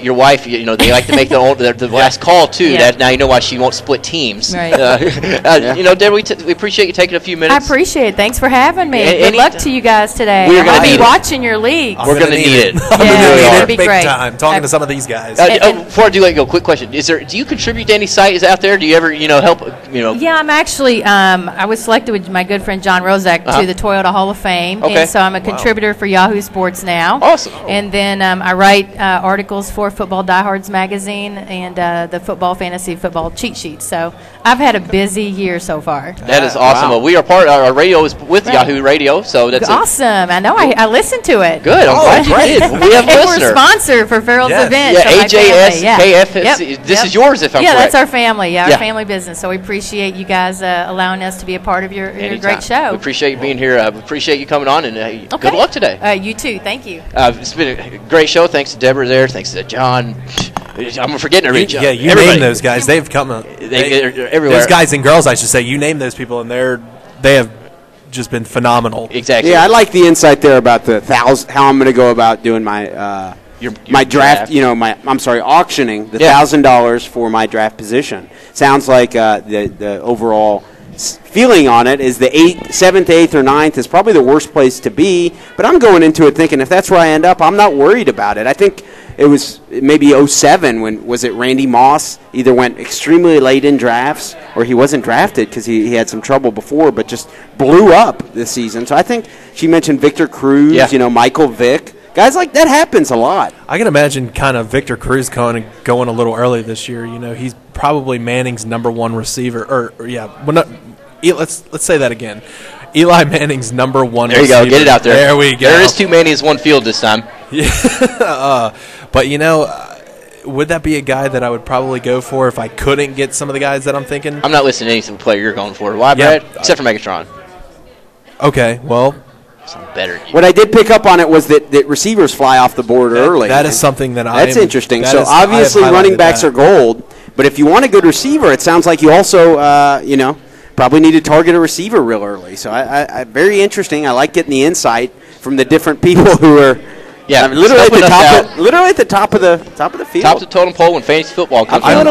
your wife, they like to make the last call too. Yeah. That now you know why she won't split teams. Right. Deb, we appreciate you taking a few minutes. I appreciate it. Thanks for having me. Good luck to you guys today. We're going to be watching your league. We're going to need it. It'd be big great. time. Talking to some of these guys. Before I do let you go, quick question: do you contribute to any site is out there? Do you ever help? Yeah, I'm actually. I was selected with my good friend John Rozak to the Toyota Hall of Fame, Okay. and so I'm a contributor for Yahoo Sports now. Awesome. And then I write articles for Football Diehards magazine and the Football Fantasy Football Cheat Sheet. So I've had a busy year so far. That is awesome. Well, we are our radio is with Yahoo Radio, so that's awesome. I know. I listen to it. Good. I'm glad you did. We have a and listener. we're a sponsor for Farrell's event. Yeah, so AJS, KFFSC. Yep. This is yours, if I'm correct. That's our family. Our family business. So we appreciate you guys allowing us to be a part of your great show. We appreciate you being here. We appreciate you coming on, and good luck today. You too. Thank you. It's been a great show. Thanks to Deborah there. Thanks to John. I'm forgetting to reach out. Yeah, you name those guys. They've come. They're everywhere. Those guys and girls, I should say. You name those people, and they have just been phenomenal. Exactly. Yeah, I like the insight there about how I'm going to go about doing my my draft. Auctioning the $1,000 for my draft position. Sounds like the overall feeling on it is the 7th, 8th, or 9th is probably the worst place to be. But I'm going into it thinking if that's where I end up, I'm not worried about it. I think it was maybe 07 when Randy Moss either went extremely late in drafts or he wasn't drafted because he had some trouble before, but just blew up this season. So I think she mentioned Victor Cruz, Michael Vick. Guys like that happens a lot. I can imagine kind of Victor Cruz going a little early this year. He's probably Manning's #1 receiver. Let's say that again. Eli Manning's #1 receiver. There you go. Get it out there. There we go. There is too many as one field this time. Yeah. But would that be a guy that I would probably go for if I couldn't get some of the guys that I'm thinking? I'm not listening to any single player you're going for. Why, Brad? Except for Megatron. Okay, well. Something better. What I did pick up on it was that receivers fly off the board early. That is something that's interesting. So obviously running backs are gold, but if you want a good receiver, it sounds like you also probably need to target a receiver real early. So I very interesting. I like getting the insight from the different people who are literally at the top of the field. Top of the totem pole when fantasy football comes I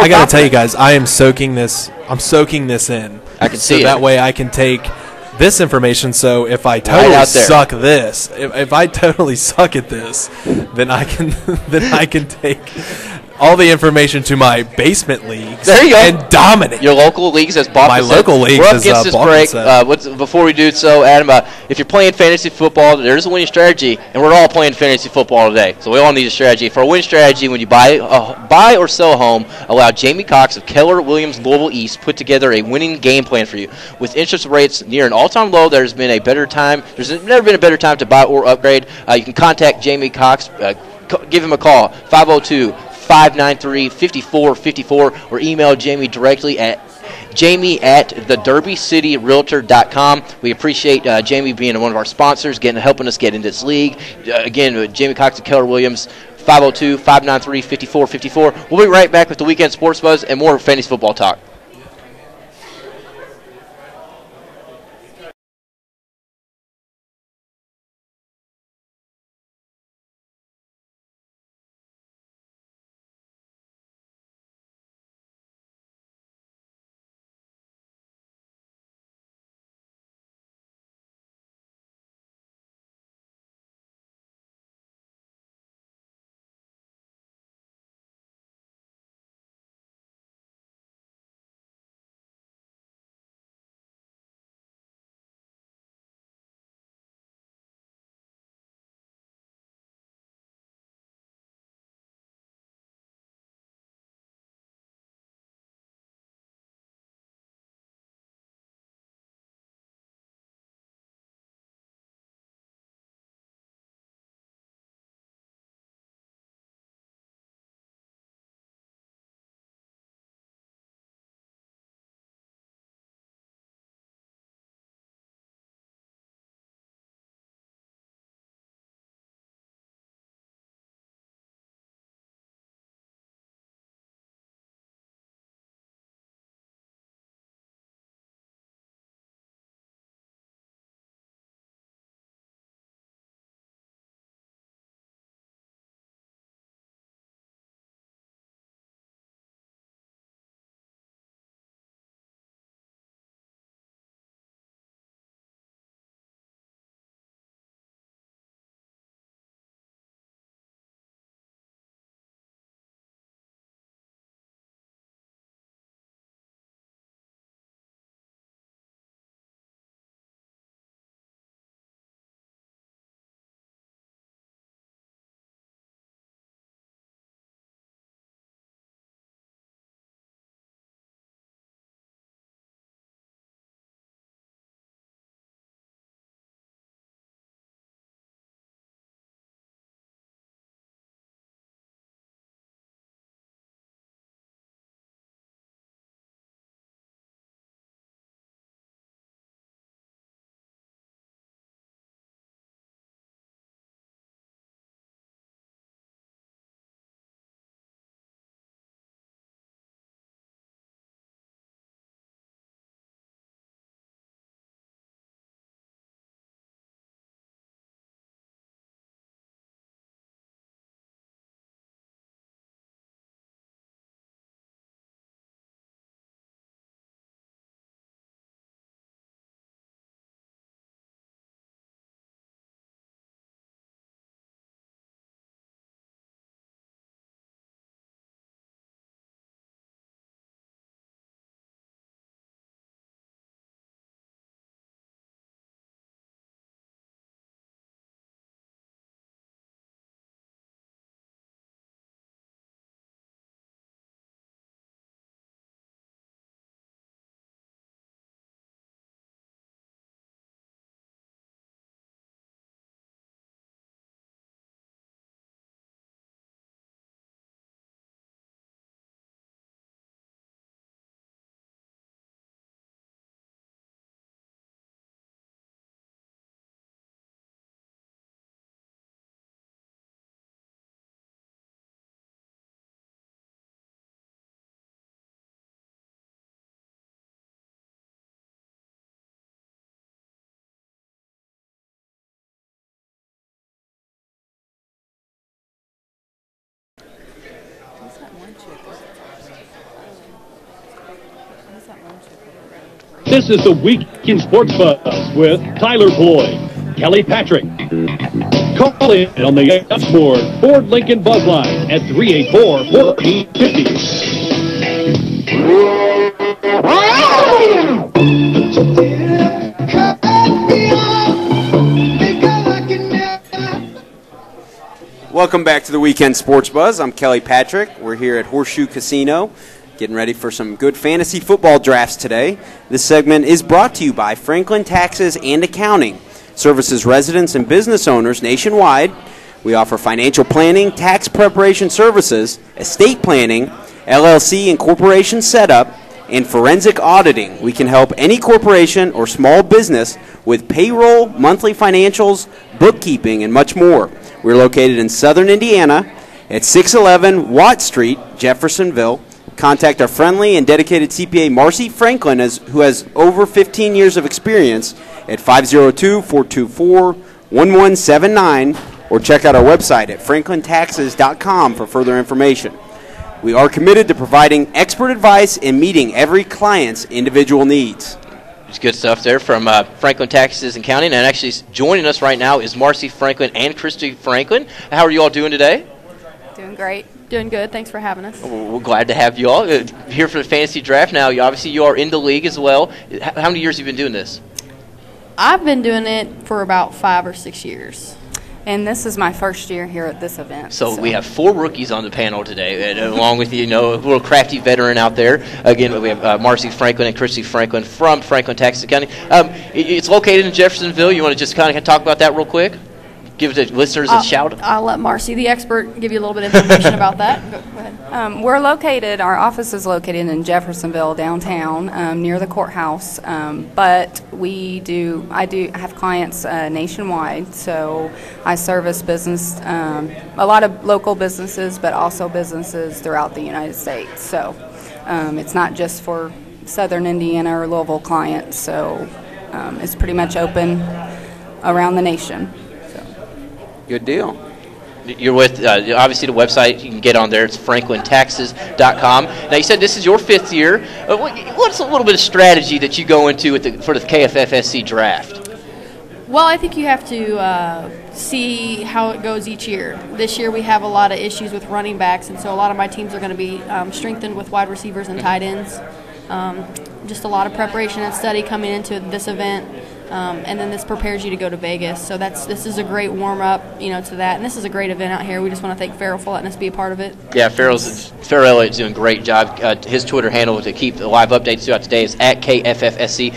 got to tell you guys, I am soaking this. I'm soaking this in. I can see it. That way I can take this information. So if I totally suck if I totally suck at this, then I can take all the information to my basement leagues. There you go. And dominate. Your local leagues, as Boston My said. local leagues, We're up as against this Boston break. said. Before we do so, Adam, if you're playing fantasy football, there's a winning strategy, and we're all playing fantasy football today. So we all need a strategy. For a winning strategy, when you buy or sell a home, allow Jamie Cox of Keller Williams Louisville East put together a winning game plan for you. With interest rates near an all-time low, there's never been a better time to buy or upgrade. You can contact Jamie Cox. Give him a call, 502-593-5454, or email Jamie directly at jamie@thederbycityrealtor.com. We appreciate Jamie being one of our sponsors, helping us get into this league. Again, Jamie Cox and Keller Williams, 502-593-5454. We'll be right back with the Weekend Sports Buzz and more fantasy football talk. This is the Weekend Sports Buzz with Tyler Boyd, Kelly Patrick. Call in on the Upsboard Ford Lincoln Buzz Line at 384-1450. Welcome back to the Weekend Sports Buzz. I'm Kelly Patrick. We're here at Horseshoe Casino, getting ready for some good fantasy football drafts today. This segment is brought to you by Franklin Taxes and Accounting. Services residents and business owners nationwide. We offer financial planning, tax preparation services, estate planning, LLC and corporation setup, and forensic auditing. We can help any corporation or small business with payroll, monthly financials, bookkeeping, and much more. We're located in southern Indiana at 611 Watt Street, Jeffersonville. Contact our friendly and dedicated CPA, Marcy Franklin, who has over 15 years of experience at 502-424-1179, or check out our website at franklintaxes.com for further information. We are committed to providing expert advice and meeting every client's individual needs. It's good stuff there from Franklin Taxes and Accounting. And actually joining us right now is Marcy Franklin and Christy Franklin. How are you all doing today? Doing great. Doing good. Thanks for having us. We're glad to have you all here for the fantasy draft. Now, obviously, you are in the league as well. How many years have you been doing this? I've been doing it for about 5 or 6 years. And this is my first year here at this event. So we have 4 rookies on the panel today, and along with, a little crafty veteran out there. Again, we have Marcy Franklin and Christy Franklin from Franklin Taxes Accounting. It's located in Jeffersonville. You want to just kind of talk about that real quick? Give the listeners a shout. I'll let Marcy, the expert, give you a little bit of information about that. Go ahead. Our office is located in Jeffersonville, downtown, near the courthouse. But I have clients nationwide, so I service business, a lot of local businesses, but also businesses throughout the United States. So it's not just for Southern Indiana or Louisville clients, so it's pretty much open around the nation. Good deal. You're with, obviously, the website you can get on there. It's franklintaxes.com. Now, you said this is your 5th year. What's a little bit of strategy that you go into for the KFFSC draft? Well, I think you have to see how it goes each year. This year we have a lot of issues with running backs, and so a lot of my teams are going to be strengthened with wide receivers and tight ends. Just a lot of preparation and study coming into this event. And then this prepares you to go to Vegas. So this is a great warm-up, to that. And this is a great event out here. We just want to thank Farrell for letting us be a part of it. Yeah, Farrell Elliott's doing a great job. His Twitter handle to keep the live updates throughout the day is at KFFSC.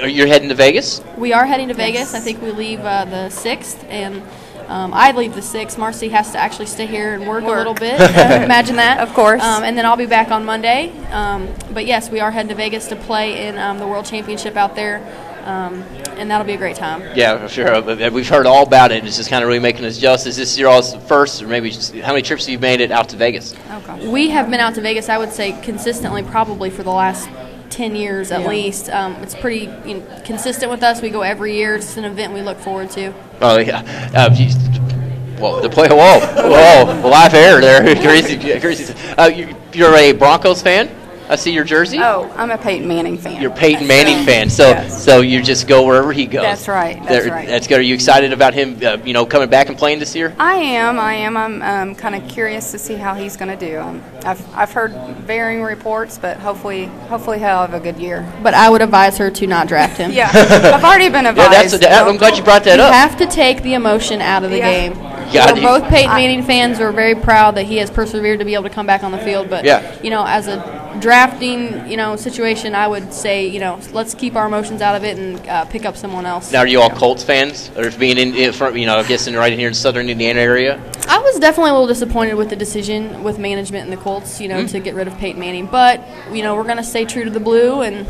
You're heading to Vegas? We are heading to Vegas. I think we leave the 6th, and I leave the 6th. Marcy has to actually stay here and work a little bit. Imagine that. Of course. And then I'll be back on Monday. But, yes, we are heading to Vegas to play in the World Championship out there. And that'll be a great time. Yeah, for sure. We've heard all about it. It's just kind of really making us jealous. Is this your all's first, or maybe just how many trips have you made it out to Vegas? Okay. We have been out to Vegas, I would say, consistently probably for the last 10 years at least. It's pretty consistent with us. We go every year. It's an event we look forward to. Oh, yeah. Whoa, live air there. Crazy. You're a Broncos fan? I see your jersey. Oh, I'm a Peyton Manning fan. You're a Peyton Manning fan, so you just go wherever he goes. That's right. That's good. Are you excited about him, coming back and playing this year? I am. I'm kind of curious to see how he's going to do. I've heard varying reports, but hopefully he'll have a good year. But I would advise her to not draft him. Yeah, I've already been advised. I'm glad you brought that up. You have to take the emotion out of the game. We're both Peyton Manning fans. We're very proud that he has persevered to be able to come back on the field. But as a drafting, situation, I would say, let's keep our emotions out of it and pick up someone else. Now, are you all Colts fans, or being in front, I guess right in here in Southern Indiana area? I was definitely a little disappointed with the decision with management and the Colts, to get rid of Peyton Manning. But we're going to stay true to the blue and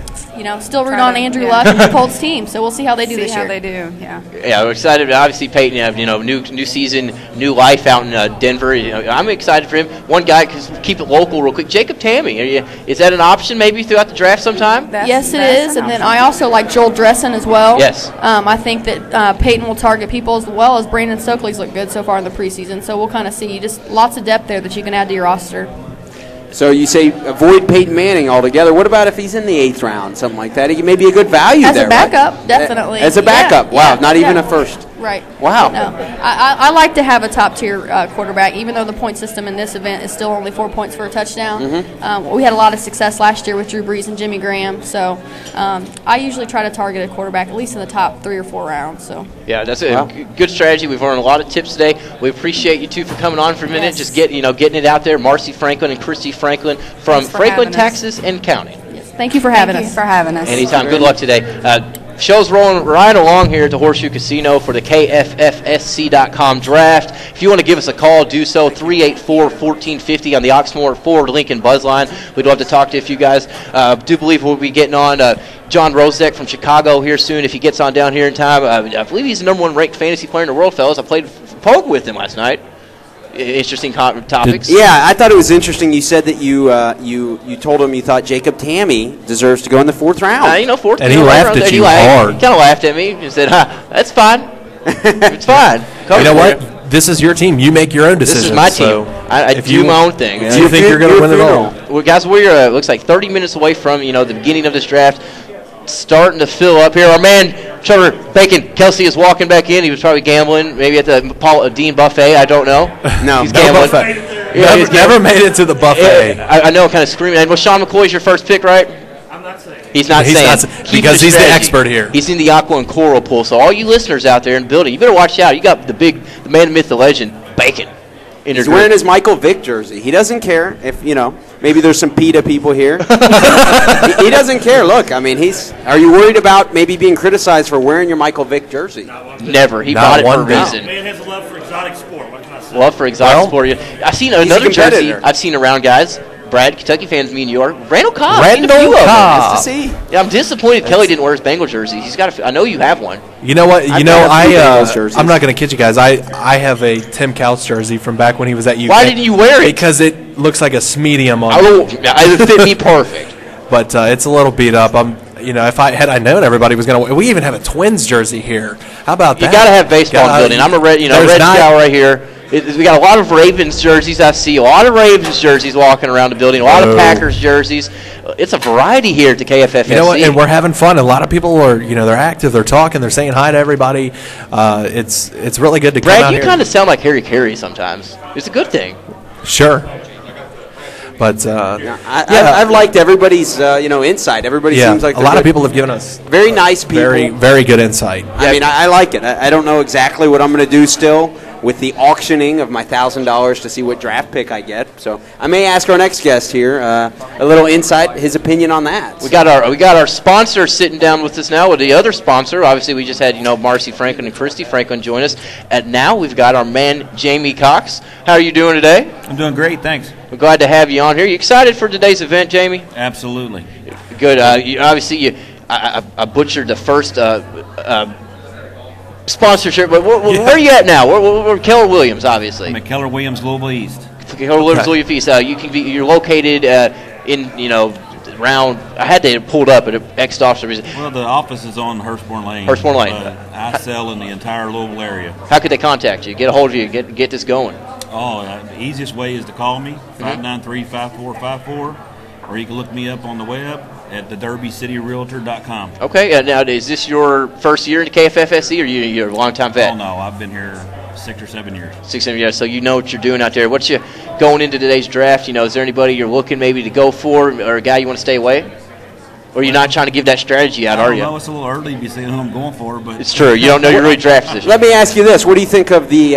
still root on Andrew Luck and the Colts team. So we'll see how they do this year. See how they do. Yeah, we're excited. Obviously, Peyton, new season, new life out in Denver. I'm excited for him. One guy, keep it local real quick. Jacob Tammy. Is that an option maybe throughout the draft sometime? Yes, it is. And then I also like Joel Dressen as well. Yes. I think that Peyton will target people as well as Brandon Stokely's looked good so far in the preseason. So we'll kind of see just lots of depth there that you can add to your roster. So you say avoid Peyton Manning altogether. What about if he's in the 8th round, something like that? He may be a good value there. As a backup, right? Definitely. As a backup, wow, not even a first. Right. Wow. No, I like to have a top-tier quarterback, even though the point system in this event is still only 4 points for a touchdown. We had a lot of success last year with Drew Brees and Jimmy Graham, so I usually try to target a quarterback at least in the top 3 or 4 rounds. So. Yeah, that's a good strategy. We've learned a lot of tips today. We appreciate you two for coming on for a minute, just getting it out there. Marcy Franklin and Christy Franklin from Franklin, Texas and county. Yes. Thank you for having us. Anytime. Good luck today. Show's rolling right along here at the Horseshoe Casino for the KFFSC.com draft. If you want to give us a call, do so, 384-1450 on the Oxmoor Ford Lincoln Buzz line. We'd love to talk to a few guys. Do believe we'll be getting on John Rozek from Chicago here soon if he gets on down here in time. I believe he's the #1 ranked fantasy player in the world, fellas. I played poker with him last night. Interesting topics. Yeah, I thought it was interesting. You said that you told him you thought Jacob Tammy deserves to go in the 4th round. Fourth. And he laughed at you hard. He kind of laughed at me. He said, "That's fine. It's fine." You know what? This is your team. You make your own decisions. This is my team. So I do my own thing. Do you think you're going to win it all? Well, guys, we're looks like 30 minutes away from the beginning of this draft. Starting to fill up here. Our man Trevor Bacon Kelsey is walking back in. He was probably gambling, maybe at the Paul Dean buffet. I don't know. No, he's gambling. Yeah, never made it to the buffet. I know, kind of screaming. And Sean McCoy's your first pick, right? I'm not saying. He's not saying. Because he's the expert here. He's in the aqua and coral pool. So all you listeners out there in the building, you better watch out. You got the man, the myth, the legend, Bacon. He's wearing his Michael Vick jersey. He doesn't care if, maybe there's some PETA people here. he doesn't care. Look, I mean, are you worried about maybe being criticized for wearing your Michael Vick jersey? Never. He bought it for a reason. Man has a love for exotic sport. What can I say? Love for exotic sport. I've seen another jersey I've seen around, guys. Brad, Kentucky fans, me and you are. Randall Cobb. Cobb. Yeah, I'm disappointed Kelly didn't wear his Bengal jersey. He's got. I know you have one. You know what? I'm not going to kid you guys. I have a Tim Couch jersey from back when he was at UK. Why didn't you wear it? Because it looks like a medium on it would fit me perfect. But it's a little beat up. If I known everybody was going to. We even have a Twins jersey here. How about that? You got to have baseball in the building. I'm a red scout right here. We got a lot of Ravens jerseys. I see a lot of Ravens jerseys walking around the building. A lot of Packers jerseys. It's a variety here at the KFFSC. You know what? And we're having fun. A lot of people are, they're active. They're talking. They're saying hi to everybody. It's really good to come out Brad, here. you kind of sound like Harry Carey sometimes. It's a good thing. Sure. But I've liked everybody's insight. Everybody seems like a lot of people have given us very nice people, very very good insight. I mean, I like it. I don't know exactly what I'm going to do still with the auctioning of my $1,000 to see what draft pick I get. So I may ask our next guest here a little insight, his opinion on that. We got our sponsor sitting down with us now with the other sponsor. Obviously, we just had Marcy Franklin and Christy Franklin join us, and now we've got our man Jamie Cox. How are you doing today? I'm doing great, thanks. We're glad to have you on here. You excited for today's event, Jamie? Absolutely. Good. I butchered the first sponsorship, but where are you at now? We're Keller Williams, obviously. I'm at Keller Williams Louisville East. Keller Williams Louisville East. You're located around. I had to pull it up at X officer. Well, the office is on Hurstbourne Lane. Hurstbourne Lane. I sell in the entire Louisville area. How could they contact you? Get a hold of you. Get this going. The easiest way is to call me 593-5454, or you can look me up on the web at thederbycityrealtor.com. Okay, now is this your first year in the KFFSC, or you're a long-time vet? Oh, no, I've been here 6 or 7 years. 6 or 7 years, so you know what you're doing out there. What's you going into today's draft? Is there anybody you're looking maybe to go for, or a guy you want to stay away? Or you're not trying to give that strategy out, are you? I don't know, it's a little early to be saying who I'm going for, but... It's true, you don't know your really draft position. Let me ask you this. What do you think of the...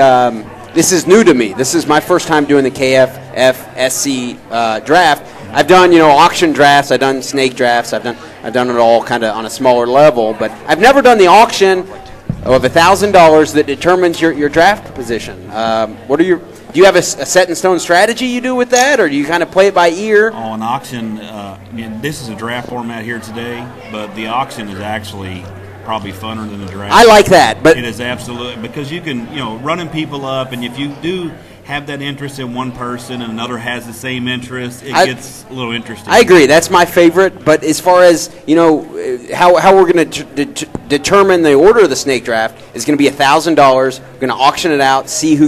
this is new to me. This is my first time doing the KFFSC draft. I've done, auction drafts. I've done snake drafts. I've done it all kind of on a smaller level. But I've never done the auction of $1,000 that determines your draft position. Do you have a set in stone strategy you do with that, or do you kind of play it by ear? Oh, an auction. This is a draft format here today, but the auction is actually probably funner than the draft. I like that, but it is absolutely because you can, running people up, and if you do have that interest in one person and another has the same interest, it gets a little interesting. I agree. That's my favorite. But as far as how we're going to determine the order of the snake draft is going to be $1,000. We're going to auction it out, see who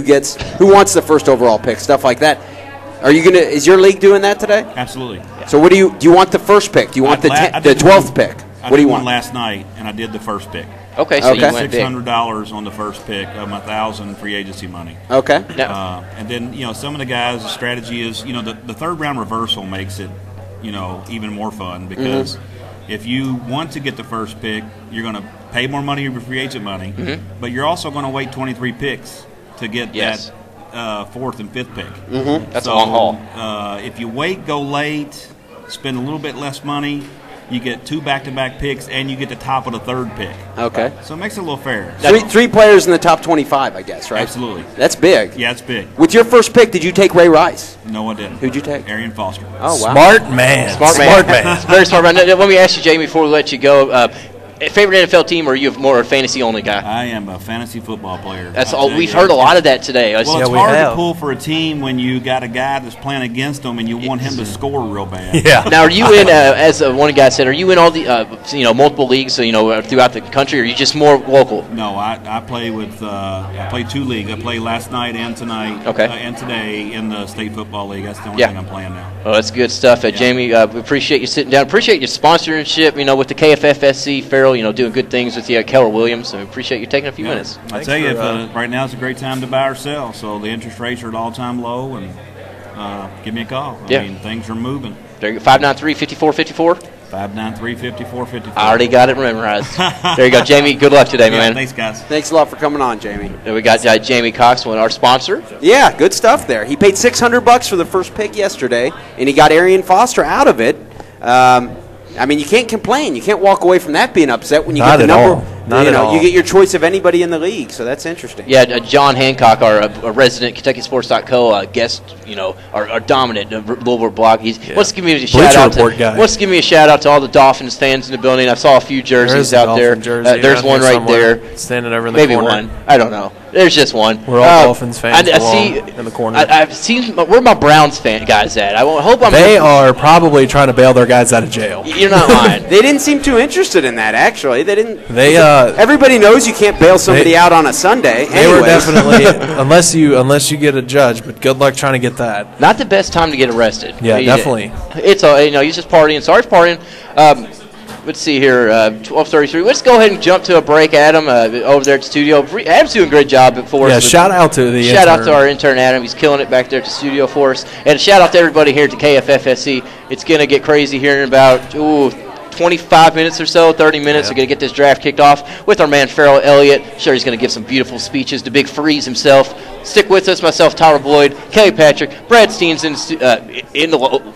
wants the first overall pick, stuff like that. Is your league doing that today? Absolutely. So what do you want the first pick? Do you want the 12th pick? What do you won want? last night, and I did the first pick. Okay, so you went big. $600 on the first pick of my $1,000 free agency money. Okay. And then some of the guys' strategy is the third round reversal makes it even more fun because if you want to get the first pick, you're going to pay more money for free agent money, but you're also going to wait 23 picks to get that fourth and fifth pick. That's a long haul. If you wait, go late, spend a little bit less money, you get 2 back-to-back picks, and you get the top of the third pick. Okay. So it makes it a little fair. Three players in the top 25, I guess, right? Absolutely. That's big. Yeah, it's big. With your first pick, did you take Ray Rice? No, I didn't. Who'd you take? Arian Foster. Oh, wow. Smart man. Smart man. Very smart man. Let me ask you, Jamie, before we let you go. Favorite NFL team, or are you more a fantasy-only guy? I am a fantasy football player. That's all. We've heard a lot of that today. Well, it's hard to pull for a team when you got a guy that's playing against them and you want him to score real bad. Yeah. Now, are you in, as one guy said, are you in all the, multiple leagues, throughout the country, or are you just more local? No, I play with, I play 2 leagues. I play last night and tonight, and today in the state football league. That's the only thing I'm playing now. Oh, that's good stuff, Jamie. We appreciate you sitting down. Appreciate your sponsorship. With the KFFSC, Farrell, doing good things with you, Keller Williams. So we appreciate you taking a few minutes. I tell you, right now is a great time to buy or sell. So the interest rates are at all-time low, and give me a call. I mean, things are moving. There you go. 593-5454. 593-5454. I already got it memorized. There you go, Jamie. Good luck today, man. Thanks, guys. Thanks a lot for coming on, Jamie. And we got Jamie Cox, our sponsor. Yeah, good stuff there. He paid $600 for the first pick yesterday, and he got Arian Foster out of it. I mean, you can't complain. You can't walk away from that being upset when you get the number. Not at all. You get your choice of anybody in the league, so that's interesting. Yeah, John Hancock, our resident KentuckySports.co guest, our dominant Louisville blog. Let's give me a shout out. Let's give me a shout out to all the Dolphins fans in the building. I saw a few jerseys out there. There's one right there, standing over in the maybe corner. One. I don't know. There's just one. We're all Dolphins fans. I see in the corner. I've seen where my Browns fan guys at. I hope I'm. They are probably trying to bail their guys out of jail. You're not lying. They didn't seem too interested in that. Actually, they didn't. Everybody knows you can't bail somebody out on a Sunday. They were definitely unless you get a judge. But good luck trying to get that. Not the best time to get arrested. Yeah, definitely. It's he's just partying. Sorry for partying. Let's see here, 12:33. Let's go ahead and jump to a break, Adam, over there at the studio. Adam's doing a great job for us. Yeah, shout out to our intern, Adam. He's killing it back there at the studio for us. And shout out to everybody here at the KFFSC. It's going to get crazy here in about 25 minutes or so, 30 minutes. We're going to get this draft kicked off with our man Farrell Elliott. Sure, he's going to give some beautiful speeches to Big Freeze himself. Stick with us, myself, Tyler Boyd, Kelly Patrick, Brad Steens in the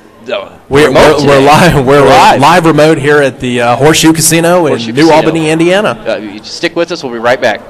We're live. We're live remote here at the Horseshoe Casino in New Albany, Indiana. Stick with us. We'll be right back.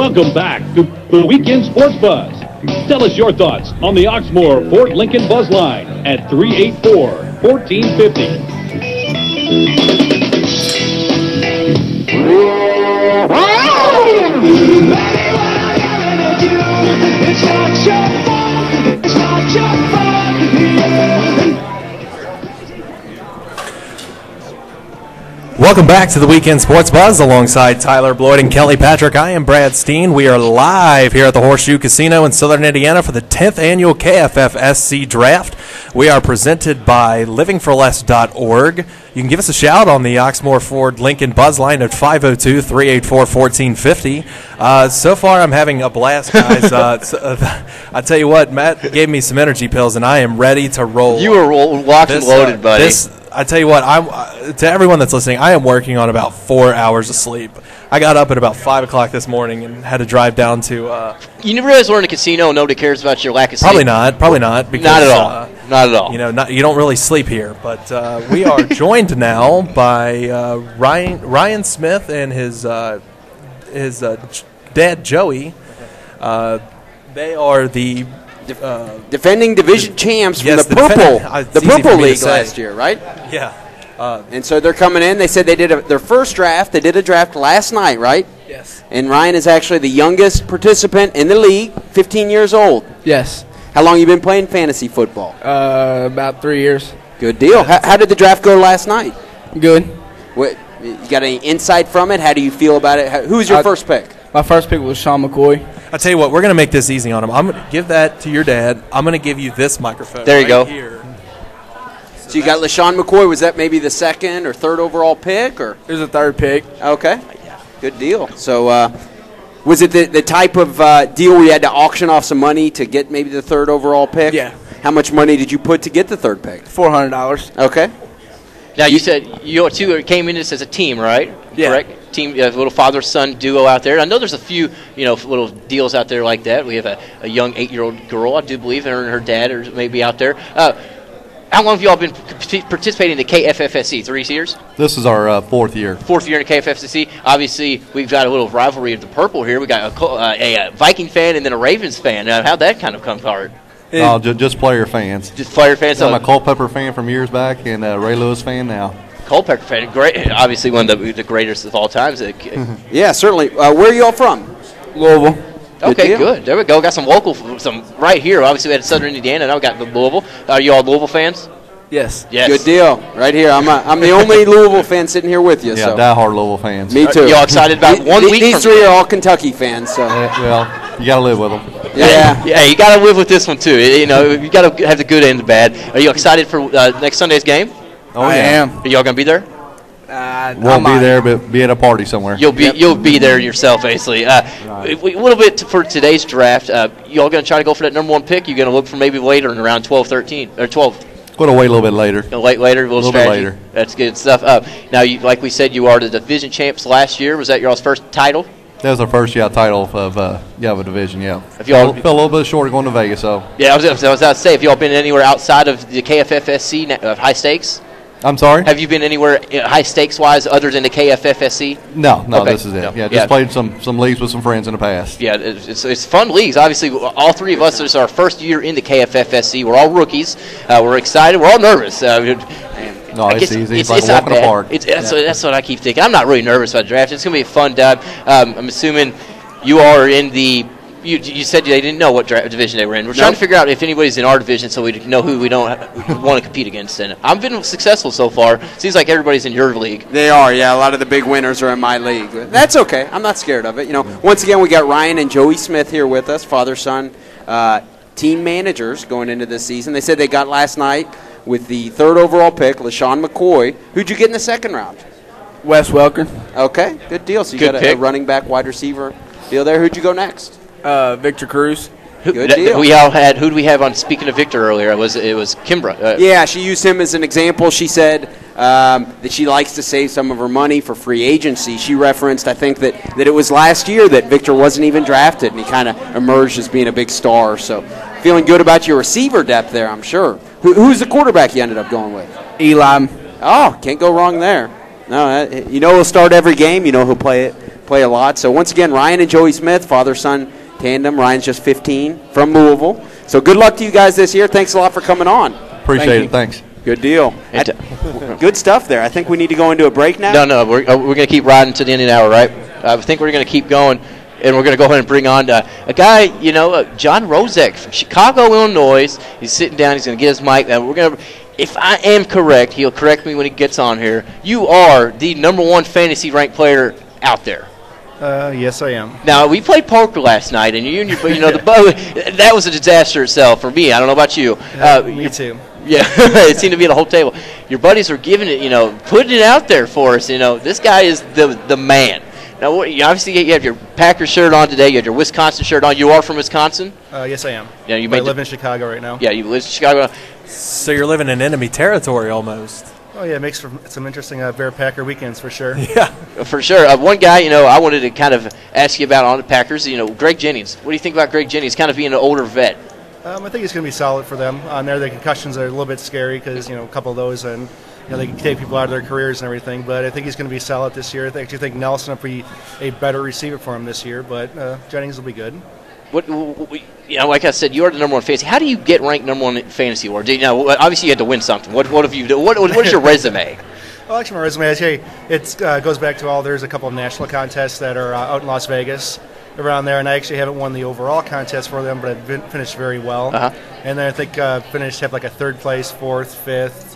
Welcome back to the Weekend Sports Buzz. Tell us your thoughts on the Oxmoor Ford Lincoln Buzz Line at 384-1450. Welcome back to the Weekend Sports Buzz alongside Tyler Bloyd and Kelly Patrick. I am Brad Steen. We are live here at the Horseshoe Casino in Southern Indiana for the 10th annual KFFSC Draft. We are presented by livingforless.org. You can give us a shout on the Oxmoor Ford Lincoln Buzz Line at 502-384-1450. So far, I'm having a blast, guys. I tell you what, Matt gave me some energy pills, and I am ready to roll. You were locked and loaded, buddy. I tell you what, to everyone that's listening, I am working on about 4 hours of sleep. I got up at about 5 o'clock this morning and had to drive down to. You never realize we're in a casino and nobody cares about your lack of sleep? Probably not. Because, not at all. Not at all. You know, you don't really sleep here. But we are joined now by Ryan Smith and his dad Joey. They are the defending division champs from the Purple League last year, right? Yeah. And so they're coming in. They said they did their first draft. They did a draft last night, right? Yes. And Ryan is actually the youngest participant in the league, 15 years old. Yes. How long you been playing fantasy football? About 3 years. Good deal. How did the draft go last night? Good. What, you got any insight from it? How do you feel about it? Who was your first pick? My first pick was Sean McCoy. I'll tell you what, we're going to make this easy on him. I'm going to give that to your dad. I'm going to give you this microphone. There you go. Here. So you got LaShawn McCoy. Was that maybe the second or third overall pick? Or it was the third pick. Okay. Good deal. So was it the type of deal where you had to auction off some money to get maybe the third overall pick? Yeah. How much money did you put to get the third pick? $400. Okay. Now, you said you two came in this as a team, right? Yeah. Correct? Team, little father-son duo out there. I know there's a few, little deals out there like that. We have a young 8-year-old girl, I do believe, and her dad are maybe out there. How long have you all been participating in the KFFSC? 3 years? This is our fourth year. Fourth year in the KFFSC. Obviously, we've got a little rivalry of the purple here. We got a Viking fan and then a Ravens fan. How'd that kind of come apart? Just player fans. Just player fans. I'm a Culpepper fan from years back and a Ray Lewis fan now. Culpepper fan, great. Obviously, one of the greatest of all times. Yeah, certainly. Where are you all from? Louisville. Okay, good. There we go. Got some right here. Obviously, we had Southern Indiana. Now we got the Louisville. Are you all Louisville fans? Yes. Yes. Good deal. Right here. I'm the only Louisville fan sitting here with you. Yeah, so. diehard Louisville fans. Me too. You all excited about 1 week? These three are all Kentucky fans. So. Well, you got to live with them. Yeah. Yeah, you got to live with this one too. You got to have the good and the bad. Are you excited for next Sunday's game? I am. Are y'all gonna be there? Won't be there, but be at a party somewhere. You'll be there yourself, basically. A little bit for today's draft. Y'all gonna try to go for that number 1 pick? You gonna look for maybe later in around 12, 13 or 12. Going to wait a little bit later. Wait later, a little bit later. That's good stuff. Now, like we said, you are the division champs last year. Was that your all's first title? That was our first title of a division. Yeah. If y'all fell a little bit short going to Vegas, so. Yeah, I was about to say, if y'all been anywhere outside of the KFFSC high stakes? I'm sorry? Have you been anywhere high stakes wise other than the KFFSC? No, okay. This is it. Yeah, played some leagues with some friends in the past. Yeah, it's fun leagues. Obviously, all three of us, this is our first year in the KFFSC. We're all rookies. We're excited. We're all nervous. No, it's easy. It's like walking a park. That's what I keep thinking. I'm not really nervous about the draft. It's going to be a fun time. I'm assuming you are in the – you said they didn't know what division they were in. We're trying to figure out if anybody's in our division so we know who we don't want to compete against. And I've been successful so far. Seems like everybody's in your league. They are, yeah. A lot of the big winners are in my league. That's okay. I'm not scared of it. Once again, we got Ryan and Joey Smith here with us, father-son team managers going into this season. They said they got last night with the third overall pick, LaShawn McCoy. Who'd you get in the second round? Wes Welker. Okay, good deal. So you good got pick. a running back, wide receiver deal there. Who'd you go next? Victor Cruz. Good deal. Who do we have on? Speaking of Victor earlier, it was Kimbra. Yeah, she used him as an example. She said that she likes to save some of her money for free agency. She referenced, I think, that it was last year that Victor wasn't even drafted, and he kind of emerged as being a big star. So feeling good about your receiver depth there, I'm sure. Who's the quarterback you ended up going with? Eli. Oh, can't go wrong there. No, he'll start every game. He'll play play a lot. So once again, Ryan and Joey Smith, father-son tandem. Ryan's just 15 from Louisville. So good luck to you guys this year. Thanks a lot for coming on. Appreciate it. Thanks. Good deal. Good stuff there. I think we need to go into a break now. No, we're going to keep riding to the end of the hour, right? I think we're going to keep going, and we're going to go ahead and bring on a guy, John Rozek from Chicago, Illinois. He's sitting down. He's going to get his mic. We're going to. If I am correct, he'll correct me when he gets on here. You are the #1 fantasy ranked player out there. Yes, I am. Now, we played poker last night, and that was a disaster itself for me. I don't know about you. Me too. Yeah, it seemed to be the whole table. Your buddies are giving it, putting it out there for us. This guy is the man. Now, obviously, you have your Packers shirt on today. You have your Wisconsin shirt on. You are from Wisconsin? Yes, I am. Yeah, I live in Chicago right now. Yeah, you live in Chicago. So you're living in enemy territory almost. Oh, yeah, it makes for some interesting Bear-Packer weekends for sure. Yeah. For sure. One guy, I wanted to kind of ask you about on the Packers, Greg Jennings. What do you think about Greg Jennings kind of being an older vet? I think he's going to be solid for them. On there, the concussions are a little bit scary because, a couple of those, and they can take people out of their careers and everything. But I think he's going to be solid this year. I actually think Nelson will be a better receiver for him this year, but Jennings will be good. Like I said, you are the #1 fantasy. How do you get ranked #1 fantasy? Or obviously you had to win something. What have you done? What is your resume? Well, actually, my resume goes back to there's a couple of national contests that are out in Las Vegas around there, and I actually haven't won the overall contest for them, but I've finished very well. And then I think have like a 3rd place, 4th, 5th,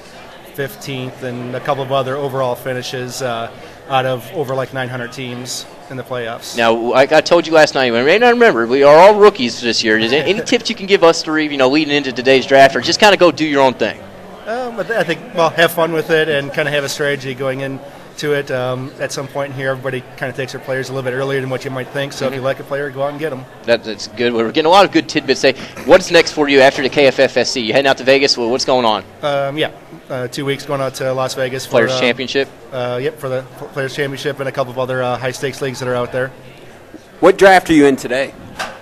15th, and a couple of other overall finishes out of over like 900 teams in the playoffs. Now, like I told you last night, I may not remember, we are all rookies this year. Is there any tips you can give us three, leading into today's draft, or just kind of go do your own thing? I think, have fun with it and kind of have a strategy going into it. At some point in here, everybody kind of takes their players a little bit earlier than what you might think. So if you like a player, go out and get them. That's good. We're getting a lot of good tidbits. What's next for you after the KFFSC? You heading out to Vegas? What's going on? 2 weeks going out to Las Vegas for Players Championship. For the Players Championship and a couple of other high stakes leagues that are out there. What draft are you in today?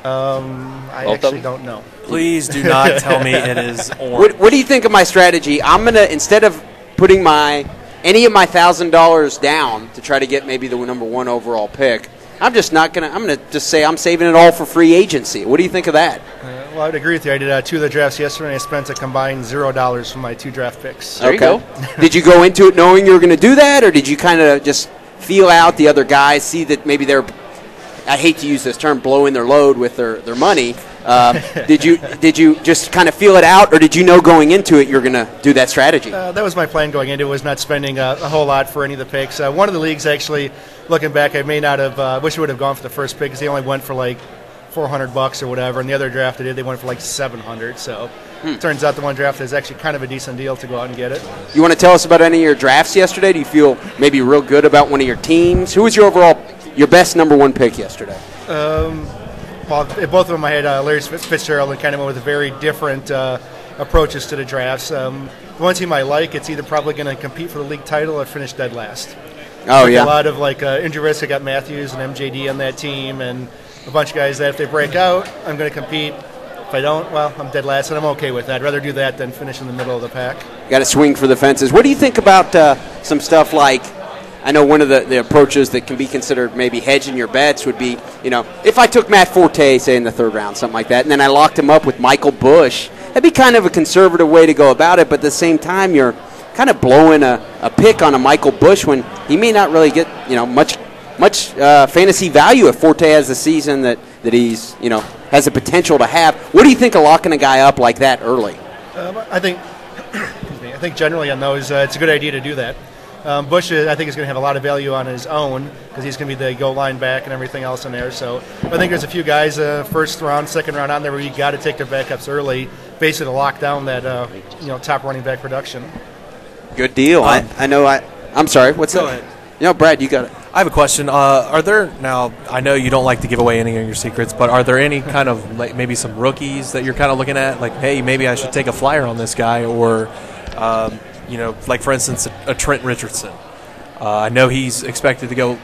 I actually don't know. Please do not tell me it is orange. What do you think of my strategy? I'm gonna, instead of putting any of my $1,000 down to try to get maybe the #1 overall pick, I'm gonna just say I'm saving it all for free agency. What do you think of that? Well, I'd agree with you. I did 2 of the drafts yesterday, and I spent a combined $0 for my 2 draft picks. There you go. Did you go into it knowing you were going to do that, or did you kind of just feel out the other guys, see that maybe they're, I hate to use this term, blowing their load with their money? Did you just kind of feel it out, or did you know going into it you're going to do that strategy? That was my plan going into it, was not spending a whole lot for any of the picks. One of the leagues, actually, looking back, I may not have, wish I would have gone for the first pick because they only went for like $400 or whatever, and the other draft they went for like $700. So turns out the one draft is actually kind of a decent deal to go out and get it. You want to tell us about any of your drafts yesterday? Do you feel maybe real good about one of your teams? Who was your best #1 pick yesterday? Well, both of them I had Larry Fitzgerald, and kind of went with very different approaches to the drafts. The one team I like, it's either probably going to compete for the league title or finish dead last. Oh, yeah. A lot of injury risk. I got Matthews and MJD on that team, and a bunch of guys that if they break out, I'm going to compete. If I don't, well, I'm dead last, and I'm okay with that. I'd rather do that than finish in the middle of the pack. Got to swing for the fences. What do you think about some stuff like, I know one of the approaches that can be considered maybe hedging your bets would be, if I took Matt Forte, say, in the 3rd round, something like that, and then I locked him up with Michael Bush, that'd be kind of a conservative way to go about it, but at the same time, you're kind of blowing a pick on a Michael Bush when he may not really get, much fantasy value if Forte has the season that he's, has the potential to have. What do you think of locking a guy up like that early? I think generally on those, it's a good idea to do that. Bush, I think, is going to have a lot of value on his own because he's going to be the goal line back and everything else in there. So I think there's a few guys, 1st round, 2nd round on there where you got to take their backups early, basically to lock down that top running back production. Good deal. I'm sorry. What's that? Go ahead. Brad, you got it. I have a question. Are there, now, I know you don't like to give away any of your secrets, but are there any kind of, maybe some rookies that you're kind of looking at? Like, hey, maybe I should take a flyer on this guy, or, like, for instance, a Trent Richardson. I know he's expected to go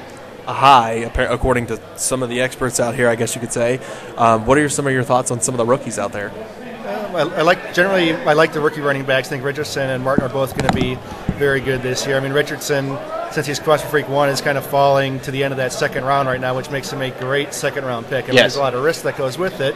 high, according to some of the experts out here, I guess you could say. What are some of your thoughts on some of the rookies out there? I like the rookie running backs. I think Richardson and Martin are both going to be very good this year. I mean, Richardson since he's Question Freak 1, is kind of falling to the end of that second round right now, which makes him a great second-round pick. And there's a lot of risk that goes with it,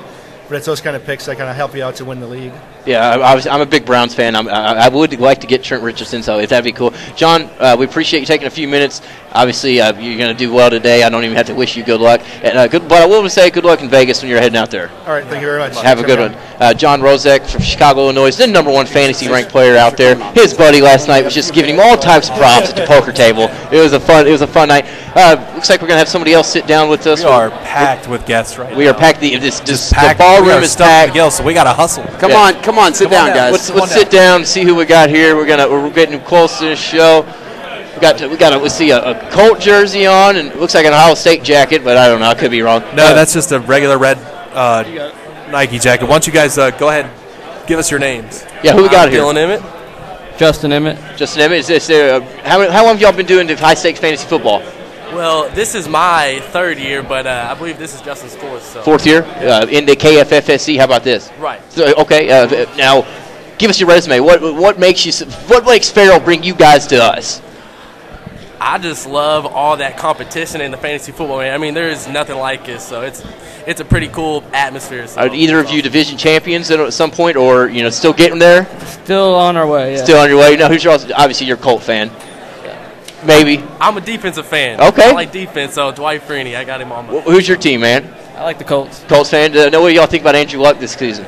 but it's those kind of picks that kind of help you out to win the league. Yeah, I'm a big Browns fan. I would like to get Trent Richardson, so if that'd be cool. John, we appreciate you taking a few minutes. Obviously, you're going to do well today. I don't even have to wish you good luck. And, but I will say good luck in Vegas when you're heading out there. All right, thank you very much. Have a good one. John Rozek from Chicago, Illinois, the #1 fantasy-ranked player out there. His buddy last night was just giving him all types of props at the poker table. It was a fun night. Looks like we're going to have somebody else sit down with us. We are packed with guests right now. We are packed. The ballroom is packed. So we got to hustle. Come on, sit down, guys. Let's sit down and see who we got here. We're getting close to the show. We see a Colt jersey on, and it looks like an Ohio State jacket, but I don't know. I could be wrong. No, that's just a regular red Nike jacket. Why don't you guys go ahead, give us your names? Yeah, who we got here? Dylan Emmett. Justin Emmett. Justin Emmett. How long have y'all been doing high stakes fantasy football? Well, this is my third year, but I believe this is Justin's fourth. So. Fourth year in the KFFSC. How about this? Right. So, okay. Now, give us your resume. What makes Farrell bring you guys to us? I just love all that competition in the fantasy football, man. I mean, there is nothing like it, so it's a pretty cool atmosphere. So. Are either of you division champions at some point, or still getting there? Still on our way. Yeah. Still on your way. Now, obviously you're a Colt fan. Maybe. I'm a defensive fan. Okay. I like defense, so Dwight Freeney, I got him on my. Who's your team, man? I like the Colts. Colts fan. Know what y'all think about Andrew Luck this season?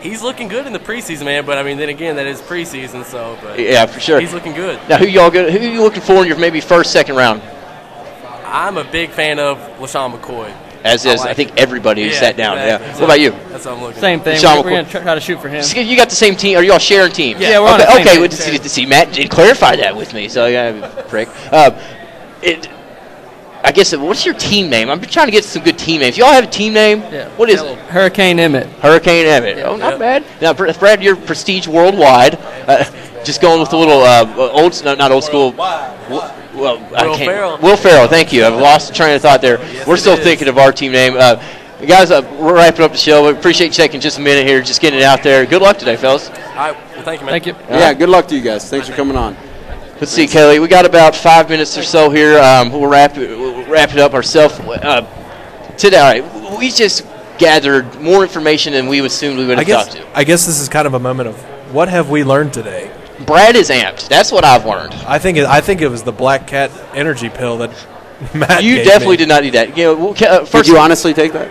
He's looking good in the preseason, man. But I mean, then again, that is preseason, so. But yeah, for sure. He's looking good. Now, who you looking for in your maybe first, second round? I'm a big fan of LaShawn McCoy. As is, I think everybody who sat down. Exactly. Yeah. What about you? That's what I'm looking. Same thing. We're going to try to shoot for him. You got the same team. Are you all sharing teams? Yeah, we're on the same team. Okay, see, Matt did clarify that with me, so yeah, prick. I guess, what's your team name? I'm trying to get some good team names. Y'all have a team name? Yeah. What is it? Hurricane Emmett. Hurricane Emmett. Yeah. Oh, not bad. Now, Brad, you're prestige worldwide. Just going with a little not old school. Well, Will Ferrell. Will Ferrell, thank you. I've lost the train of thought there. Yes, we're still thinking of our team name. Guys, we're wrapping up the show. We appreciate you taking just a minute here, just getting it out there. Good luck today, fellas. All right. Well, thank you, man. Thank you. Yeah, good luck to you guys. Thanks for coming on. Let's see, Kelly. We got about 5 minutes or so here. We'll wrap it up ourselves today. All right, we just gathered more information than we assumed we would have thought to. I guess this is kind of a moment of what have we learned today? Brad is amped. That's what I've learned. I think it was the Black Cat energy pill that Matt. You definitely did not need that. Did you honestly take that?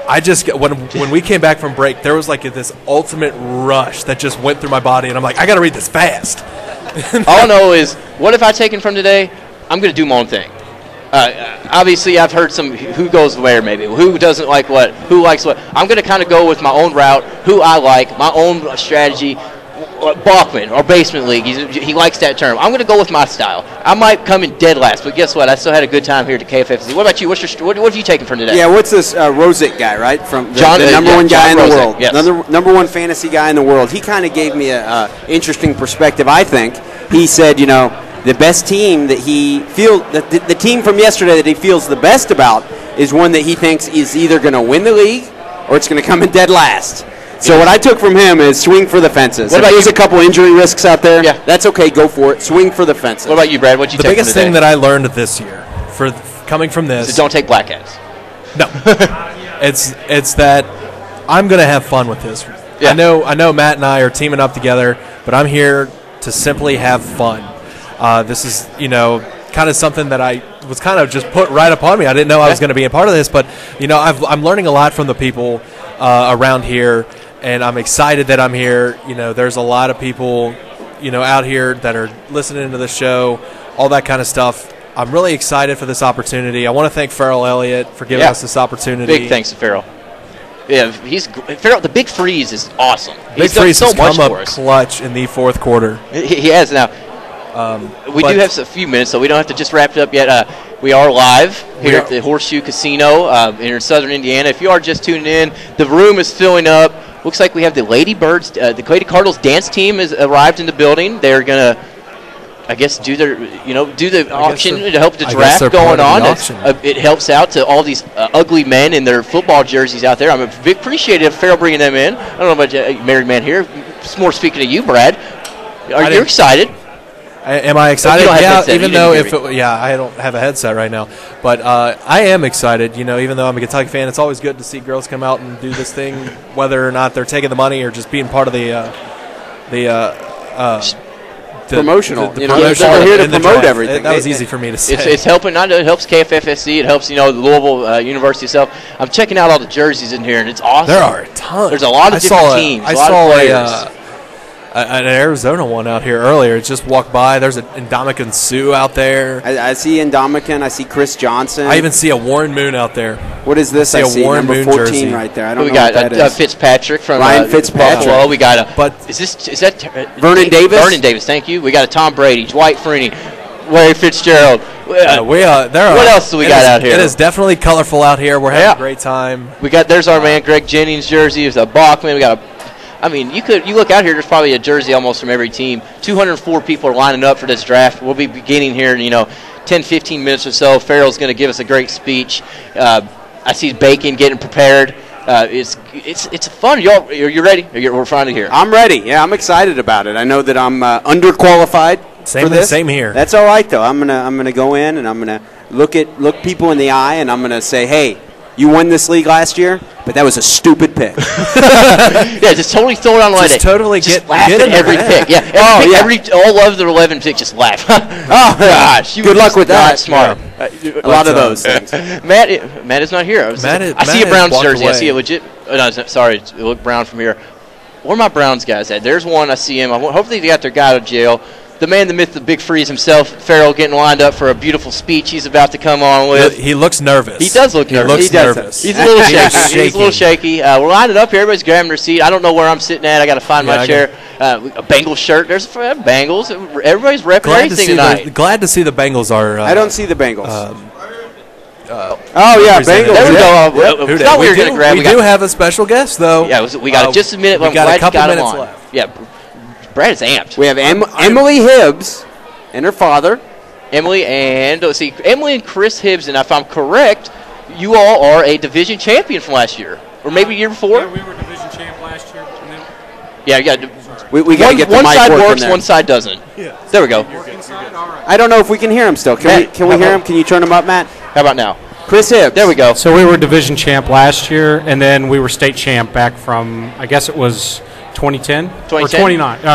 I just when we came back from break, there was like this ultimate rush that just went through my body, and I'm like, I got to read this fast. All I know is, what have I taken from today? I'm going to do my own thing. Obviously, I've heard some who goes where, maybe. Who doesn't like what, who likes what. I'm going to kind of go with my own route, who I like, my own strategy. Bachman, or basement league, he likes that term. I'm going to go with my style. I might come in dead last, but guess what? I still had a good time here at the KFFSC. What about you? What have you taken from today? Yeah, what's this Rosick guy, right? From the number one guy in the world. Yes. Number one fantasy guy in the world. He kind of gave me an interesting perspective, I think. He said, the best team that he feels, the team from yesterday that he feels the best about is one that he thinks is either going to win the league or it's going to come in dead last. So what I took from him is swing for the fences. If there's a couple injury risks out there, that's okay, go for it. Swing for the fences. What about you, Brad? What'd you take from today? The biggest thing that I learned this year, for coming from this... So don't take black hats. No. it's that I'm going to have fun with this. Yeah. I know Matt and I are teaming up together, but I'm here to simply have fun. This is, kind of something that I was kind of just put right upon me. I didn't know I was going to be a part of this, but, I'm learning a lot from the people around here. And I'm excited that I'm here. There's a lot of people, out here that are listening to the show, all that kind of stuff. I'm really excited for this opportunity. I want to thank Farrell Elliott for giving us this opportunity. Big thanks to Farrell. Yeah, Farrell. The Big Freeze is awesome. Big Freeze has come up clutch in the fourth quarter. He has now. We do have a few minutes, so we don't have to just wrap it up yet. We are live here at the Horseshoe Casino in southern Indiana. If you are just tuning in, the room is filling up. Looks like we have the Lady Birds, the Lady Cardinals dance team has arrived in the building. They're gonna, I guess, do the auction to help the draft going on. It helps out to all these ugly men in their football jerseys out there. I'm a big appreciative of Farrell bringing them in. I don't know about married man here. It's more speaking to you, Brad. Are you excited? Am I excited? Yeah, even though I don't have a headset right now, but I am excited. Even though I'm a Kentucky fan, it's always good to see girls come out and do this thing, whether or not they're taking the money or just being part of the promotional. The they're here to promote draft. everything. That was easy for me to say. It's helping. It helps KFFSC. It helps the Louisville University itself. I'm checking out all the jerseys in here, and it's awesome. There are a ton. There's a lot of different teams. I a lot saw of players. an Arizona one out here earlier. It just walked by. There's an Indomitian Sue out there. I see Indomitian. I see Chris Johnson. I even see a Warren Moon out there. What is this? I see Warren number Moon 14 jersey right there. I don't know got what that is. Fitzpatrick from Ryan Fitzpatrick. Buffalo. We got a. Is that Vernon Davis? Vernon Davis. Thank you. We got a Tom Brady, Dwight Freeney, Larry Fitzgerald. What else do we got out here? It is definitely colorful out here. We're having a great time. There's our man Greg Jennings jersey. There's a Bachman. We got you look out here. There's probably a jersey almost from every team. 204 people are lining up for this draft. We'll be beginning here in 10, 15 minutes or so. Farrell's going to give us a great speech. I see Bacon getting prepared. It's fun. Are you ready? We're finally here. I'm ready. Yeah, I'm excited about it. I know that I'm underqualified for this. Same here. That's all right though. I'm gonna go in and I'm gonna look people in the eye and I'm gonna say, hey, you won this league last year, but that was a stupid pick. Yeah, just totally throw it on Just totally just get laugh at every pick. Yeah, all of the 11 picks, just laugh. Oh gosh, you good luck with that. Smart. A lot of those things. Matt is not here. I see a Browns jersey. I see a legit. No, sorry, it looked brown from here. Where are my Browns guys at? There's one. I see him. Hopefully they got their guy out of jail. The man, the myth, the big freeze himself, Farrell, getting lined up for a beautiful speech he's about to come on with. He looks nervous. He does look nervous. He nervous. He's a little shaky. He's a little shaky. We're lining up here. Everybody's grabbing their seat. I don't know where I'm sitting at. I got to find my chair. A Bengals shirt. There's Bengals. Everybody's repping everything tonight. Glad to see the Bengals are. I don't see the Bengals. Bengals. There we go. We Thought we were going to grab. We do have a special guest, though. Yeah, we got just a minute. We got a couple minutes left. Yeah, Brad is amped. We have Emily Hibbs and her father. Emily and Chris Hibbs, and if I'm correct, you all are a division champion from last year, or maybe year before. Yeah, we were division champ last year. And then we got to get the one mic side working works, there. one side doesn't. Yeah. There we go. I don't know if we can hear him still. Can we hear him? Can you turn him up, Matt? How about now? Chris Hibbs. There we go. So we were division champ last year, and then we were state champ back from, I guess it was 2010 or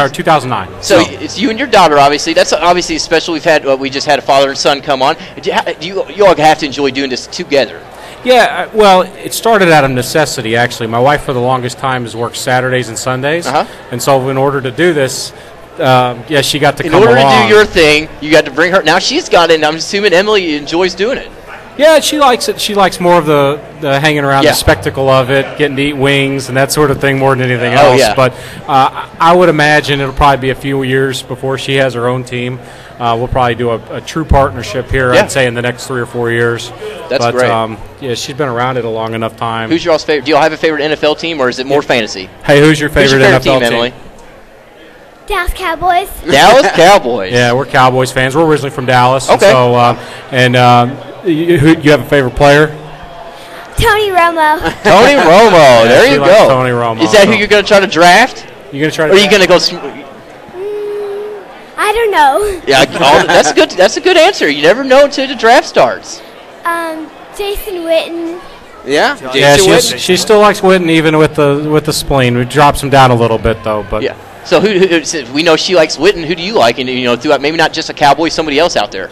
2009. So it's you and your daughter, obviously. That's obviously special. We just had a father and son come on. Do you all have to enjoy doing this together? Yeah, well, it started out of necessity, actually. My wife, for the longest time, has worked Saturdays and Sundays. And so in order to do this, she got to come along. In order to do your thing, you got to bring her. Now she's got it, and I'm assuming Emily enjoys doing it. Yeah, she likes it. She likes more of the hanging around, the spectacle of it, getting to eat wings and that sort of thing more than anything else. Yeah. But I would imagine it'll probably be a few years before she has her own team. We'll probably do a true partnership here, I'd say, in the next 3 or 4 years. That's great. She's been around it a long enough time. Who's your all's favorite? Do you all have a favorite NFL team, or is it more fantasy? Hey, who's your favorite NFL team, Emily? Dallas Cowboys. Dallas Cowboys. Yeah, we're Cowboys fans. We're originally from Dallas. Okay. You have a favorite player? Tony Romo. Tony Romo. There you go. Tony Romo. Is that who you're going to try to draft? You're going to try to? Or are you going to go? I don't know. Yeah, that's good. That's a good answer. You never know until the draft starts. Jason Witten. Yeah. She still likes Witten even with the spleen. It drops him down a little bit though. But yeah. So who we know she likes Witten. Who do you like? And throughout maybe not just a Cowboy, somebody else out there.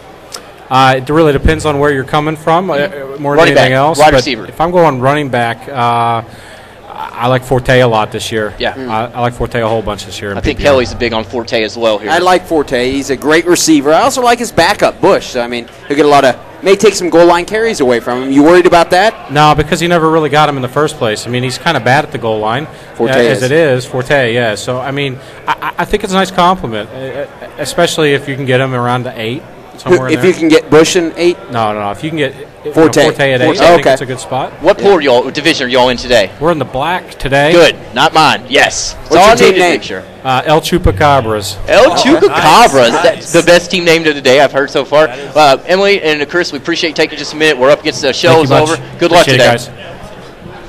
It really depends on where you're coming from, more than anything else. Wide receiver. If I'm going running back, I like Forte a lot this year. Yeah. I like Forte a whole bunch this year. I think Kelly's big on Forte as well here. I like Forte. He's a great receiver. I also like his backup, Bush. I mean, he'll get may take some goal line carries away from him. You worried about that? No, because he never really got him in the first place. I mean, he's kind of bad at the goal line. Forte, yeah. So, I mean, I think it's a nice compliment, especially if you can get him around to 8. If you can get Bush in 8? No. If you can get Forte at 8, I think that's a good spot. What division are y'all in today? We're in the black today. Good. Not mine. Yes. What's your team name? El Chupacabras. El Chupacabras. Nice. That's the best team name of the day I've heard so far. Emily and Chris, we appreciate you taking just a minute. We're up against the show is over. Good luck today. Guys.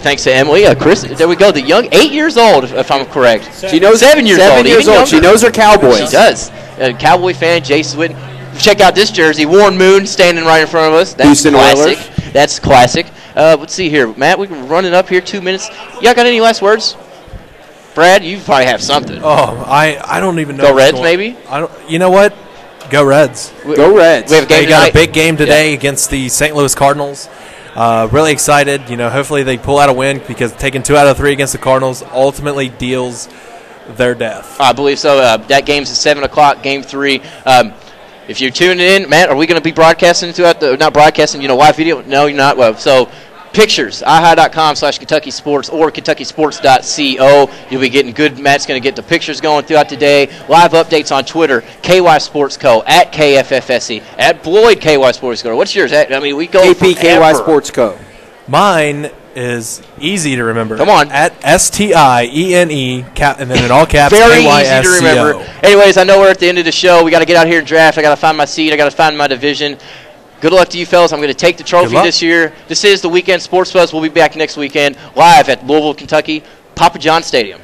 Thanks to Emily. Chris, there we go. The young, 8 years old, if I'm correct. She knows 7 years old. She knows her Cowboys. She does. Cowboy fan, Jason Witten. Check out this jersey. Warren Moon standing right in front of us. That's Houston classic. Oilers. That's classic. Let's see here. Matt, we're running up here 2 minutes. Y'all got any last words? Brad, you probably have something. Oh, I don't even know. Go Reds, maybe? I don't. You know what? Go Reds. Go Reds. We have a game They got tonight. a big game today against the St. Louis Cardinals. Really excited. Hopefully they pull out a win because taking 2 out of 3 against the Cardinals ultimately deals their death. I believe so. That game's at 7 o'clock, game 3. If you're tuning in, Matt, are we going to be broadcasting throughout not broadcasting, live video? No, you're not. Well, so pictures, iHigh.com/KentuckySports or KentuckySports.co. You'll be getting good. Matt's going to get the pictures going throughout the day. Live updates on Twitter, KYSports.co, at KFFSC, at Bloyd KYSports.co. What's yours? We go KPKY Sports Co. Mine is easy to remember. Come on. At STIENE, and then in all caps, Very easy KYSCO. to remember. Anyways, I know we're at the end of the show. We got to get out here and draft. I got to find my seat. I got to find my division. Good luck to you fellas. I'm going to take the trophy this year. This is the Weekend Sports Buzz. We'll be back next weekend live at Louisville, Kentucky, Papa John Stadium.